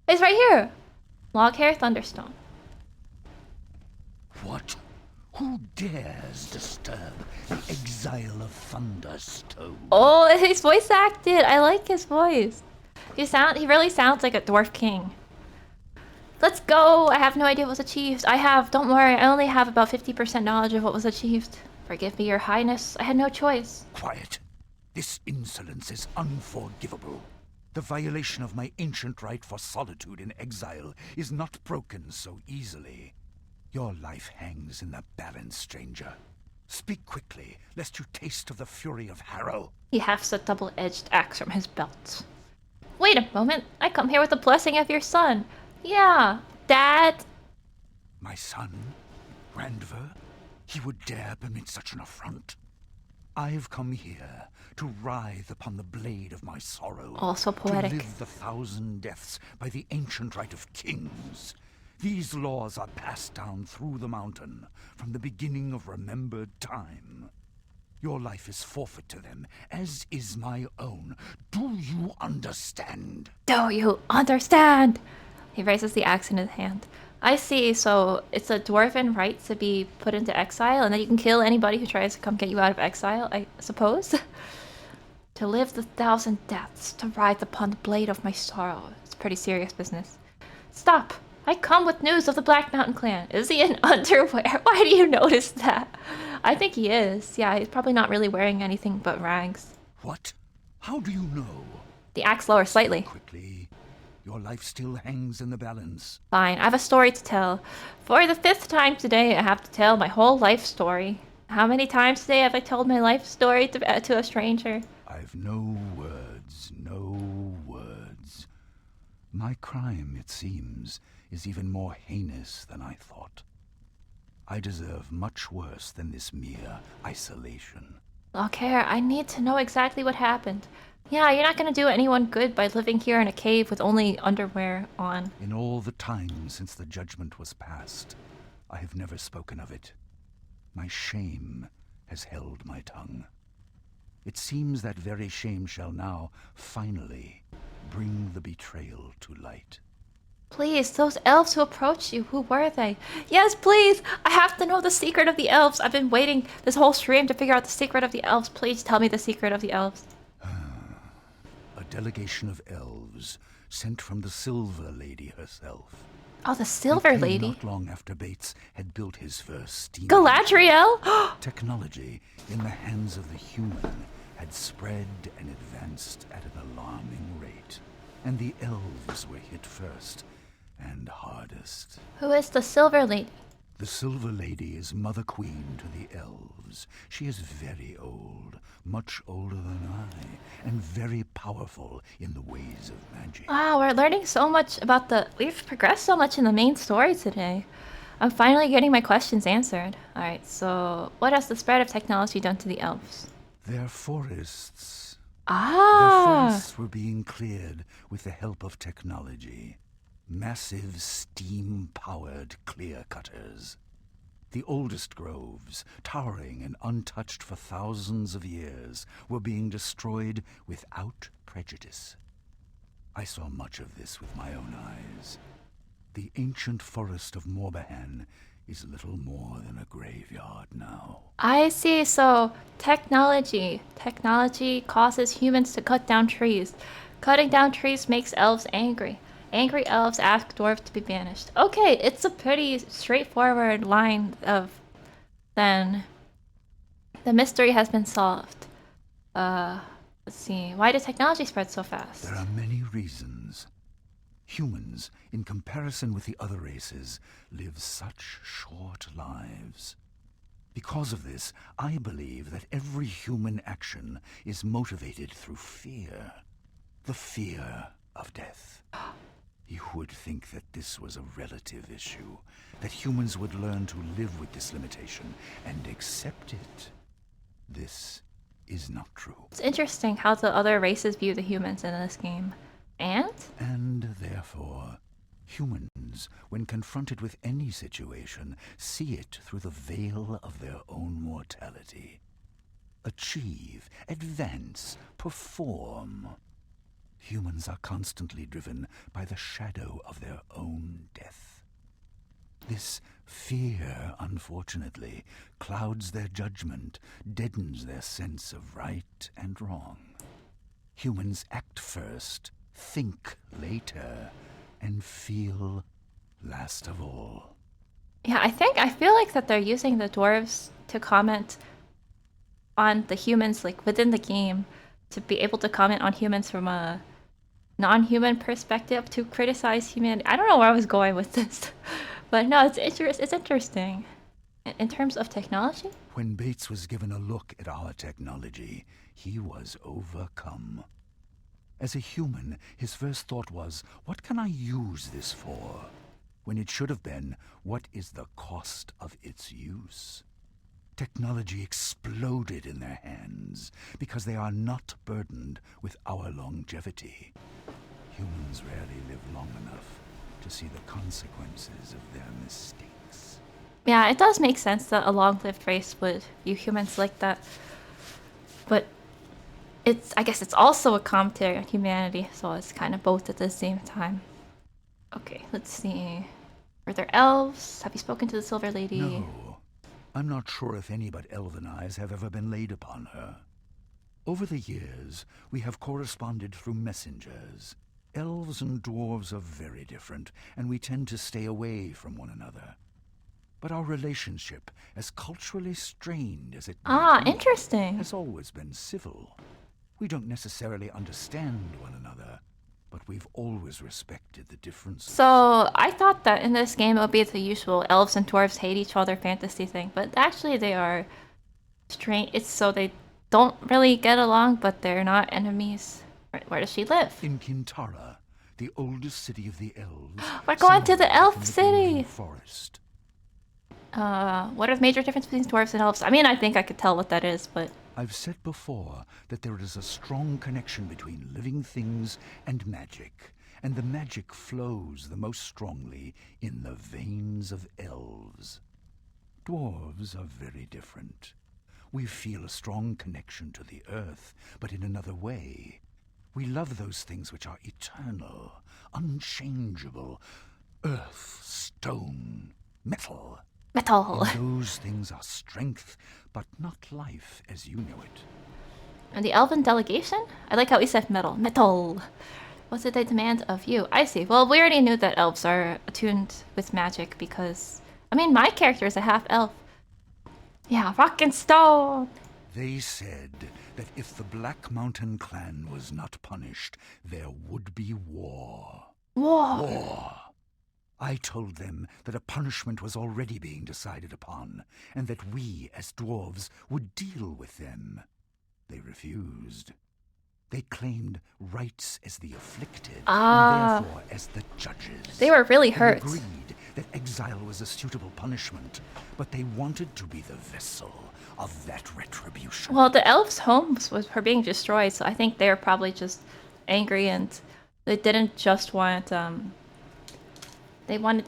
He's right here. Log hair thunderstone. What? Who dares disturb the exile of Thunderstone? Oh, he's voice acted. I like his voice. He really sounds like a dwarf king. Let's go. I have no idea what was achieved. Don't worry, I only have about 50% knowledge of what was achieved. Forgive me, your highness. I had no choice. Quiet. This insolence is unforgivable. The violation of my ancient right for solitude in exile is not broken so easily. Your life hangs in the balance, stranger. Speak quickly, lest you taste of the fury of Harrow. He hefts a double-edged axe from his belt. Wait a moment. I come here with the blessing of your son. Yeah, Dad. My son? Randver? He would dare permit such an affront? I've come here to writhe upon the blade of my sorrow. Also poetic. To live the 1,000 deaths by the ancient right of kings. These laws are passed down through the mountain from the beginning of remembered time. Your life is forfeit to them, as is my own. Do you understand? Do you understand? He raises the axe in his hand. I see, so it's a dwarven right to be put into exile, and then you can kill anybody who tries to come get you out of exile, I suppose? To live the 1,000 deaths, to writhe upon the blade of my sorrow. It's pretty serious business. Stop! I come with news of the Black Mountain Clan. Is he in underwear? Why do you notice that? I think he is. Yeah, he's probably not really wearing anything but rags. What? How do you know? The axe lowers slightly. Quickly. Your life still hangs in the balance. Fine, I have a story to tell. For the 5th time today, I have to tell my whole life story. How many times today have I told my life story to a stranger? I've no words, no words. My crime, it seems, is even more heinous than I thought. I deserve much worse than this mere isolation. Okay, I need to know exactly what happened. Yeah, you're not gonna do anyone good by living here in a cave with only underwear on. In all the time since the judgment was passed, I have never spoken of it. My shame has held my tongue. It seems that very shame shall now, finally, bring the betrayal to light. Please, those elves who approached you, who were they? Yes, please! I have to know the secret of the elves. I've been waiting this whole stream to figure out the secret of the elves. Please tell me the secret of the elves. A delegation of elves sent from the Silver Lady herself. Oh, the Silver It came Lady. Not long after Bates had built his first steam. Galadriel! Technology in the hands of the human had spread and advanced at an alarming rate, and the elves were hit first and hardest. Who is the Silver Lady? The Silver Lady is Mother Queen to the elves. She is very old, much older than I, and very powerful in the ways of magic. Wow, we're learning so much about we've progressed so much in the main story today. I'm finally getting my questions answered. Alright, so what has the spread of technology done to the elves? Their forests. Ah! Their forests were being cleared with the help of technology. Massive steam-powered clear-cutters. The oldest groves, towering and untouched for thousands of years, were being destroyed without prejudice. I saw much of this with my own eyes. The ancient forest of Morbahan is little more than a graveyard now. I see, so technology. Technology causes humans to cut down trees. Cutting down trees makes elves angry. Angry elves ask dwarves to be banished. Okay, it's a pretty straightforward line of then the mystery has been solved. Let's see. Why did technology spread so fast? There are many reasons. Humans, in comparison with the other races, live such short lives. Because of this, I believe that every human action is motivated through fear. The fear of death. You would think that this was a relative issue, that humans would learn to live with this limitation and accept it. This is not true. It's interesting how the other races view the humans in this game. And? And therefore, humans, when confronted with any situation, see it through the veil of their own mortality. Achieve, advance, perform. Humans are constantly driven by the shadow of their own death. This fear, unfortunately, clouds their judgment, deadens their sense of right and wrong. Humans act first, think later, and feel last of all. Yeah, I feel like that they're using the dwarves to comment on the humans like within the game, to be able to comment on humans from a non-human perspective, to criticize humanity. I don't know where I was going with this, but no, it's interesting. In terms of technology? When Bates was given a look at our technology, he was overcome. As a human, his first thought was, what can I use this for? When it should have been, what is the cost of its use? Technology exploded in their hands because they are not burdened with our longevity. Humans rarely live long enough to see the consequences of their mistakes. Yeah, it does make sense that a long-lived race would view humans like that. But I guess it's also a commentary on humanity, so it's kind of both at the same time. Okay, let's see. Are there elves? Have you spoken to the Silver Lady? No. I'm not sure if any but elven eyes have ever been laid upon her. Over the years, we have corresponded through messengers. Elves and dwarves are very different, and we tend to stay away from one another. But our relationship, as culturally strained as it may be, Interesting. has always been civil. We don't necessarily understand one another, but we've always respected the differences. So I thought that in this game it would be the usual elves and dwarves hate each other fantasy thing, but actually they are strange. It's so they don't really get along, but they're not enemies. Where does she live? In Kintara, the oldest city of the elves. We're going to the somewhere elf in the city! Green Forest. What are the major differences between dwarves and elves? I mean, I think I could tell what that is, but... I've said before that there is a strong connection between living things and magic, and the magic flows the most strongly in the veins of elves. Dwarves are very different. We feel a strong connection to the earth, but in another way. We love those things which are eternal, unchangeable. Earth, stone, metal. Metal! And those things are strength, but not life as you know it. And the elven delegation? I like how he said metal. Metal! What did they demand of you? I see. Well, we already knew that elves are attuned with magic because... I mean, my character is a half-elf. Yeah, rock and stone! They said that if the Black Mountain clan was not punished, there would be war. War! War! I told them that a punishment was already being decided upon, and that we, as dwarves, would deal with them. They refused. They claimed rights as the afflicted, and therefore as the judges. They were really They hurt. agreed that exile was a suitable punishment, but they wanted to be the vessel of that retribution. Well, the elves' homes were being destroyed, so I think they were probably just angry, and they didn't just want, they wanted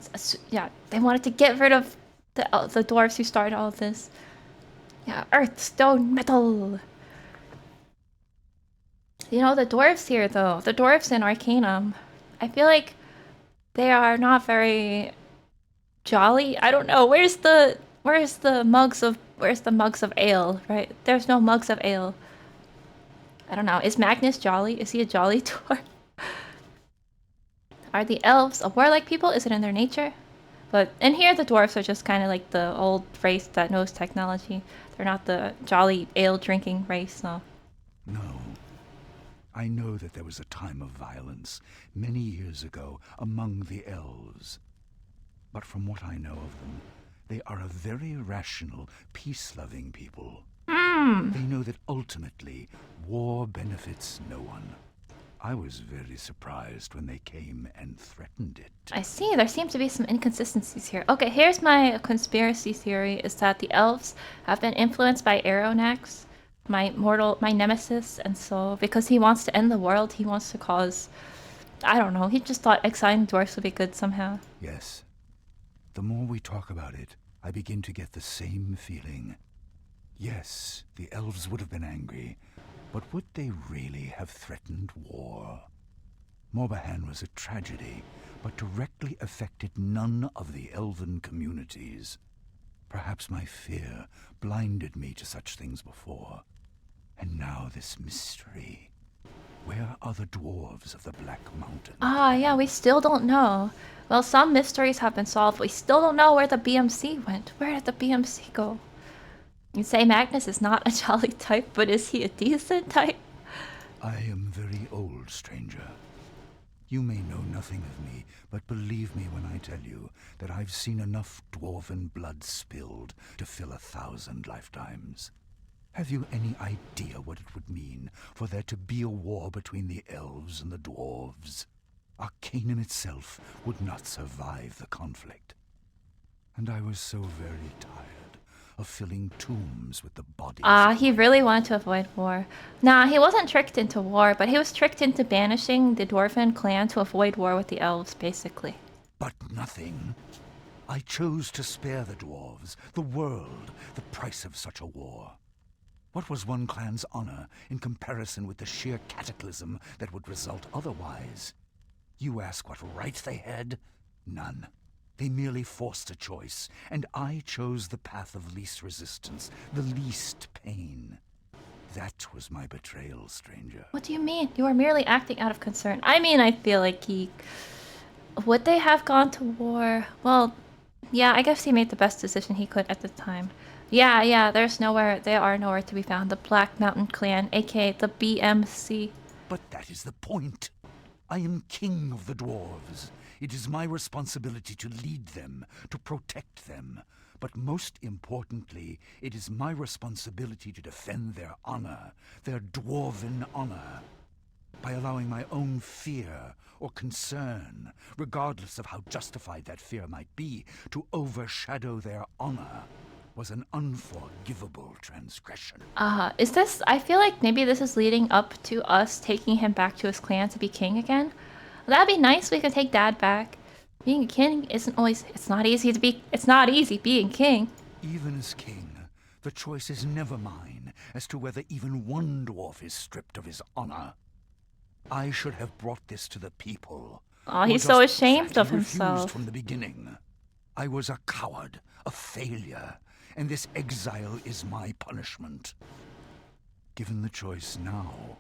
to get rid of the dwarves who started all of this. Yeah, earth, stone, metal. You know, the dwarves here, though, the dwarves in Arcanum, I feel like they are not very jolly. I don't know. Where's the mugs of ale, right? There's no mugs of ale. I don't know. Is Magnus jolly? Is he a jolly dwarf? Are the elves a warlike people? Is it in their nature? But in here, the dwarves are just kind of like the old race that knows technology. They're not the jolly ale-drinking race, so... No. I know that there was a time of violence many years ago among the elves. But from what I know of them, they are a very rational, peace-loving people. They know that ultimately, war benefits no one. I was very surprised when they came and threatened it. I see. There seem to be some inconsistencies here. Okay, here's my conspiracy theory, is that the elves have been influenced by Aeronax, my nemesis, and so because he wants to end the world, he wants to cause... I don't know, he just thought exiling dwarfs would be good somehow. Yes. The more we talk about it, I begin to get the same feeling. Yes, the elves would have been angry, but would they really have threatened war? Morbahan was a tragedy, but directly affected none of the elven communities. Perhaps my fear blinded me to such things before. And now this mystery. Where are the dwarves of the Black Mountain? Ah, yeah, we still don't know. Well, some mysteries have been solved. We still don't know where the BMC went. Where did the BMC go? You say Magnus is not a jolly type, but is he a decent type? I am very old, stranger. You may know nothing of me, but believe me when I tell you that I've seen enough dwarven blood spilled to fill 1,000 lifetimes. Have you any idea what it would mean for there to be a war between the elves and the dwarves? Arcanum itself would not survive the conflict. And I was so very tired of filling tombs with the bodies. Ah, he really wanted to avoid war. Nah, he wasn't tricked into war, but he was tricked into banishing the dwarven clan to avoid war with the elves, basically. But nothing. I chose to spare the dwarves, the world, the price of such a war. What was one clan's honor in comparison with the sheer cataclysm that would result otherwise? You ask what right they had? None. They merely forced a choice, and I chose the path of least resistance, the least pain. That was my betrayal, stranger. What do you mean? You are merely acting out of concern. I mean, I feel like he... Would they have gone to war? Well, yeah, I guess he made the best decision he could at the time. Yeah, they are nowhere to be found. The Black Mountain Clan, aka the BMC. But that is the point. I am king of the dwarves. It is my responsibility to lead them, to protect them. But most importantly, it is my responsibility to defend their honor, their dwarven honor. By allowing my own fear or concern, regardless of how justified that fear might be, to overshadow their honor was an unforgivable transgression. Is this... I feel like maybe this is leading up to us taking him back to his clan to be king again. That'd be nice. We could take Dad back. Being a king isn't always... It's not easy being king. Even as king, the choice is never mine as to whether even one dwarf is stripped of his honor. I should have brought this to the people. Oh, he's so ashamed of himself. From the beginning. I was a coward, a failure, and this exile is my punishment. Given the choice now,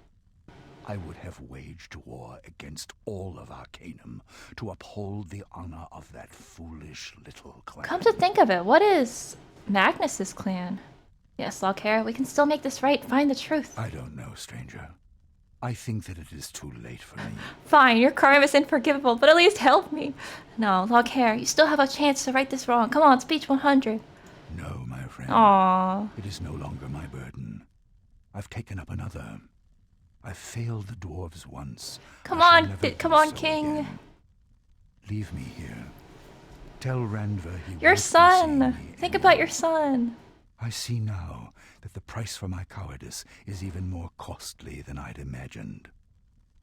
I would have waged war against all of Arcanum to uphold the honor of that foolish little clan. Come to think of it, what is Magnus's clan? Yes, Loghair, we can still make this right, find the truth. I don't know, stranger. I think that it is too late for me. Fine, your crime is unforgivable, but at least help me. No, Loghair, you still have a chance to right this wrong. Come on, speech 100. No, my friend. Aww. It is no longer my burden. I've taken up another. I've failed the dwarves once. Come on, King. Again. Leave me here. Tell Randver he Your won't son. be seeing me Think anymore. about your son. I see now that the price for my cowardice is even more costly than I'd imagined.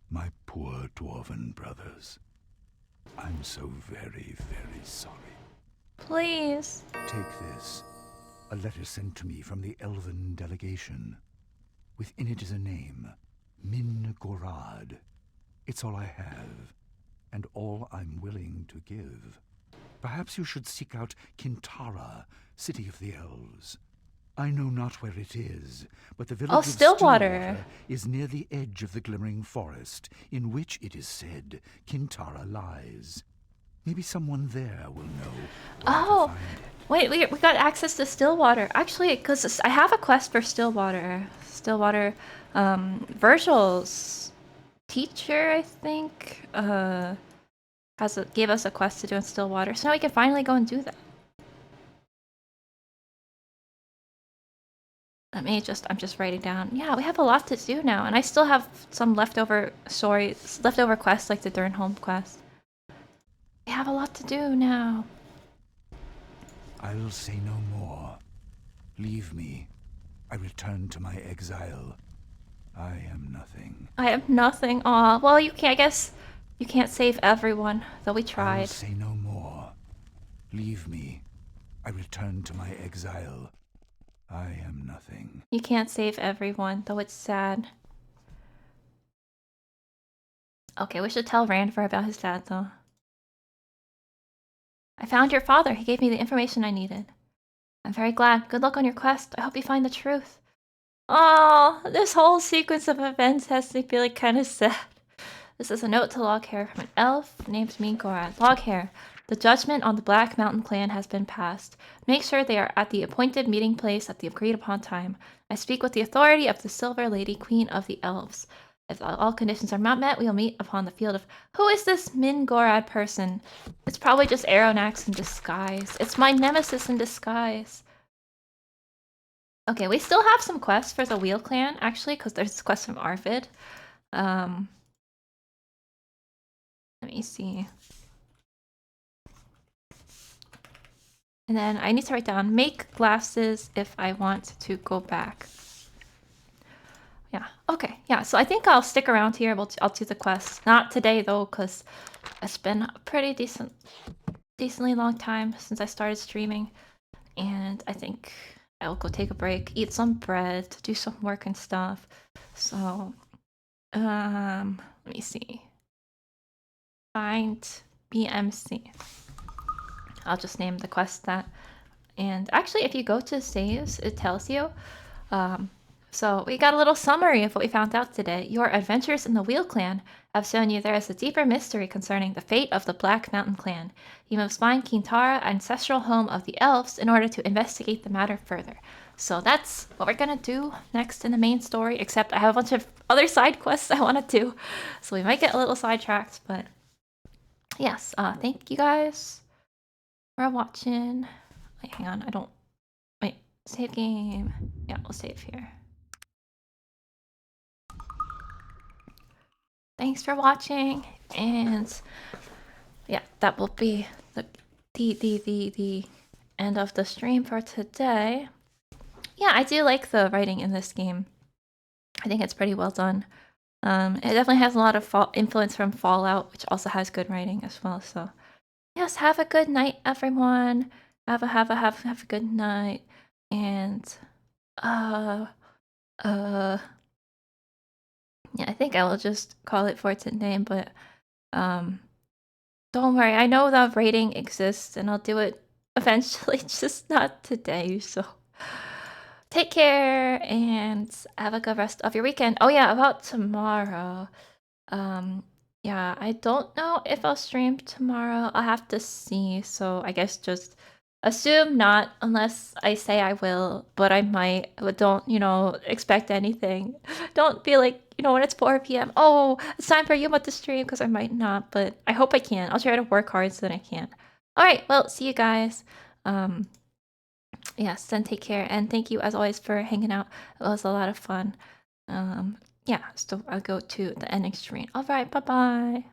My poor dwarven brothers. I'm so very, very sorry. Please. Take this. A letter sent to me from the elven delegation. Within it is a name. Min Gorad. It's all I have, and all I'm willing to give. Perhaps you should seek out Kintara, city of the elves. I know not where it is, but the village of Stillwater is near the edge of the glimmering forest, in which, it is said, Kintara lies. Maybe someone there will know where to find it. Wait, we got access to Stillwater. Actually, because I have a quest for Stillwater. Virgil's teacher, I think, gave us a quest to do in Stillwater. So now we can finally go and do that. I'm just writing down. Yeah, we have a lot to do now, and I still have some leftover quests like the Durnholm quest. We have a lot to do now. I'll say no more. Leave me. I return to my exile. I am nothing. I have nothing. Aw, well, you can't. I guess you can't save everyone, though we I'll tried. say no more. Leave me. I return to my exile. I am nothing. You can't save everyone, though it's sad. Okay, we should tell Ranford about his dad, though. I found your father. He gave me the information I needed. I'm very glad. Good luck on your quest. I hope you find the truth. Oh, this whole sequence of events has me feeling kind of sad. This is a note to Loghair from an elf named Meteor. Loghair, the judgment on the Black Mountain clan has been passed. Make sure they are at the appointed meeting place at the agreed upon time. I speak with the authority of the Silver Lady, Queen of the Elves. If all conditions are not met, we will meet upon the field of... Who is this Mingorad person? It's probably just Aeronax in disguise. It's my nemesis in disguise. Okay, we still have some quests for the Wheel Clan, actually, because there's this quest from Arvid. Let me see. And then I need to write down, make glasses if I want to go back. Yeah, okay, yeah, so I think I'll stick around here. I'll do the quest. Not today, though, because it's been a pretty decently long time since I started streaming. And I think I'll go take a break, eat some bread, do some work and stuff. So, let me see. Find BMC. I'll just name the quest that. And actually, if you go to saves, it tells you. So we got a little summary of what we found out today. Your adventures in the Wheel Clan have shown you there is a deeper mystery concerning the fate of the Black Mountain Clan. You must find Kintara, ancestral home of the elves, in order to investigate the matter further. So that's what we're gonna do next in the main story, except I have a bunch of other side quests I want to do. So we might get a little sidetracked, but yes, thank you guys for watching. Wait, hang on, I don't... Wait, save game. Yeah, we'll save here. Thanks for watching, and yeah, that will be the end of the stream for today. Yeah, I do like the writing in this game. I think it's pretty well done. It definitely has a lot of influence from Fallout, which also has good writing as well. So, yes, have a good night, everyone. Have a good night, and yeah, I think I will just call it for today, but don't worry, I know the rating exists and I'll do it eventually, just not today, so take care and have a good rest of your weekend. Oh yeah, about tomorrow. Yeah, I don't know if I'll stream tomorrow. I'll have to see, so I guess just assume not unless I say I will, but I might. But don't, expect anything. Don't be like, when it's 4 p.m. Oh, it's time for Yuma to stream, because I might not, but I hope I can. I'll try to work hard so that I can. Alright, well, see you guys. Yes, then take care, and thank you as always for hanging out. It was a lot of fun. Yeah, so I'll go to the ending screen. Alright, bye-bye.